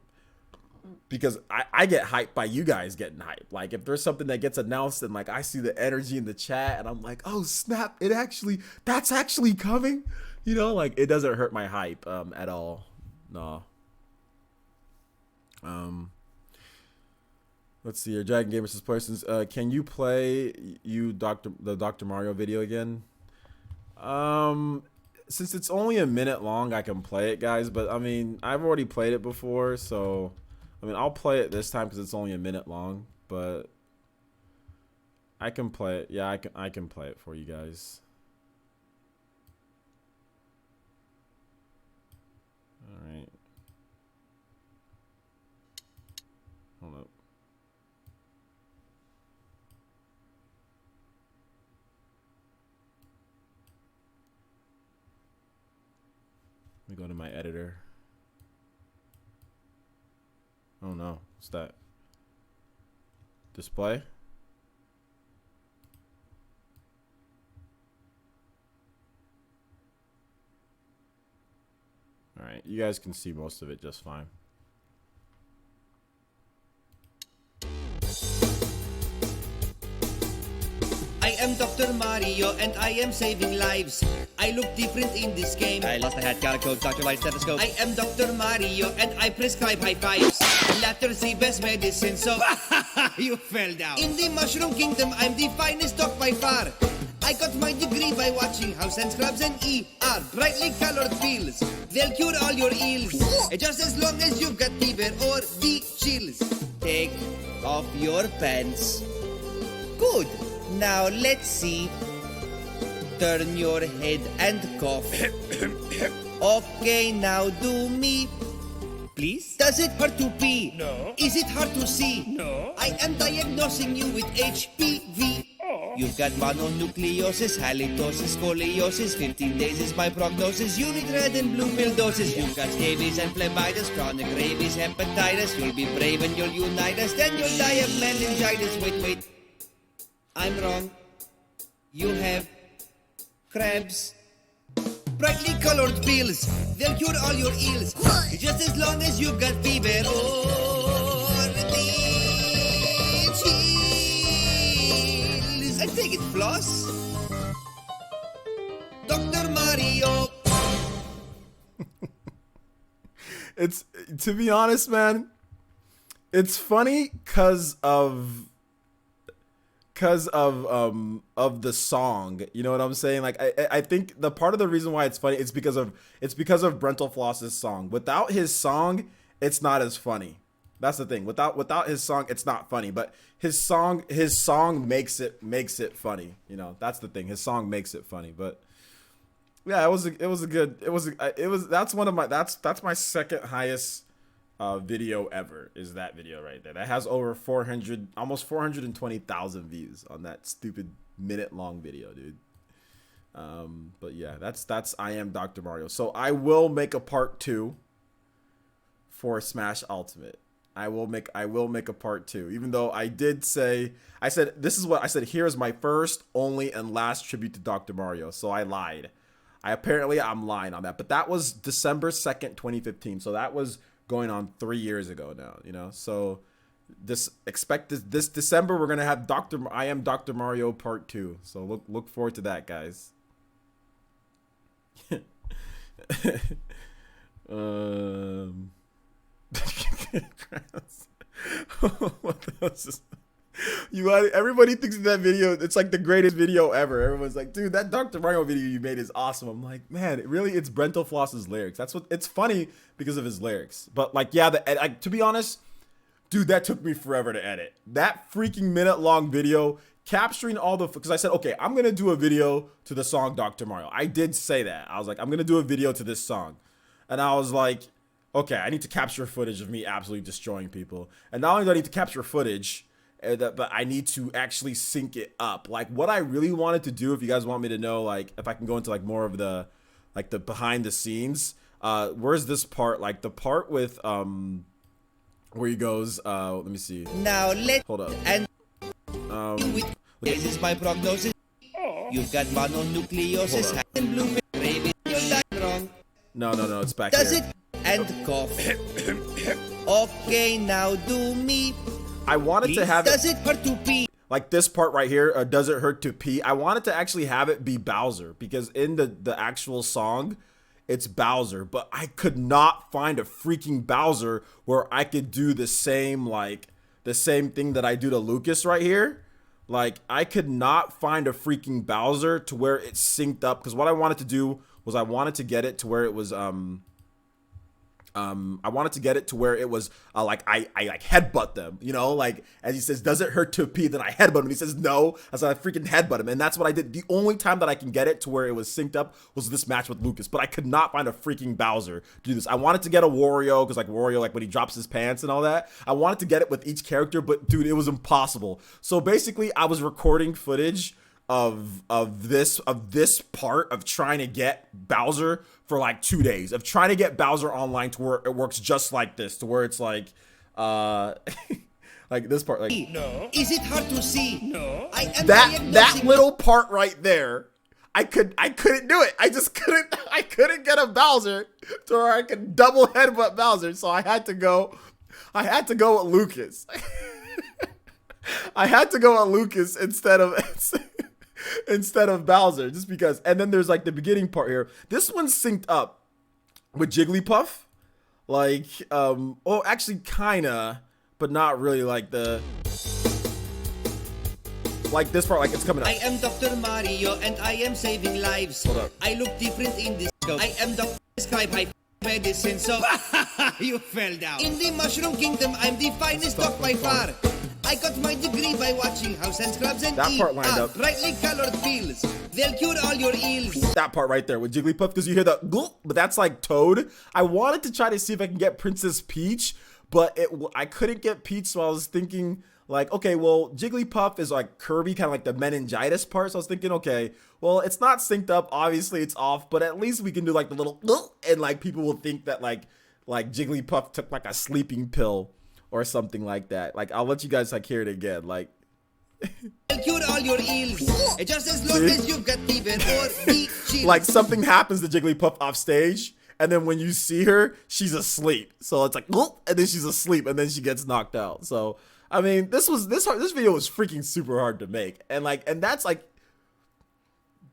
Because I get hyped by you guys getting hyped. Like if there's something that gets announced and like I see the energy in the chat and I'm like, oh snap, that's actually coming. Like it doesn't hurt my hype at all. No. Let's see here. Dragon Gamer says, persons, can you play the Dr. Mario video again? Since it's only a minute long, I can play it, guys. But I mean, I've already played it before, so I mean, I'll play it this time because it's only a minute long. But I can play it. Yeah, I can play it for you guys. All right. Hold up. Let me go to my editor. Oh no, what's that? Display? Alright, you guys can see most of it just fine. am Dr. Mario and I am saving lives. I look different in this game. I lost my hat, got a coat, Dr. Light stethoscope. I am Dr. Mario and I prescribe high fives. Laughter's the best medicine, so you fell down. In the Mushroom Kingdom, I'm the finest dog by far. I got my degree by watching House and Scrubs and ER. Brightly colored pills, they'll cure all your ills. Just as long as you've got fever or the chills. Take off your pants. Good. Now let's see. Turn your head and cough. Okay, now do me. Please? Does it hurt to pee? No. Is it hard to see? No. I am diagnosing you with HPV. You've got mononucleosis, halitosis, scoliosis. 15 days is my prognosis. You need red and blue pill doses. You've got scabies and phlebitis, chronic rabies, hepatitis. You'll be brave and you'll unite us. Then you'll die of meningitis. Wait. I'm wrong. You have crabs. Brightly colored pills. They'll cure all your ills. Just as long as you've got fever or the chills. I take it, floss. Dr. Mario. It's, to be honest, man, it's funny because of the song. You know what I'm saying? Like I think the part of the reason why it's funny is because of Brental Floss's song. Without his song, it's not as funny. That's the thing. Without his song, it's not funny. But his song makes it funny. You know, that's the thing. His song makes it funny. But yeah, that's my second highest video ever, is that video right there. That has over 400, almost 420,000 views on that stupid minute-long video, dude. But yeah, that's I am Dr. Mario. So I will make a part 2 for Smash Ultimate. I will make a part 2, even though I said here's my first, only, and last tribute to Dr. Mario. So I lied. I'm lying on that. But that was December 2nd, 2015. So that was going on 3 years ago now, you know. So this December we're gonna have I am Dr. Mario Part 2. So look forward to that, guys. What else is... Everybody thinks that video, it's like the greatest video ever. Everyone's like, dude, that Dr. Mario video you made is awesome. I'm like, man, it's Brental Floss's lyrics. That's what, it's funny because of his lyrics. But like, yeah, to be honest, dude, that took me forever to edit. That freaking minute-long video capturing all the, because I said, okay, I'm gonna do a video to the song Dr. Mario. I did say that. I was like, I'm gonna do a video to this song. And I was like, okay, I need to capture footage of me absolutely destroying people. And not only do I need to capture footage, but I need to actually sync it up. Like, what I really wanted to do, if you guys want me to know, like, if I can go into like more of the behind the scenes, where's this part? Like the part with where he goes, let me see. Now let's hold up. And this is my prognosis. You've got mononucleosis and blue rabies. You're wrong. No, it's back Does here. it and cough. Okay, now do me. I wanted Please? to have Does it hurt to pee? Like this part right here, does it hurt to pee? I wanted to actually have it be Bowser, because in the actual song, it's Bowser, but I could not find a freaking Bowser where I could do the same thing that I do to Lucas right here. Like, I could not find a freaking Bowser to where it synced up, because what I wanted to do was I wanted to get it to where it was like I like headbutt them, you know, like as he says, does it hurt to pee? Then I headbutt him. And he says no, as I freaking headbutt him, and that's what I did. The only time that I can get it to where it was synced up was this match with Lucas, but I could not find a freaking Bowser to do this. I wanted to get a Wario, because like Wario, like when he drops his pants and all that, I wanted to get it with each character, but dude, it was impossible. So basically, I was recording footage of this part of trying to get Bowser for like 2 days, of trying to get Bowser online to where it works just like this, to where it's like like this part, like No. Is it hard to see? No. I am that little part right there. I couldn't do it. I couldn't get a Bowser to where I could double headbutt Bowser, so I had to go with Lucas. I had to go with Lucas instead of instead of Bowser, just because. And then there's like the beginning part here. This one's synced up with Jigglypuff. Like, oh, actually kinda, but not really. Like this part, like it's coming up. I am Dr. Mario and I am saving lives. Hold up. I look different in this scope. I am Dr. Scribe, I medicine, so you fell down. In the Mushroom Kingdom, I'm the finest doc by far. I got my degree by watching House and Scrubs and That part lined up. Brightly colored pills. They'll cure all your ills. That part right there with Jigglypuff, because you hear the gulp, but that's like Toad. I wanted to try to see if I can get Princess Peach, but I couldn't get Peach, so I was thinking like, okay, well, Jigglypuff is like Kirby, kind of like the meningitis part. So I was thinking, okay, well, it's not synced up. Obviously, it's off, but at least we can do like the little and like people will think that like Jigglypuff took like a sleeping pill or something like that. Like, I'll let you guys like hear it again. Like, They'll cure all your ills. Just as long as you've got fever or the chills. like something happens to Jigglypuff off stage, and then when you see her, she's asleep. So it's like, and then she's asleep, and then she gets knocked out. So I mean, this video was freaking super hard to make, and that's like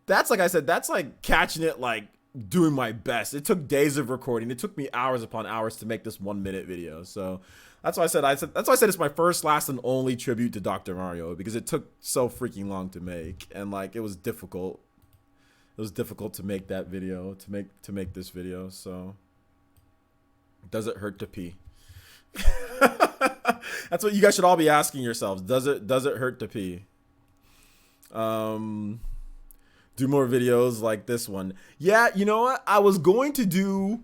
I said, that's like catching it, like doing my best. It took days of recording. It took me hours upon hours to make this 1 minute video. So that's why I said it's my first, last, and only tribute to Dr. Mario, because it took so freaking long to make, and like it was difficult. It was difficult to make that video, to make this video. So does it hurt to pee? That's what you guys should all be asking yourselves. Does it hurt to pee? Do more videos like this one. Yeah, you know what? I was going to do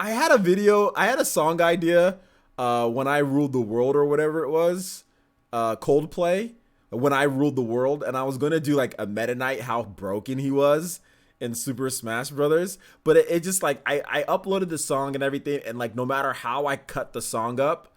I had a song idea when I ruled the world, or whatever it was. Coldplay, When I Ruled the World, and I was going to do like a Meta Knight, how broken he was in Super Smash Brothers, but it just like I uploaded the song and everything, and like no matter how I cut the song up,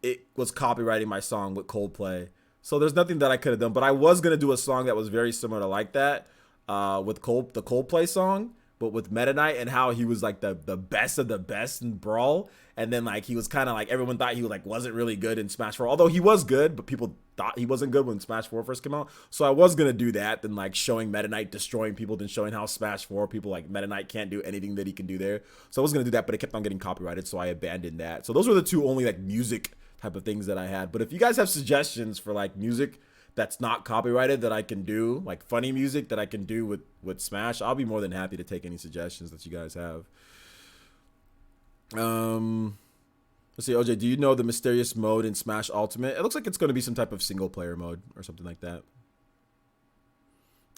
it was copyrighting my song with Coldplay. So there's nothing that I could have done, but I was gonna do a song that was very similar to like that, with the Coldplay song, but with Meta Knight, and how he was like the best of the best in Brawl, and then like he was kind of like, everyone thought he like wasn't really good in Smash 4, although he was good, but people thought he wasn't good when Smash 4 first came out. So I was gonna do that, then like showing Meta Knight destroying people, then showing how Smash 4 people like Meta Knight can't do anything that he can do there. So I was gonna do that, but it kept on getting copyrighted, so I abandoned that. So those were the two only like music type of things that I had. But if you guys have suggestions for like music that's not copyrighted that I can do, like funny music that I can do with Smash, I'll be more than happy to take any suggestions that you guys have. Let's see, OJ, do you know the mysterious mode in Smash Ultimate? It looks like it's going to be some type of single player mode or something like that.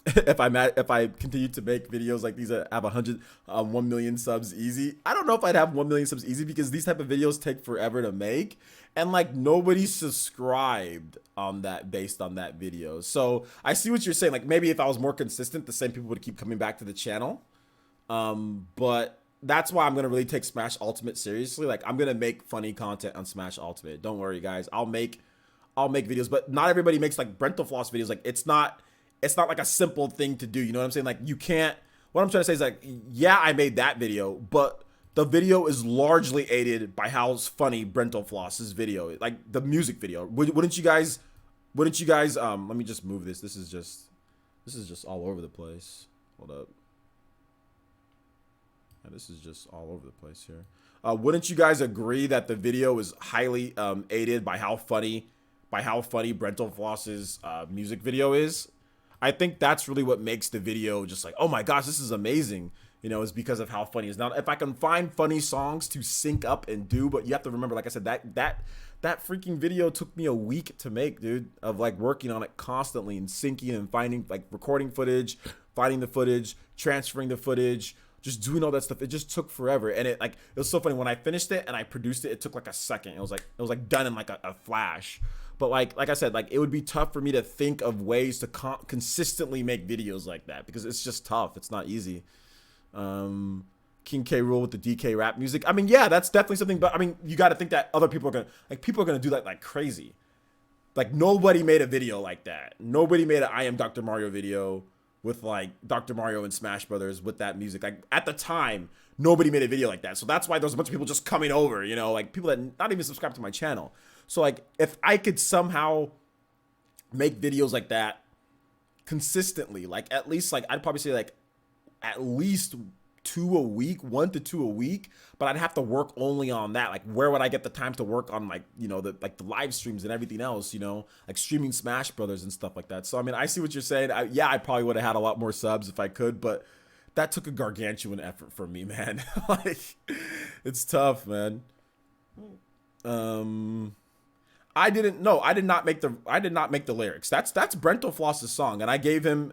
If I continue to make videos like these that have 1 million subs easy, I don't know if I'd have 1 million subs easy, because these type of videos take forever to make, and like nobody subscribed on that based on that video. So I see what you're saying. Like maybe if I was more consistent, the same people would keep coming back to the channel. But that's why I'm gonna really take Smash Ultimate seriously. Like I'm gonna make funny content on Smash Ultimate. Don't worry, guys. I'll make videos, but not everybody makes like Brental Floss videos. Like it's not like a simple thing to do. You know what I'm saying? Like you can't. What I'm trying to say is like, yeah, I made that video, but the video is largely aided by how funny Brental Floss's video, like the music video. Wouldn't you guys? Let me just move this. This is just all over the place. Hold up. Yeah, this is just all over the place here. Wouldn't you guys agree that the video is highly aided by how funny Brental Floss's music video is? I think that's really what makes the video just like, oh my gosh, this is amazing. You know, is because of how funny it is. Now, if I can find funny songs to sync up and do, but you have to remember, like I said, that freaking video took me a week to make, dude, of like working on it constantly and syncing and finding, like recording footage, finding the footage, transferring the footage, just doing all that stuff. It just took forever. And it was so funny when I finished it and I produced it, it took like a second. It was like done in like a flash. But like I said, like it would be tough for me to think of ways to consistently make videos like that, because it's just tough. It's not easy. King K. Rool with the DK rap music. I mean, yeah, that's definitely something, but I mean, you got to think that other people are gonna do that like crazy. Like nobody made a video like that. Nobody made an I Am Dr. Mario video with like Dr. Mario and Smash Brothers with that music. Like at the time, nobody made a video like that. So that's why there's a bunch of people just coming over, you know, like people that not even subscribe to my channel. So like if I could somehow make videos like that consistently, like at least like I'd probably say like at least 1 to 2 a week, but I'd have to work only on that. Like where would I get the time to work on like, you know, the live streams and everything else, you know, like streaming Smash Brothers and stuff like that. So I mean, I see what you're saying. I probably would have had a lot more subs if I could, but that took a gargantuan effort for me, man. Like it's tough, man. I did not make the lyrics. That's Brental Floss's song, and I gave him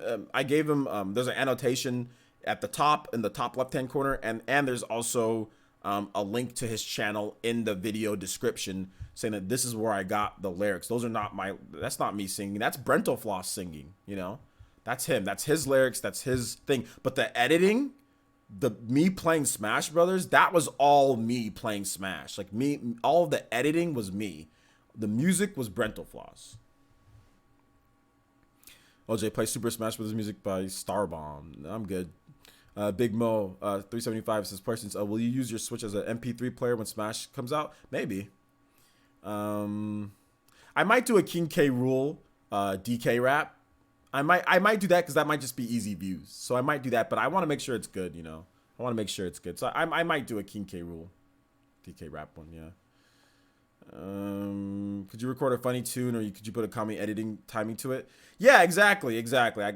there's an annotation at the top in the top left hand corner, and there's also a link to his channel in the video description saying that this is where I got the lyrics. That's not me singing. That's Brental Floss singing, you know? That's him. That's his lyrics. That's his thing. But the editing, me playing Smash Brothers, that was all me playing Smash. Like all of the editing was me. The music was Brental Floss. OJ, play Super Smash Brothers music by Starbomb. I'm good. Big Mo 375 says, questions. Will you use your Switch as an MP3 player when Smash comes out? Maybe. I might do a King K. Rool DK rap. I might do that because that might just be easy views. So I might do that, but I want to make sure it's good. You know, I want to make sure it's good. So I might do a King K. Rool DK rap one. Yeah. Could you record a funny tune, or could you put a comedy editing timing to it? Yeah, exactly.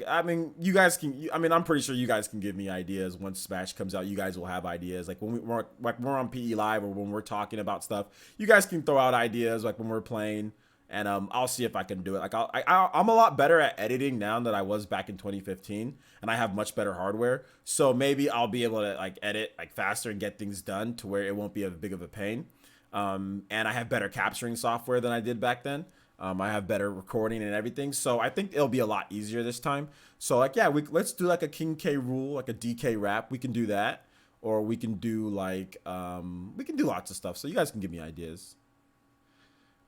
I mean, you guys can. I mean, I'm pretty sure you guys can give me ideas once Smash comes out. You guys will have ideas. Like when we're on PE Live or when we're talking about stuff, you guys can throw out ideas. Like when we're playing, and I'll see if I can do it. Like I'm a lot better at editing now than I was back in 2015, and I have much better hardware. So maybe I'll be able to like edit like faster and get things done to where it won't be as big of a pain. And I have better capturing software than I did back then. I have better recording and everything. So I think it'll be a lot easier this time. So like, yeah, let's do like a King K. Rool, like a DK rap. We can do that. Or we can do like, we can do lots of stuff. So you guys can give me ideas.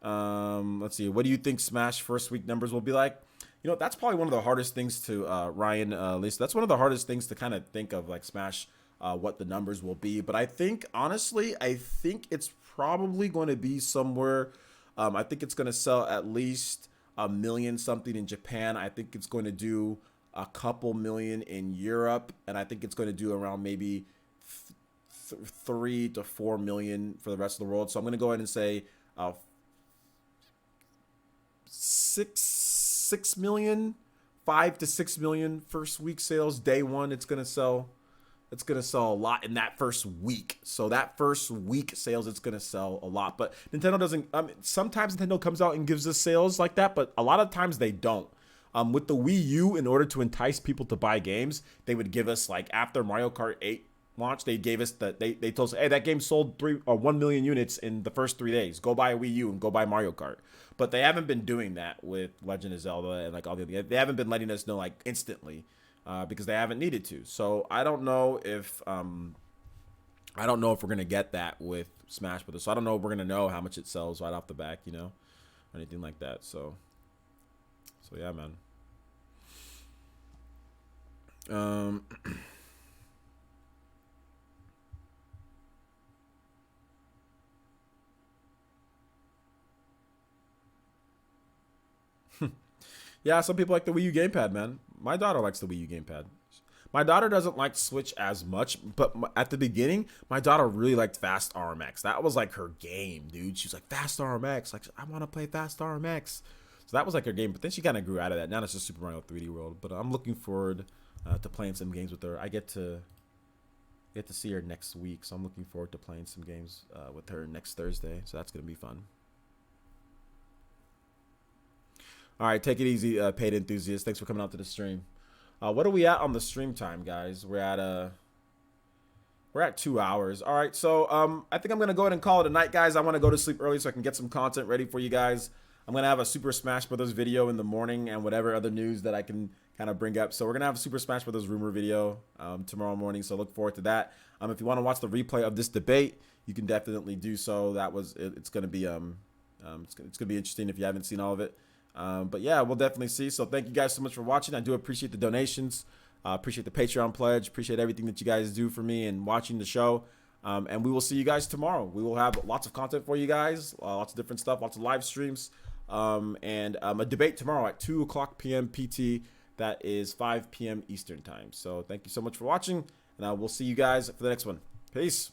Let's see. What do you think Smash first week numbers will be like? You know, that's probably one of the hardest things to, Ryan, Lisa. That's one of the hardest things to kind of think of, like Smash, what the numbers will be. But I think, honestly, it's probably going to be somewhere. I think it's going to sell at least 1 million something in Japan. I think it's going to do a couple million in Europe, and I think it's going to do around maybe 3 to 4 million for the rest of the world. So I'm going to go ahead and say 6 million, 5 to 6 million first week sales. Day one, it's going to sell. It's going to sell a lot in that first week. So that first week sales, it's going to sell a lot. But Nintendo doesn't, sometimes Nintendo comes out and gives us sales like that, but a lot of times they don't. With the Wii U, in order to entice people to buy games, they would give us, like, after Mario Kart 8 launch, they gave us they told us, hey, that game sold 1 million units in the first 3 days. Go buy a Wii U and go buy Mario Kart. But they haven't been doing that with Legend of Zelda and like all the other. They haven't been letting us know like instantly. Because they haven't needed to. So I don't know if we're gonna get that with Smash Brothers. So I don't know if we're gonna know how much it sells right off the back, you know, or anything like that. So yeah, man. Yeah, some people like the Wii U gamepad, man. My daughter likes the Wii U gamepad. My daughter doesn't like Switch as much, but at the beginning, my daughter really liked Fast RMX. That was like her game, dude. She was like, Fast RMX. Like, I want to play Fast RMX. So that was like her game, but then she kind of grew out of that. Now it's just Super Mario 3D World. But I'm looking forward to playing some games with her. I get to see her next week, so I'm looking forward to playing some games with her next Thursday. So that's going to be fun. All right, take it easy, paid enthusiasts. Thanks for coming out to the stream. What are we at on the stream time, guys? We're at 2 hours. All right, so I think I'm gonna go ahead and call it a night, guys. I want to go to sleep early so I can get some content ready for you guys. I'm gonna have a Super Smash Brothers video in the morning and whatever other news that I can kind of bring up. So we're gonna have a Super Smash Brothers rumor video tomorrow morning. So look forward to that. If you want to watch the replay of this debate, you can definitely do so. It's gonna be it's gonna be interesting if you haven't seen all of it. But yeah, we'll definitely see. So thank you guys so much for watching. I do appreciate the donations. Appreciate the Patreon pledge. Appreciate everything that you guys do for me and watching the show. And we will see you guys tomorrow. We will have lots of content for you guys. Lots of different stuff. Lots of live streams. And a debate tomorrow at 2 o'clock p.m. PT That is 5 p.m. Eastern time. So thank you so much for watching, and I will see you guys for the next one. Peace.